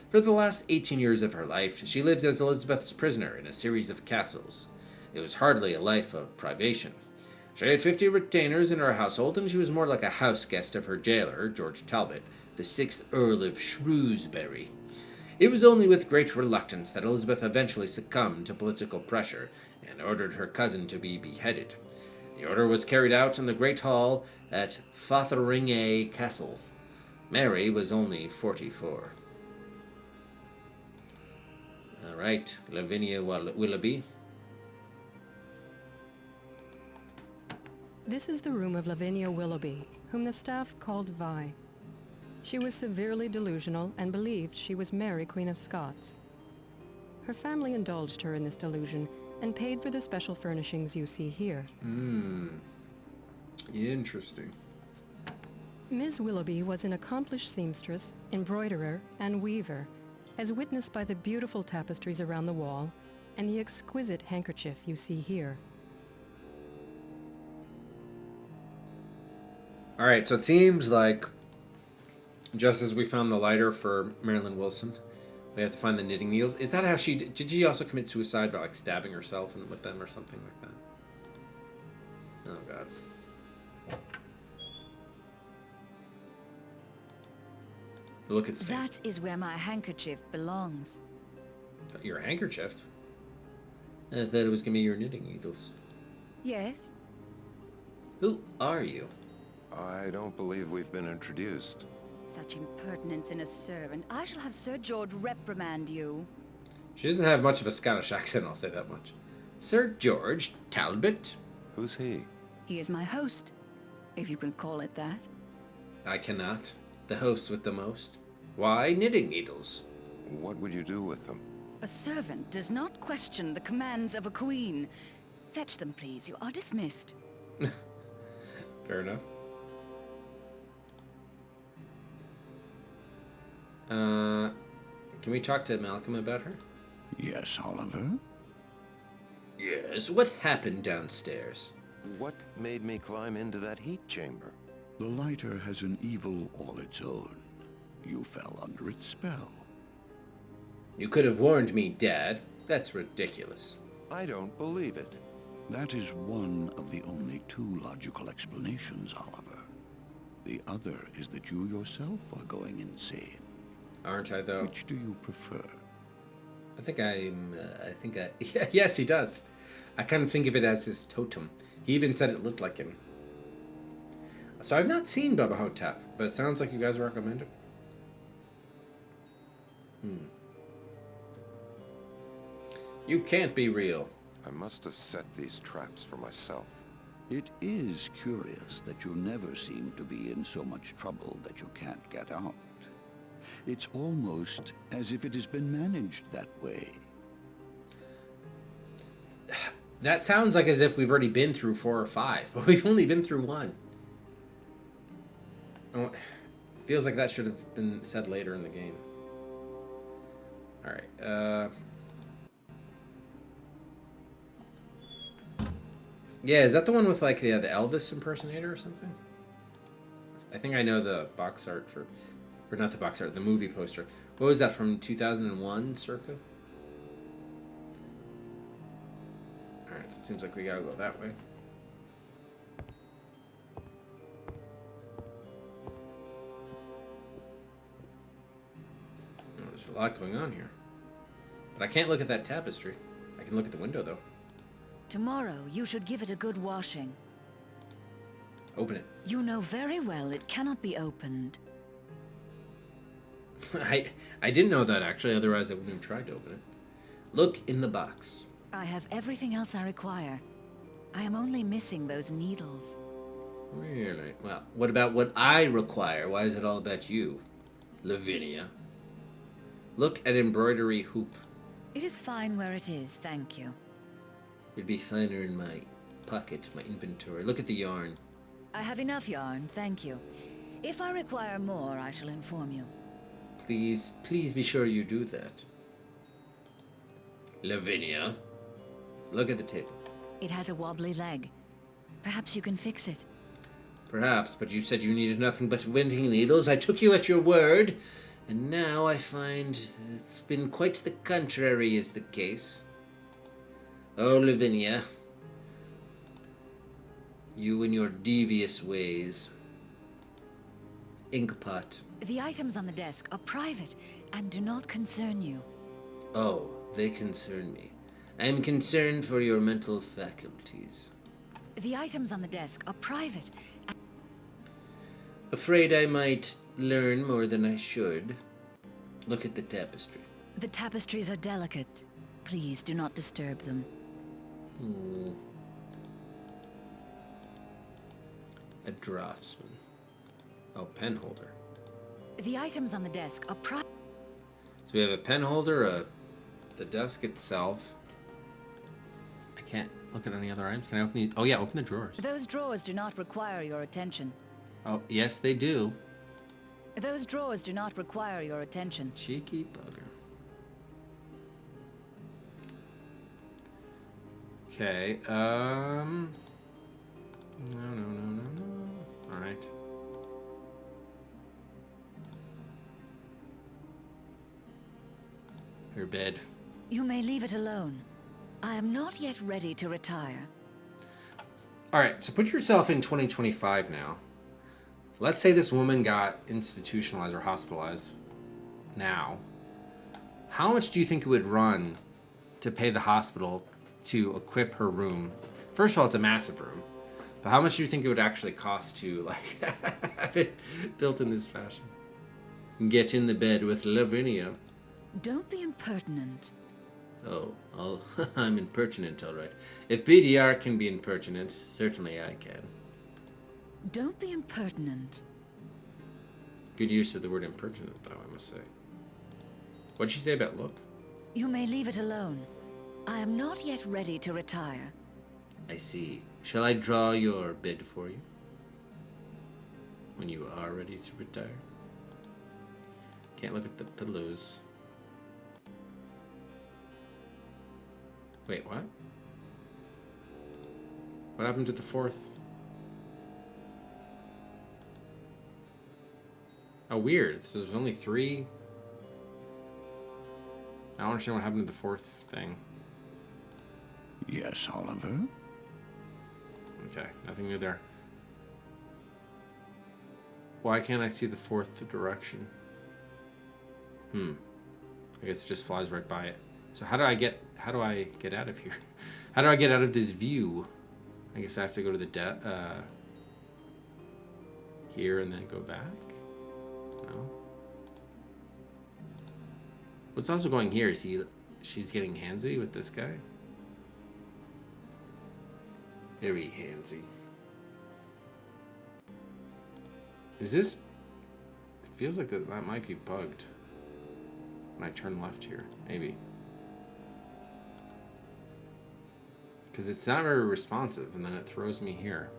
For the last 18 years of her life, she lived as Elizabeth's prisoner in a series of castles. It was hardly a life of privation. She had 50 retainers in her household, and she was more like a house guest of her jailer, George Talbot, the 6th Earl of Shrewsbury. It was only with great reluctance that Elizabeth eventually succumbed to political pressure and ordered her cousin to be beheaded. The order was carried out in the Great Hall at Fotheringay Castle. Mary was only 44. All right, Lavinia Willoughby. This is the room of Lavinia Willoughby, whom the staff called Vi. She was severely delusional and believed she was Mary, Queen of Scots. Her family indulged her in this delusion and paid for the special furnishings you see here. Interesting. Ms. Willoughby was an accomplished seamstress, embroiderer, and weaver, as witnessed by the beautiful tapestries around the wall and the exquisite handkerchief you see here. All right, so it seems like just as we found the lighter for Marilyn Wilson, we have to find the knitting needles. Is that how did she also commit suicide by like stabbing herself with them or something like that? Oh God. Look at Stan. That is where my handkerchief belongs. Your handkerchief? I thought it was gonna be your knitting needles. Yes? Who are you? I don't believe we've been introduced. Such impertinence in a servant. I shall have Sir George reprimand you. She doesn't have much of a Scottish accent, I'll say that much. Sir George Talbot? Who's he? He is my host, if you can call it that. I cannot. The host with the most. Why knitting needles? What would you do with them? A servant does not question the commands of a queen. Fetch them, please. You are dismissed. Fair enough. Can we talk to Malcolm about her? Yes, Oliver? Yes, what happened downstairs? What made me climb into that heat chamber? The lighter has an evil all its own. You fell under its spell. You could have warned me, Dad. That's ridiculous. I don't believe it. That is one of the only 2 logical explanations, Oliver. The other is that you yourself are going insane. Aren't I, though? Which do you prefer? Yeah, yes, he does. I kind of think of it as his totem. He even said it looked like him. So I've not seen Bubba Hotep, but it sounds like you guys recommend it. You can't be real. I must have set these traps for myself. It is curious that you never seem to be in so much trouble that you can't get out. It's almost as if it has been managed that way. That sounds like as if we've already been through 4 or 5, but we've only been through 1. Oh, feels like that should have been said later in the game. Alright, yeah, is that the one with, like, the Elvis impersonator or something? I think I know the box art for... Or not the box art, the movie poster. What was that, from 2001, circa? Alright, so it seems like we gotta go that way. Oh, there's a lot going on here. But I can't look at that tapestry. I can look at the window, though. Tomorrow, you should give it a good washing. Open it. You know very well it cannot be opened. I didn't know that, actually, otherwise I wouldn't have tried to open it. Look in the box. I have everything else I require. I am only missing those needles. Really? Well, what about what I require? Why is it all about you, Lavinia? Look at embroidery hoop. It is fine where it is, thank you. It'd be finer in my pockets, my inventory. Look at the yarn. I have enough yarn, thank you. If I require more, I shall inform you. Please be sure you do that. Lavinia, look at the table. It has a wobbly leg. Perhaps you can fix it. Perhaps, but you said you needed nothing but knitting needles. I took you at your word, and now I find it's been quite the contrary is the case. Oh, Lavinia, you and your devious ways. Inkpot. The items on the desk are private and do not concern you. Oh, they concern me. I am concerned for your mental faculties. The items on the desk are private. Afraid I might learn more than I should. Look at the tapestry. The tapestries are delicate. Please do not disturb them. A draftsman. Oh, pen holder. The items on the desk are private. So we have a pen holder, the desk itself. I can't look at any other items. Can I open the... Oh yeah, open the drawers. Those drawers do not require your attention. Oh, yes they do. Those drawers do not require your attention. Cheeky bugger. Okay, No. Alright. Your bed. You may leave it alone. I am not yet ready to retire. Alright, so put yourself in 2025 now. Let's say this woman got institutionalized or hospitalized now. How much do you think it would run to pay the hospital to equip her room? First of all, it's a massive room. But how much do you think it would actually cost to, like, have it built in this fashion? Get in the bed with Lavinia. Don't be impertinent. Oh, I'm impertinent, all right. If BDR can be impertinent, certainly I can. Don't be impertinent. Good use of the word impertinent, though, I must say. What'd she say about look? You may leave it alone. I am not yet ready to retire. I see. Shall I draw your bed for you? When you are ready to retire? Can't look at the pillows. Wait, what? What happened to the fourth? Oh, weird. So there's only 3? I don't understand what happened to the fourth thing. Yes, Oliver? Okay, nothing new there. Why can't I see the fourth direction? I guess it just flies right by it. So how do I get out of here? How do I get out of this view? I guess I have to go to the here and then go back. No. What's also going here? Is she's getting handsy with this guy? Very handsy. Is this? It feels like that might be bugged. When I turn left here, maybe. Because it's not very responsive, and then it throws me here.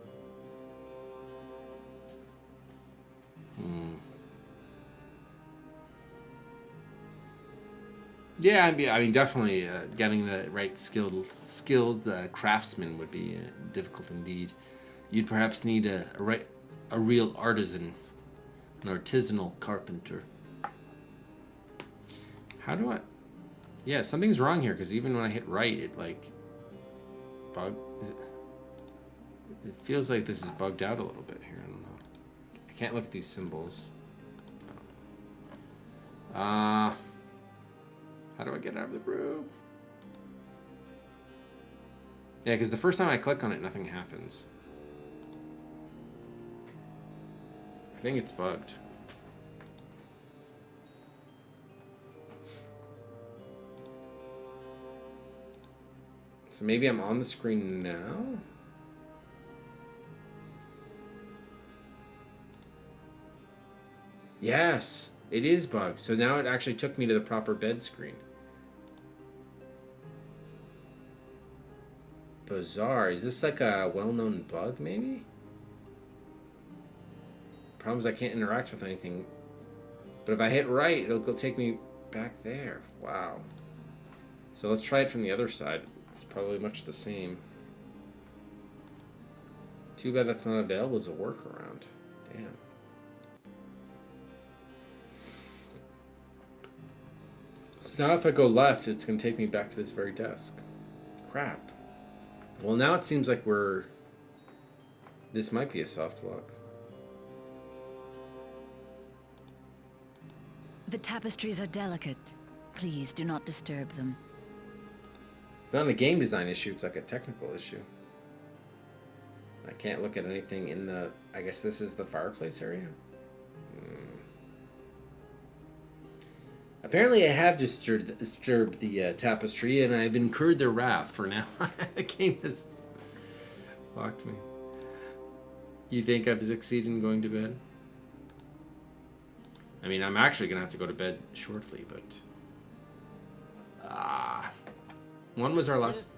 Yeah, I mean, definitely getting the right skilled craftsman would be difficult indeed. You'd perhaps need a real artisan, an artisanal carpenter. How do I? Yeah, something's wrong here because even when I hit right, it like it feels like this is bugged out a little bit here. I don't know. I can't look at these symbols. How do I get out of the room? Yeah, because the first time I click on it, nothing happens. I think it's bugged. So maybe I'm on the screen now? Yes, it is bugged. So now it actually took me to the proper bed screen. Bizarre. Is this like a well-known bug, maybe? Problem is I can't interact with anything. But if I hit right, it'll go take me back there. Wow. So let's try it from the other side. It's probably much the same. Too bad that's not available as a workaround. Damn. So now if I go left, it's going to take me back to this very desk. Crap. Well, now it seems like this might be a soft lock. The tapestries are delicate. Please do not disturb them. It's not a game design issue, it's like a technical issue. I can't look at anything in the... I guess this is the fireplace area? Apparently I have disturbed the tapestry, and I've incurred their wrath for now. The game has locked me. You think I've succeeded in going to bed? I mean, I'm actually going to have to go to bed shortly, but... when was our last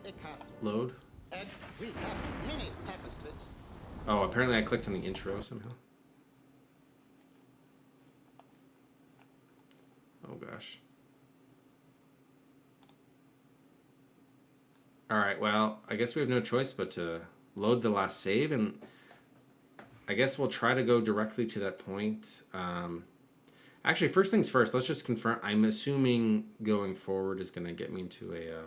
load? And we have many tapestries. Oh, apparently I clicked on the intro somehow. Oh gosh. Alright, well, I guess we have no choice but to load the last save, and I guess we'll try to go directly to that point. Actually, first things first, let's just confirm. I'm assuming going forward is going to get me into a...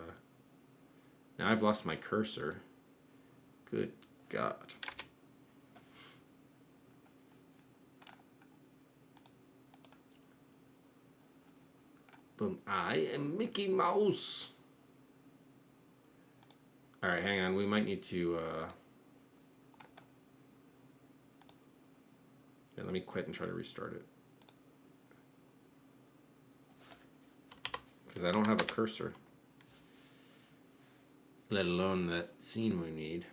Now I've lost my cursor. Good God. Boom. I am Mickey Mouse. Alright, hang on. We might need to... Yeah, let me quit and try to restart it. Because I don't have a cursor. Let alone that scene we need.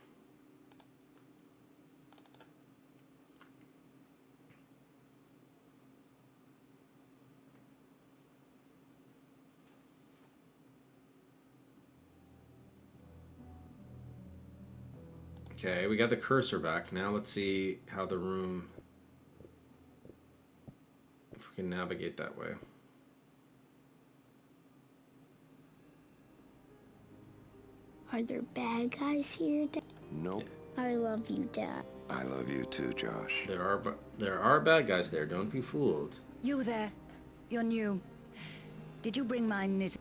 Okay, we got the cursor back. Now let's see how the room... If we can navigate that way. Are there bad guys here, Dad? Nope. I love you, Dad. I love you too, Josh. There are bad guys there. Don't be fooled. You there. You're new. Did you bring my knit?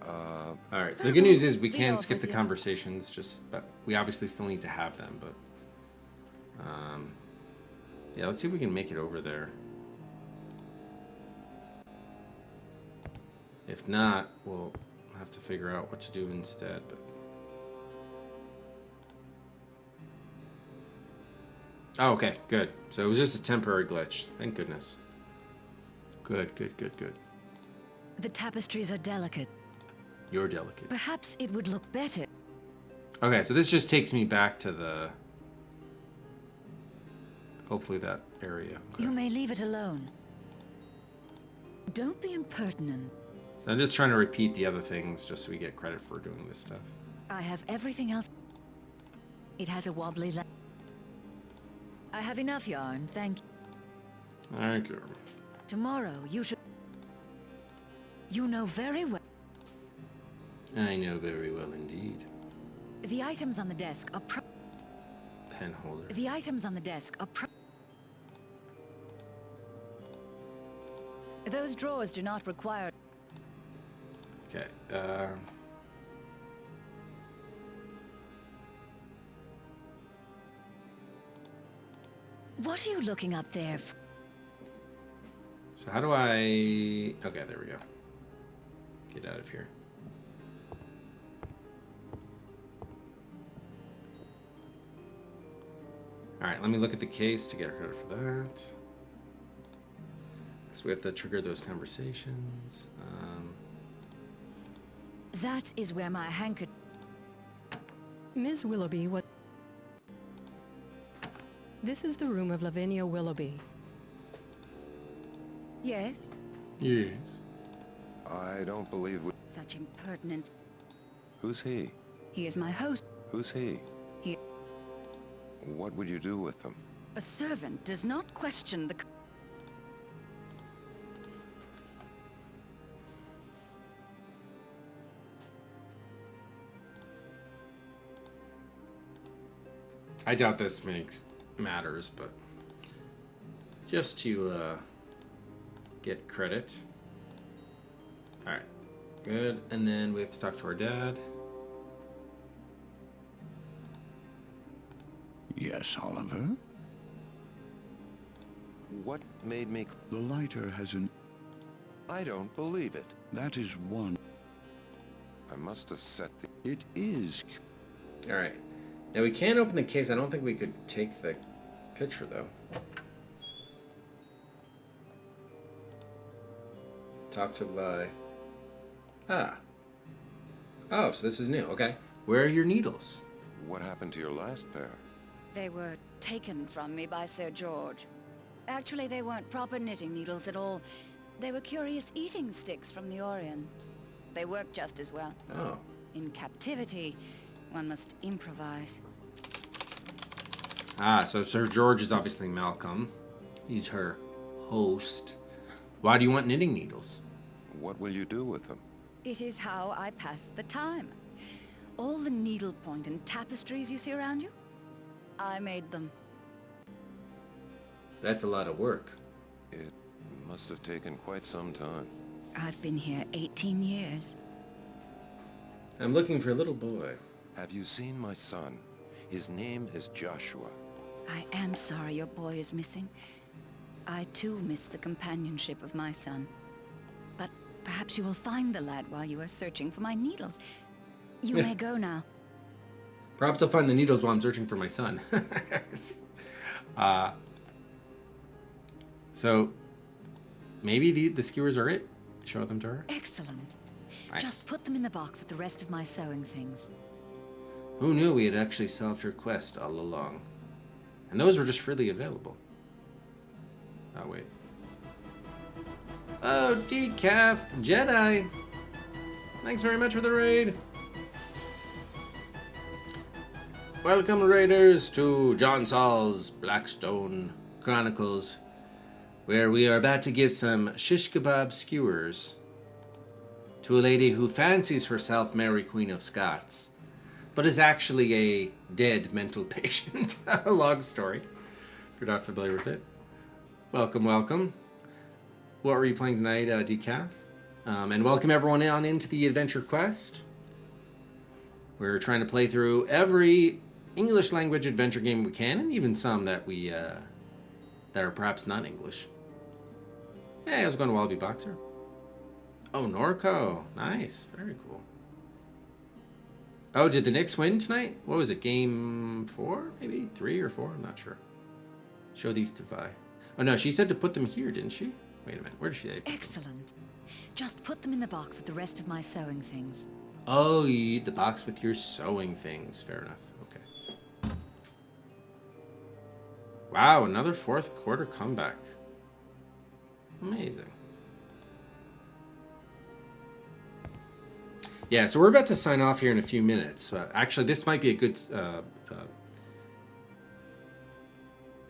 All right. So the good news is we can skip the conversations. But we obviously still need to have them. But yeah, let's see if we can make it over there. If not, we'll have to figure out what to do instead. But oh, okay, good. So it was just a temporary glitch. Thank goodness. Good. The tapestries are delicate. You're delicate. Perhaps it would look better. Okay, so this just takes me back to the... hopefully that area. Okay. You may leave it alone. Don't be impertinent. So I'm just trying to repeat the other things just so we get credit for doing this stuff. I have everything else. It has a wobbly leg. I have enough yarn, thank you. Thank you. Tomorrow, you should... You know very well. I know very well indeed. The items on the desk are Pen holder. The items on the desk are Those drawers do not require... Okay, What are you looking up there? so how do I... okay, there we go. Get out of here. Alright, let me look at the case to get credit for that. So we have to trigger those conversations. That is where my handkerchief... Ms. Willoughby, what... This is the room of Lavinia Willoughby. Yes? Yes. I don't believe we... Such impertinence. Who's he? He is my host. Who's he? He... What would you do with them? A servant does not question the... I doubt this matters, but just to get credit. Alright, good. And then we have to talk to our dad. Yes, Oliver? What made me... The lighter has an... I don't believe it. That is one... I must have set the... It is... Alright. Now we can't open the case. I don't think we could take the picture, though. Talk to Vi. Ah. Oh, so this is new. Okay. Where are your needles? What happened to your last pair? They were taken from me by Sir George. Actually, they weren't proper knitting needles at all. They were curious eating sticks from the Orient. They worked just as well. Oh. In captivity, one must improvise. Ah, so Sir George is obviously Malcolm. He's her host. Why do you want knitting needles? What will you do with them? It is how I pass the time. All the needlepoint and tapestries you see around you, I made them. That's a lot of work. It must have taken quite some time. I've been here 18 years. I'm looking for a little boy. Have you seen my son? His name is Joshua. I am sorry your boy is missing. I too miss the companionship of my son. But perhaps you will find the lad while you are searching for my needles. You may go now. Perhaps I'll find the needles while I'm searching for my son. So maybe the skewers are it? Show them to her? Excellent. Nice. Just put them in the box with the rest of my sewing things. Who knew we had actually solved your quest all along? And those were just freely available. Oh, wait. Oh, Decaf Jedi! Thanks very much for the raid. Welcome, raiders, to John Saul's Blackstone Chronicles, where we are about to give some shish kebab skewers to a lady who fancies herself Mary Queen of Scots, but is actually a dead mental patient. A long story, if you're not familiar with it. Welcome, welcome. What were you playing tonight, Decaf? And welcome everyone on into the Adventure Quest. We're trying to play through every English language adventure game we can, and even some that we that are perhaps not English. Hey, how's it going, Wallaby Boxer? Oh, Norco. Nice. Very cool. Oh, did the Knicks win tonight? What was it? Game 4? Maybe? 3 or 4? I'm not sure. Show these to Vi. Oh, no. She said to put them here, didn't she? Wait a minute. Where did she say? Excellent. Just put them in the box with the rest of my sewing things. Oh, you eat the box with your sewing things. Fair enough. Okay. Wow, another fourth quarter comeback. Amazing. Yeah, so we're about to sign off here in a few minutes. Actually, this might be a good...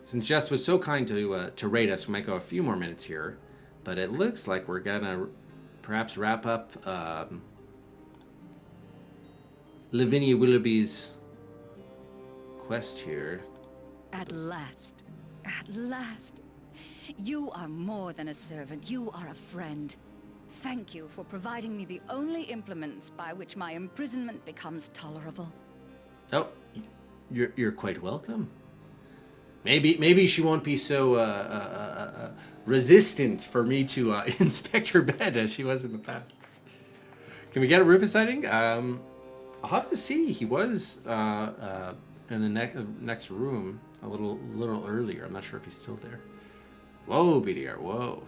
since Jess was so kind to rate us, we might go a few more minutes here. But it looks like we're going to perhaps wrap up Lavinia Willoughby's quest here. At last. At last. You are more than a servant. You are a friend. Thank you for providing me the only implements by which my imprisonment becomes tolerable. Oh, you're quite welcome. Maybe she won't be so resistant for me to inspect her bed as she was in the past. Can we get a Rufus sighting? I'll have to see. He was in the next room a little earlier. I'm not sure if he's still there. Whoa, BDR, whoa.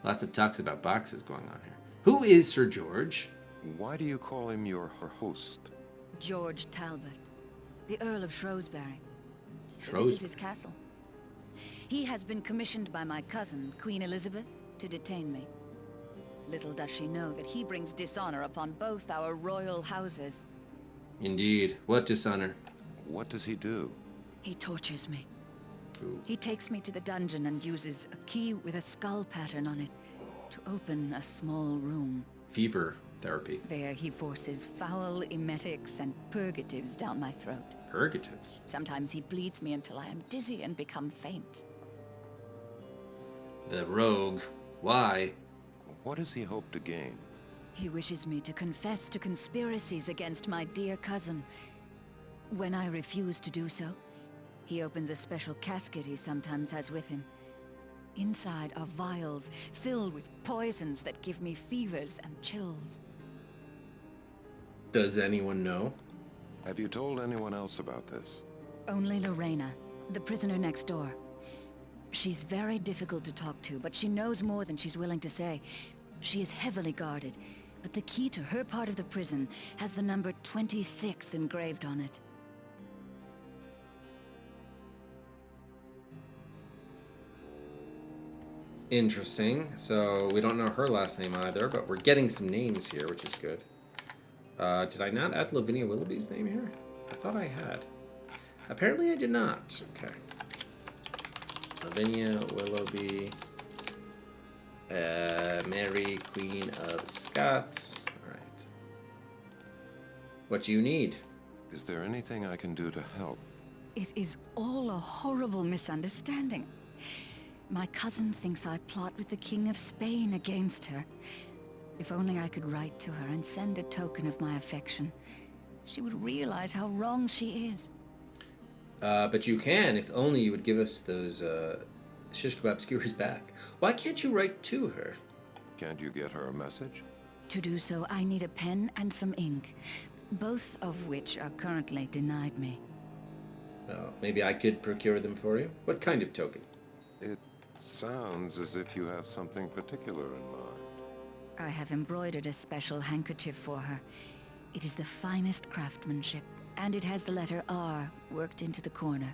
Lots of talks about boxes going on here. Who is Sir George? Why do you call him your host? George Talbot, the Earl of Shrewsbury. Shrewsbury. This is his castle. He has been commissioned by my cousin, Queen Elizabeth, to detain me. Little does she know that he brings dishonor upon both our royal houses. Indeed. What dishonor? What does he do? He tortures me. Ooh. He takes me to the dungeon and uses a key with a skull pattern on it to open a small room. Fever therapy. There he forces foul emetics and purgatives down my throat. Purgatives? Sometimes he bleeds me until I am dizzy and become faint. The rogue. Why? What does he hope to gain? He wishes me to confess to conspiracies against my dear cousin. When I refuse to do so, he opens a special casket he sometimes has with him. Inside are vials filled with poisons that give me fevers and chills. Does anyone know? Have you told anyone else about this? Only Lorena, the prisoner next door. She's very difficult to talk to, but she knows more than she's willing to say. She is heavily guarded, but the key to her part of the prison has the number 26 engraved on it. Interesting. So we don't know her last name either, but we're getting some names here, which is good. Did I not add Lavinia Willoughby's name here? I thought I had. Apparently I did not. Okay. Lavinia Willoughby, Mary, Queen of Scots. All right. What do you need? Is there anything I can do to help? It is all a horrible misunderstanding. My cousin thinks I plot with the King of Spain against her. If only I could write to her and send a token of my affection, she would realize how wrong she is. But you can, if only you would give us those shish kebab skewers back. Why can't you write to her? Can't you get her a message? To do so, I need a pen and some ink, both of which are currently denied me. Well, maybe I could procure them for you. What kind of token? It sounds as if you have something particular in mind. I have embroidered a special handkerchief for her. It is the finest craftsmanship, and it has the letter R worked into the corner.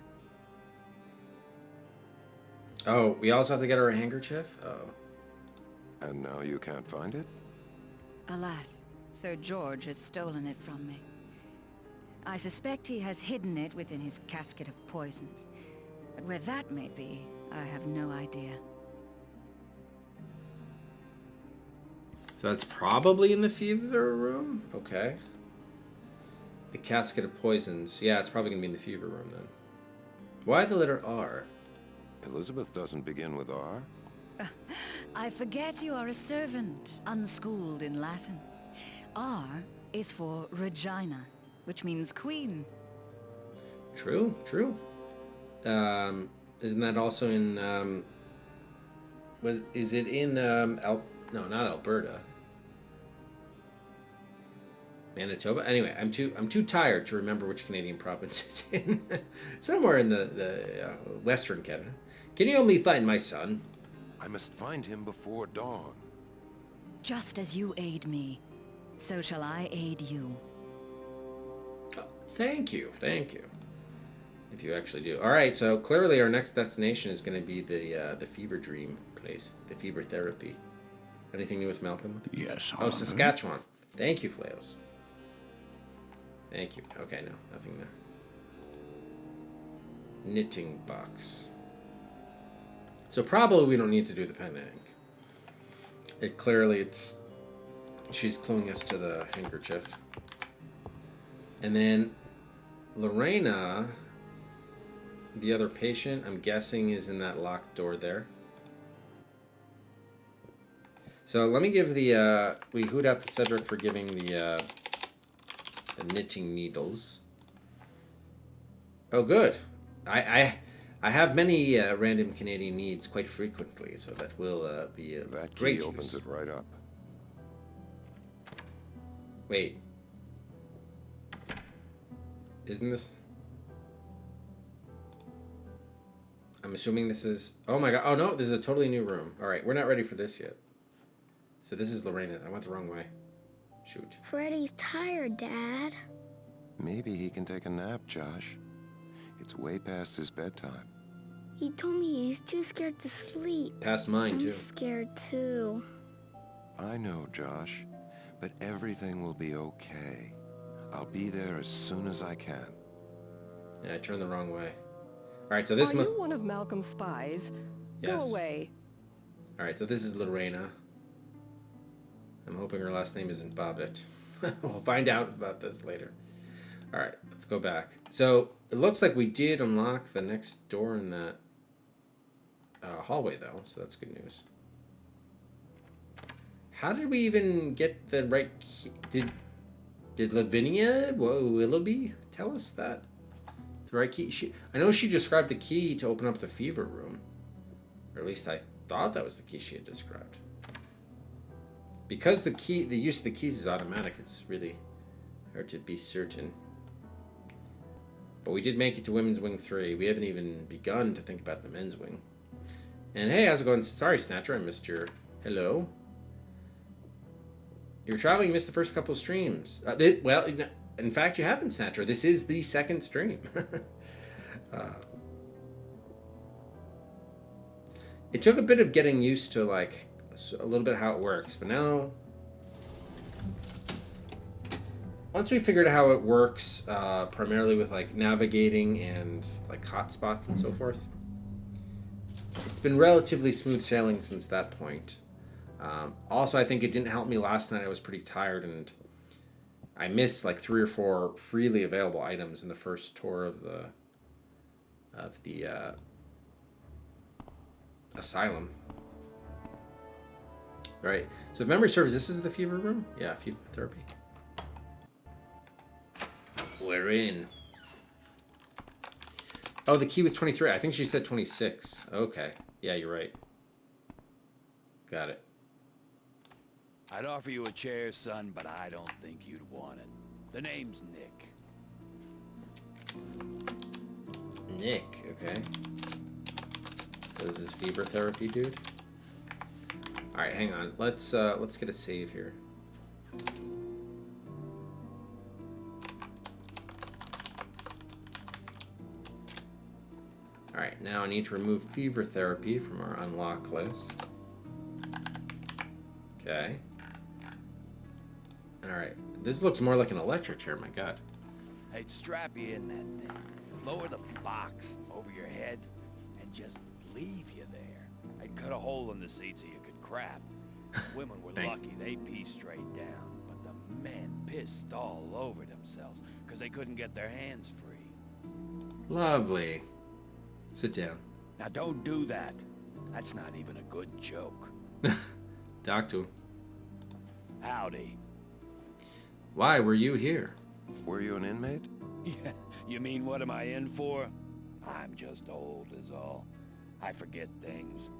Oh, we also have to get her a handkerchief? Oh. And now you can't find it? Alas, Sir George has stolen it from me. I suspect he has hidden it within his casket of poisons. But where that may be, I have no idea. So that's probably in the fever room? Okay. The casket of poisons. Yeah, it's probably going to be in the fever room then. Why the letter R? Elizabeth doesn't begin with R. I forget you are a servant, unschooled in Latin. R is for Regina, which means queen. True, true. Isn't that also in, is it in, no, not Alberta. Manitoba. Anyway, I'm too tired to remember which Canadian province it's in. Somewhere in the Western Canada. Can you help me find my son? I must find him before dawn. Just as you aid me, so shall I aid you. Oh, thank you. If you actually do. All right, so clearly our next destination is going to be the fever dream place, the fever therapy. Anything new with Malcolm? Yes, Oh, Saskatchewan. Thank you, Flaos. Thank you. Okay, no, nothing there. Knitting box. So probably we don't need to do the pen ink. She's cluing us to the handkerchief. And then Lorena, the other patient, I'm guessing is in that locked door there. So let me give we hoot out to Cedric for giving the knitting needles. Oh, good. I have many random Canadian needs quite frequently, so that will be of That great key opens use. it right up. Wait. Isn't this... I'm assuming this is... Oh my god. Oh no, this is a totally new room. Alright, we're not ready for this yet. So this is Lorena. I went the wrong way. Shoot. Freddy's tired, Dad. Maybe he can take a nap, Josh. It's way past his bedtime. He told me he's too scared to sleep. Past mine, too. I'm scared, too. I know, Josh, but everything will be okay. I'll be there as soon as I can. Yeah, I turned the wrong way. Alright, so this Are must... you one of Malcolm's spies? Yes. Go away. Alright, so this is Lorena. I'm hoping her last name isn't Bobbitt. We'll find out about this later. Alright, let's go back. So, it looks like we did unlock the next door in that hallway, though, so that's good news. How did we even get the right key? Did Lavinia Willoughby tell us that? The right key? I know she described the key to open up the fever room. Or at least I thought that was the key she had described. Because the use of the keys is automatic, it's really hard to be certain. But we did make it to Women's Wing 3. We haven't even begun to think about the men's wing. And hey, how's it going? Sorry, Snatcher, I missed your... Hello? You're traveling, you missed the first couple streams. Well, in fact, you haven't, Snatcher. This is the second stream. It took a bit of getting used to, like, a little bit how it works, but now... Once we figured out how it works, primarily with, like, navigating and, like, hotspots and so forth, it's been relatively smooth sailing since that point. Also, I think it didn't help me last night. I was pretty tired, and I missed, like, 3 or 4 freely available items in the first tour of the asylum. Right. So if memory serves, this is the fever room? Yeah, fever therapy. We're in. Oh, the key with 23. I think she said 26. Okay. Yeah, you're right. Got it. I'd offer you a chair, son, but I don't think you'd want it. The name's Nick. Nick, okay. So this is fever therapy, dude? Alright, hang on. Let's get a save here. Alright, now I need to remove fever therapy from our unlock list. Okay. Alright. This looks more like an electric chair, my god. I'd strap you in that thing, lower the box over your head, and just leave you there. I'd cut a hole in the seat so you could crap. Women were lucky, they pee straight down, but the men pissed all over themselves because they couldn't get their hands free. Lovely. Sit down. Now don't do that. That's not even a good joke. Talk to him. Howdy. Why were you here? Were you an inmate? Yeah, you mean what am I in for? I'm just old is all. I forget things.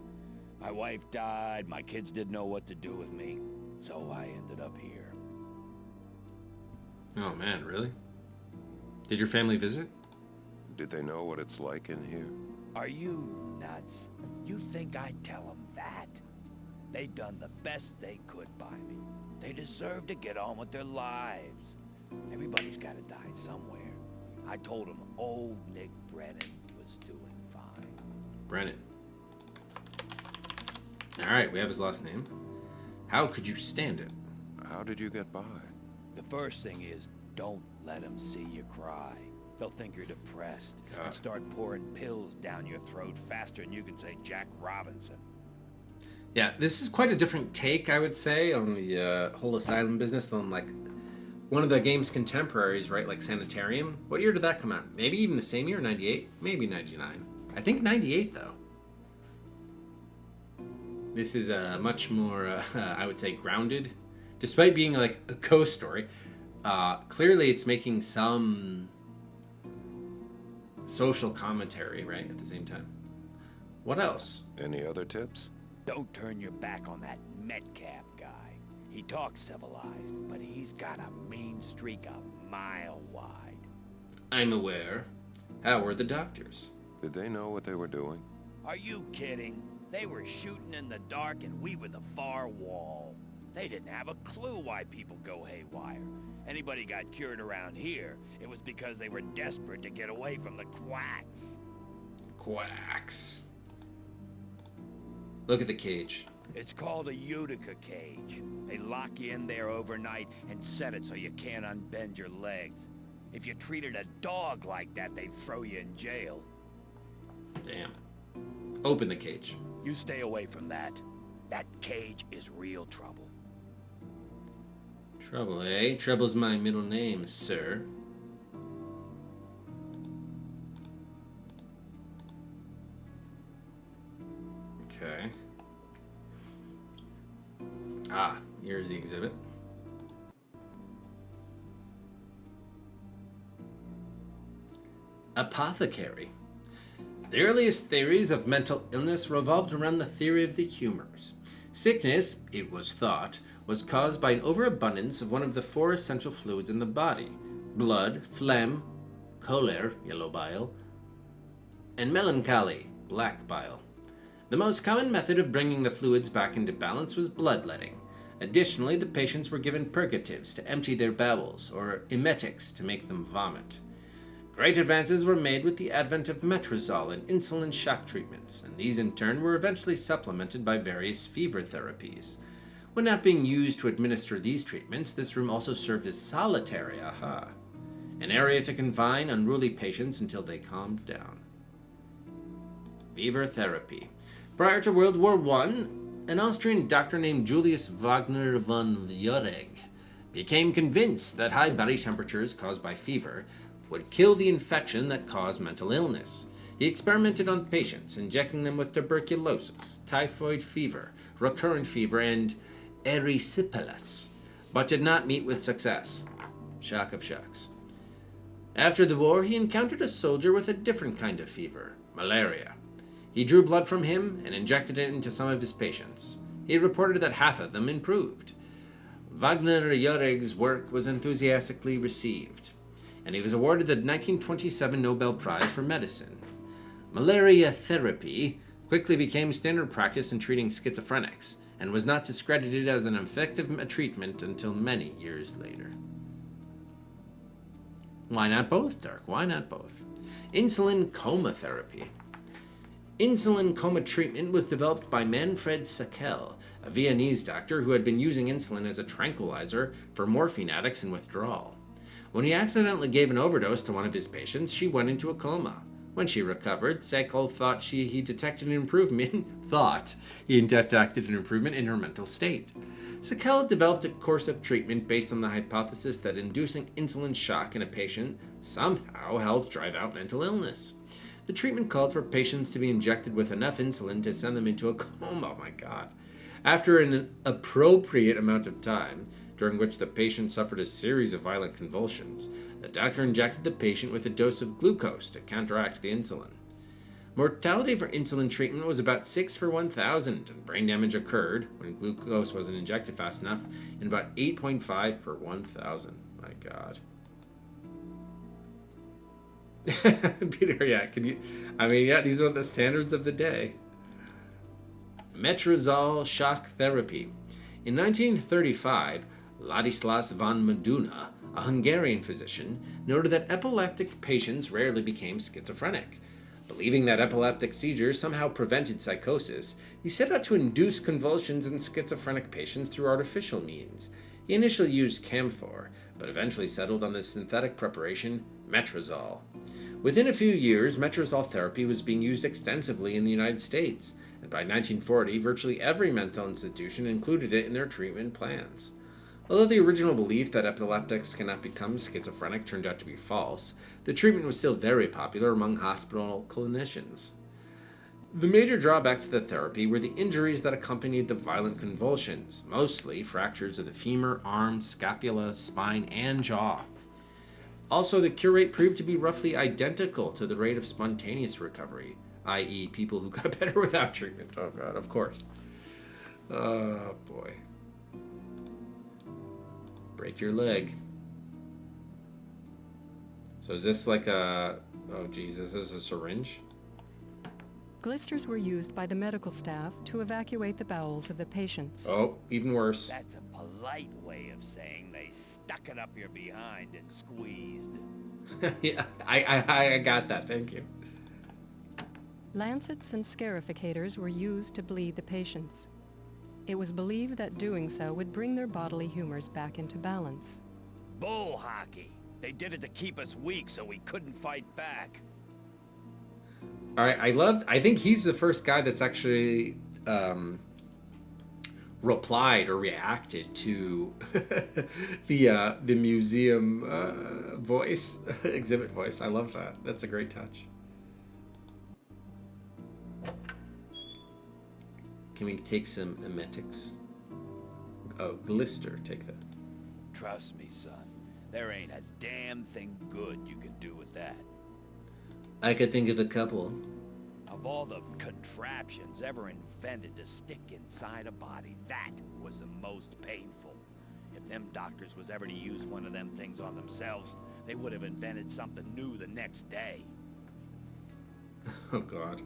My wife died, my kids didn't know what to do with me, so I ended up here. Oh, man, really? Did your family visit? Did they know what it's like in here? Are you nuts? You think I'd tell them that? They done the best they could by me. They deserve to get on with their lives. Everybody's got to die somewhere. I told them old Nick Brennan was doing fine. Brennan. Alright, we have his last name. How could you stand it? How did you get by? The first thing is, don't let them see you cry. They'll think you're depressed God. and start pouring pills down your throat faster than you can say Jack Robinson. Yeah, this is quite a different take, I would say, on the whole asylum business than, like, one of the game's contemporaries, right? Like Sanitarium. What year did that come out? Maybe even the same year, 98? Maybe 99. I think 98, though. This is much more, I would say, grounded. Despite being, like, a ghost story, clearly it's making some social commentary, right, at the same time. What else? Any other tips? Don't turn your back on that Metcalf guy. He talks civilized, but he's got a mean streak a mile wide. I'm aware. How were the doctors? Did they know what they were doing? Are you kidding? They were shooting in the dark and we were the far wall. They didn't have a clue why people go haywire. Anybody got cured around here, it was because they were desperate to get away from the quacks. Quacks. Look at the cage. It's called a Utica cage. They lock you in there overnight and set it so you can't unbend your legs. If you treated a dog like that, they'd throw you in jail. Damn. Open the cage. You stay away from that. That cage is real trouble. Trouble, eh? Trouble's my middle name, sir. Okay. Ah, here's the exhibit. Apothecary. The earliest theories of mental illness revolved around the theory of the humors. Sickness, it was thought, was caused by an overabundance of one of the four essential fluids in the body: blood, phlegm, choler, yellow bile, and melancholy, black bile. The most common method of bringing the fluids back into balance was bloodletting. Additionally, the patients were given purgatives to empty their bowels, or emetics to make them vomit. Great advances were made with the advent of metrazole and insulin shock treatments, and these in turn were eventually supplemented by various fever therapies. When not being used to administer these treatments, this room also served as solitary, an area to confine unruly patients until they calmed down. Fever therapy. Prior to World War I, an Austrian doctor named Julius Wagner von Jauregg became convinced that high body temperatures caused by fever would kill the infection that caused mental illness. He experimented on patients, injecting them with tuberculosis, typhoid fever, recurrent fever, and erysipelas, but did not meet with success. Shock of shocks. After the war, he encountered a soldier with a different kind of fever, malaria. He drew blood from him and injected it into some of his patients. He reported that half of them improved. Wagner Jauregg's work was enthusiastically received, and he was awarded the 1927 Nobel Prize for Medicine. Malaria therapy quickly became standard practice in treating schizophrenics, and was not discredited as an effective treatment until many years later. Why not both, Dark? Why not both? Insulin coma therapy. Insulin coma treatment was developed by Manfred Sakel, a Viennese doctor who had been using insulin as a tranquilizer for morphine addicts in withdrawal. When he accidentally gave an overdose to one of his patients, she went into a coma. When she recovered, Sakel thought he detected an improvement in her mental state. Sakel developed a course of treatment based on the hypothesis that inducing insulin shock in a patient somehow helps drive out mental illness. The treatment called for patients to be injected with enough insulin to send them into a coma. Oh my God. After an appropriate amount of time, during which the patient suffered a series of violent convulsions, the doctor injected the patient with a dose of glucose to counteract the insulin. Mortality for insulin treatment was about 6 per 1,000, and brain damage occurred, when glucose wasn't injected fast enough, in about 8.5 per 1,000. My God. Peter, yeah, can you... I mean, yeah, these are the standards of the day. Metrazol shock therapy. In 1935, Ladislas von Meduna, a Hungarian physician, noted that epileptic patients rarely became schizophrenic. Believing that epileptic seizures somehow prevented psychosis, he set out to induce convulsions in schizophrenic patients through artificial means. He initially used camphor, but eventually settled on the synthetic preparation, metrazol. Within a few years, metrazol therapy was being used extensively in the United States, and by 1940, virtually every mental institution included it in their treatment plans. Although the original belief that epileptics cannot become schizophrenic turned out to be false, the treatment was still very popular among hospital clinicians. The major drawback to the therapy were the injuries that accompanied the violent convulsions, mostly fractures of the femur, arm, scapula, spine, and jaw. Also, the cure rate proved to be roughly identical to the rate of spontaneous recovery, i.e. people who got better without treatment. Oh God, of course. Oh boy. Break your leg. So is this like a... Oh geez, is this a syringe? Glisters were used by the medical staff to evacuate the bowels of the patients. Oh, even worse. That's a polite way of saying they stuck it up your behind and squeezed. Yeah, I got that, thank you. Lancets and scarificators were used to bleed the patients. It was believed that doing so would bring their bodily humors back into balance. Bull hockey. They did it to keep us weak so we couldn't fight back. All right, I think he's the first guy that's actually replied or reacted to the museum voice, exhibit voice. I love that. That's a great touch. Can we take some emetics? Oh, Glister, take that. Trust me, son. There ain't a damn thing good you can do with that. I could think of a couple. Of all the contraptions ever invented to stick inside a body, that was the most painful. If them doctors was ever to use one of them things on themselves, they would have invented something new the next day. Oh, God.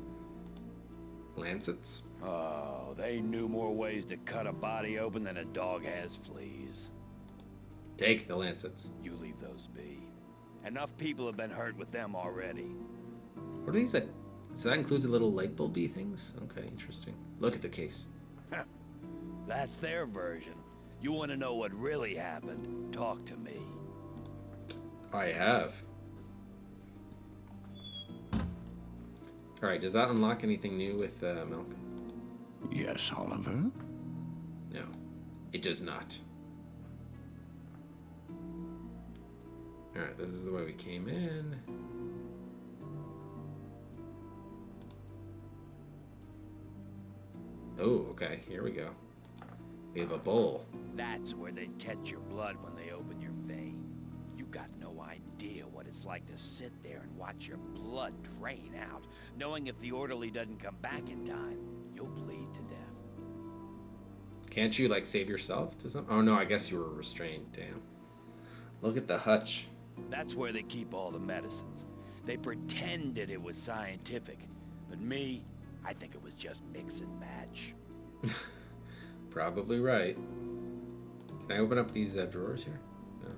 Lancets? Oh, they knew more ways to cut a body open than a dog has fleas. Take the lancets. You leave those be. Enough people have been hurt with them already. What are these? So that includes the little light bulby things? Okay, interesting. Look at the case. That's their version. You want to know what really happened? Talk to me. I have. Alright, does that unlock anything new with Malcolm? Yes, Oliver? No, it does not. Alright, this is the way we came in. Oh, okay, here we go. We have a bowl. That's where they'd catch your blood when they open your vein. You got no idea what it's like to sit there and watch your blood drain out, knowing if the orderly doesn't come back in time, you'll bleed to death. Can't you, like, save yourself to some... Oh, no, I guess you were restrained. Damn. Look at the hutch. That's where they keep all the medicines. They pretended it was scientific, but me, I think it was just mix and match. Probably right. Can I open up these drawers here? No.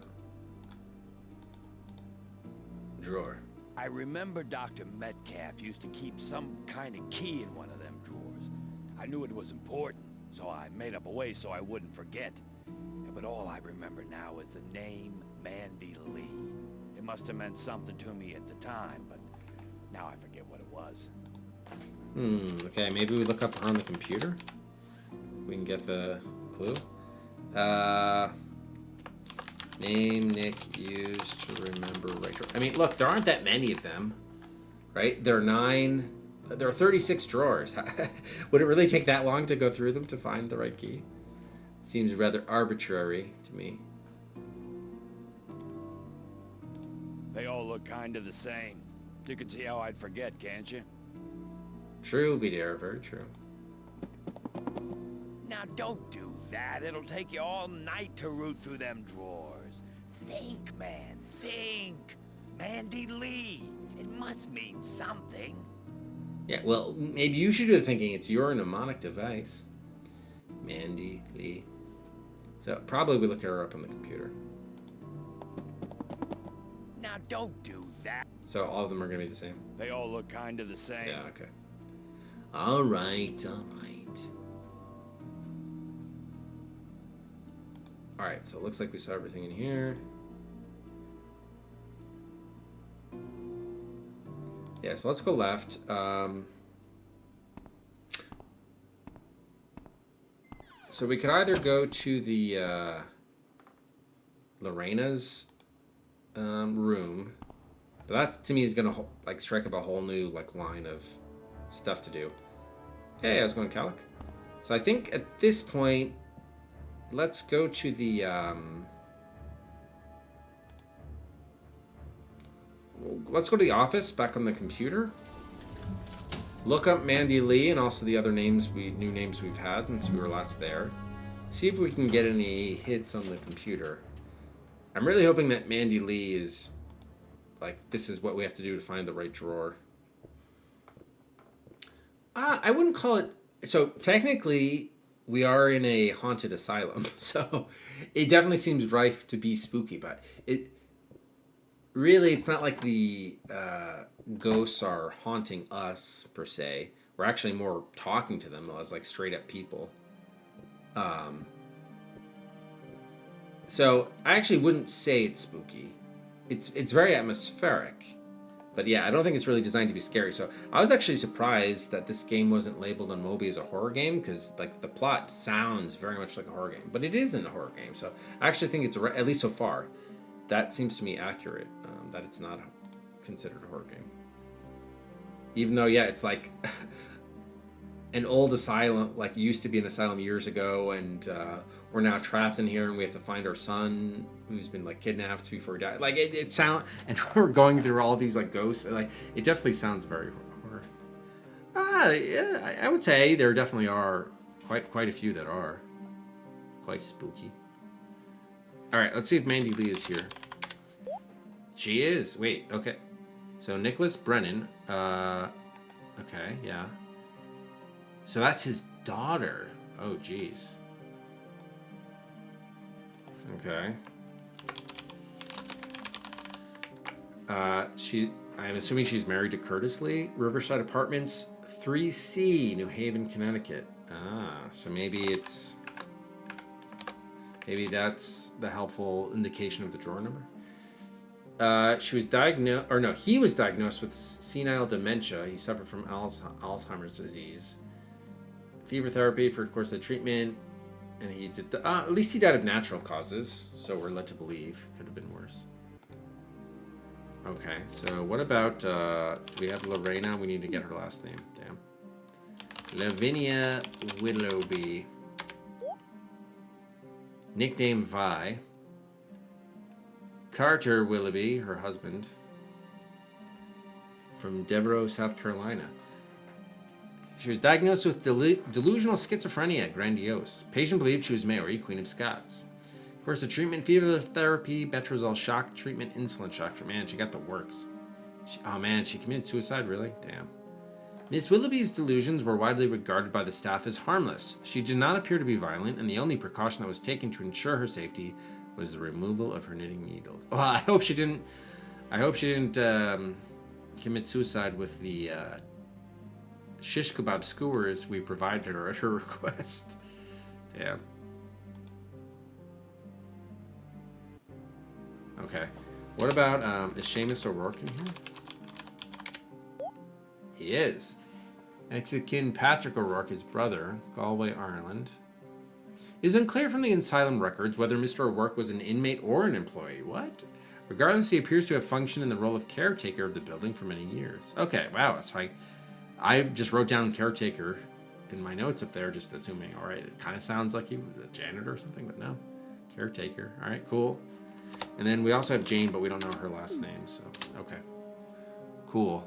Drawer. I remember Dr. Metcalf used to keep some kind of key in one of them drawers. I knew it was important, so I made up a way so I wouldn't forget. But all I remember now is the name Mandy Lee. It must have meant something to me at the time, but now I forget what it was. Okay, maybe we look up on the computer? We can get the clue. Name Nick used to remember right. I mean, look, there aren't that many of them, right? There are 36 drawers. Would it really take that long to go through them to find the right key? Seems rather arbitrary to me. They all look kind of the same. You can see how I'd forget, can't you? True, BDR, very true. Now don't do that. It'll take you all night to root through them drawers. Think, man, think. Mandy Lee. It must mean something. Yeah, well, maybe you should do the thinking. It's your mnemonic device. Mandy Lee. So probably we look her up on the computer. Now don't do that. So all of them are going to be the same? They all look kind of the same. Yeah, okay. All right, all right. All right, so it looks like we saw everything in here. Yeah, so let's go left. So we could either go to the Lorena's room, but that to me is gonna like strike up a whole new like line of stuff to do. Hey, I was going Calic. So I think at this point, let's go to the let's go to the office back on the computer. Look up Mandy Lee and also the other names new names we've had since we were last there. See if we can get any hits on the computer. I'm really hoping that Mandy Lee is like this is what we have to do to find the right drawer. I wouldn't call it so technically we are in a haunted asylum, so it definitely seems rife to be spooky, but it's not like the ghosts are haunting us per se. We're actually more talking to them as like straight up people. So I actually wouldn't say it's spooky. It's very atmospheric, but yeah, I don't think it's really designed to be scary. So I was actually surprised that this game wasn't labeled on Moby as a horror game because like the plot sounds very much like a horror game, but it isn't a horror game. So I actually think it's at least so far. That seems to me accurate, that it's not considered a horror game. Even though, yeah, it's like an old asylum, like it used to be an asylum years ago, and we're now trapped in here, and we have to find our son who's been like kidnapped before he died. Like it sounds, and we're going through all these like ghosts. Like it definitely sounds very horror. Yeah, I would say there definitely are quite a few that are quite spooky. All right, let's see if Mandy Lee is here. She is. Wait, okay. So Nicholas Brennan. Okay, yeah. So that's his daughter. Oh, jeez. Okay. I'm assuming she's married to Curtis Lee. Riverside Apartments, 3C, New Haven, Connecticut. So maybe that's the helpful indication of the drawer number. He was diagnosed with senile dementia. He suffered from Alzheimer's disease. Fever therapy for the course of the treatment, and he did. At least he died of natural causes, so we're led to believe could have been worse. Okay, so what about? Do we have Lorena? We need to get her last name. Damn. Lavinia Willoughby. Nickname Vi. Carter Willoughby, her husband, from Devereaux, South Carolina. She was diagnosed with delusional schizophrenia, grandiose. Patient believed she was Mary, Queen of Scots. Course of treatment, fever therapy, metrazole shock treatment, insulin shock. Man, she got the works. She committed suicide, really? Damn. Miss Willoughby's delusions were widely regarded by the staff as harmless. She did not appear to be violent, and the only precaution that was taken to ensure her safety was the removal of her knitting needles. Well, I hope she didn't commit suicide with the shish kebab skewers we provided her at her request. Damn. Okay. What about, is Seamus O'Rourke in here? He is. Next of kin Patrick O'Rourke, his brother, Galway, Ireland. It is unclear from the asylum records whether Mr. O'Rourke was an inmate or an employee. What? Regardless, he appears to have functioned in the role of caretaker of the building for many years. Okay, wow. So I just wrote down caretaker in my notes up there, just assuming, all right, it kind of sounds like he was a janitor or something, but no. Caretaker. All right, cool. And then we also have Jane, but we don't know her last name, so okay. Cool.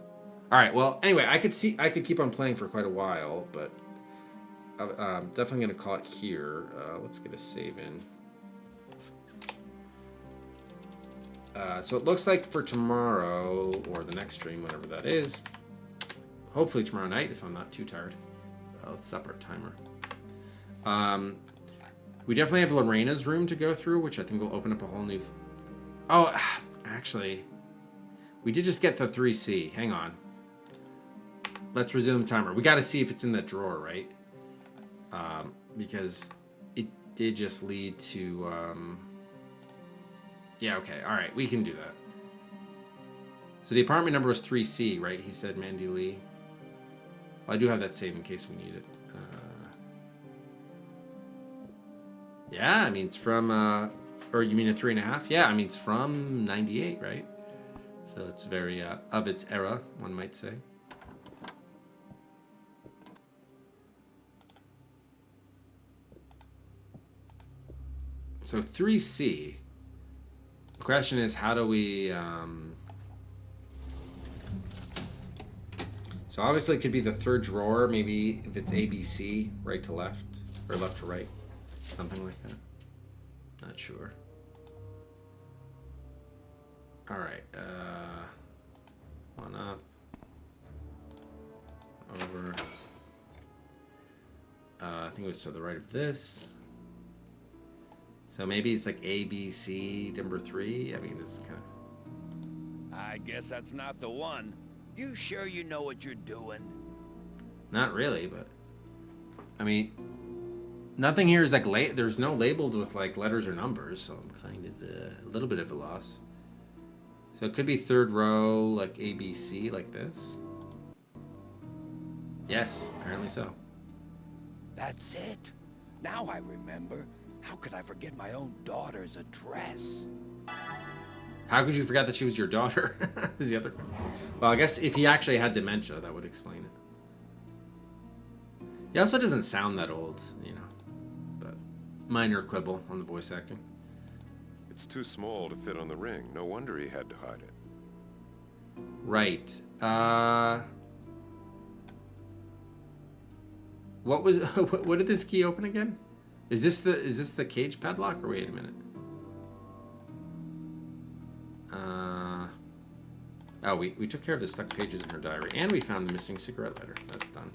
All right, well, anyway, I could keep on playing for quite a while, but I'm definitely going to call it here. Let's get a save in. So it looks like for tomorrow, or the next stream, whatever that is, hopefully tomorrow night, if I'm not too tired. Let's stop our timer. We definitely have Lorena's room to go through, which I think will open up a whole new... Oh, actually, we did just get the 3C. Hang on. Let's resume the timer. We got to see if it's in that drawer, right? Because it did just lead to... Yeah, okay. All right, we can do that. So the apartment number was 3C, right? He said Mandy Lee. Well, I do have that save in case we need it. Yeah, I mean, it's from... or you mean a 3.5? Yeah, I mean, it's from 98, right? So it's very of its era, one might say. So 3C. The question is, how do we... So obviously it could be the third drawer, maybe if it's ABC, right to left, or left to right. Something like that. Not sure. All right. One up. Over. I think it was to the right of this. So maybe it's like ABC number 3. I mean, this is kind of... I guess that's not the one. You sure you know what you're doing? Not really, but... I mean... Nothing here is like there's no labeled with like letters or numbers, so I'm kind of a little bit of a loss. So it could be third row, like ABC, like this. Yes, apparently so. That's it. Now I remember. How could I forget my own daughter's address? How could you forget that she was your daughter? Is the other. Well, I guess if he actually had dementia, that would explain it. He also doesn't sound that old, you know. Minor quibble on the voice acting. It's too small to fit on the ring. No wonder he had to hide it. Right. What was what did this key open again? Is this the cage padlock, or wait a minute? Oh, we took care of the stuck pages in her diary, and we found the missing cigarette lighter. That's done.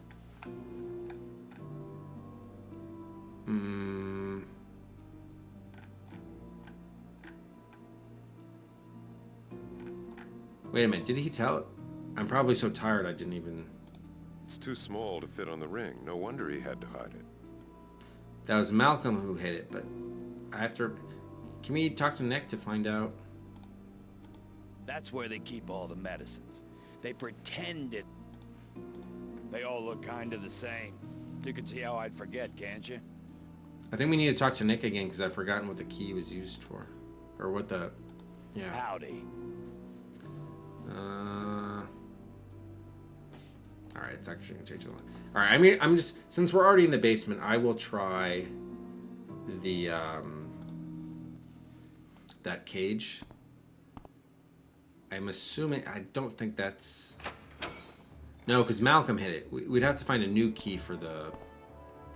Wait a minute, did he tell it? I'm probably so tired I didn't even... It's too small to fit on the ring. No wonder he had to hide it. That was Malcolm who hit it, but I have to... Can we talk to Nick to find out? That's where they keep all the medicines. They pretend it. They all look kind of the same. You can see how I'd forget, can't you? I think we need to talk to Nick again, because I've forgotten what the key was used for. Or what the... Yeah. Howdy. Alright, it's actually going to take too long. Alright, I mean, I'm just... Since we're already in the basement, I will try the, that cage. I'm assuming... I don't think that's... No, because Malcolm hit it. We'd have to find a new key for the...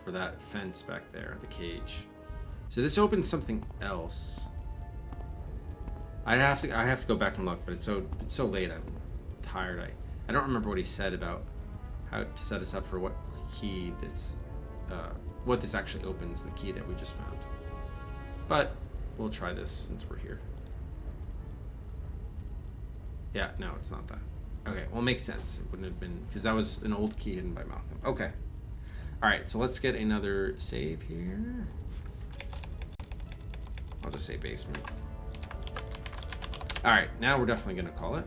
For that fence back there, the cage. So this opens something else. I have to go back and look, but it's so late. I'm tired. I don't remember what he said about how to set us up for what key this, what this actually opens. The key that we just found. But we'll try this since we're here. Yeah, no, it's not that. Okay, well, it makes sense. It wouldn't have been because that was an old key hidden by Malcolm. Okay. All right, so let's get another save here. I'll just say basement. All right, now we're definitely gonna call it.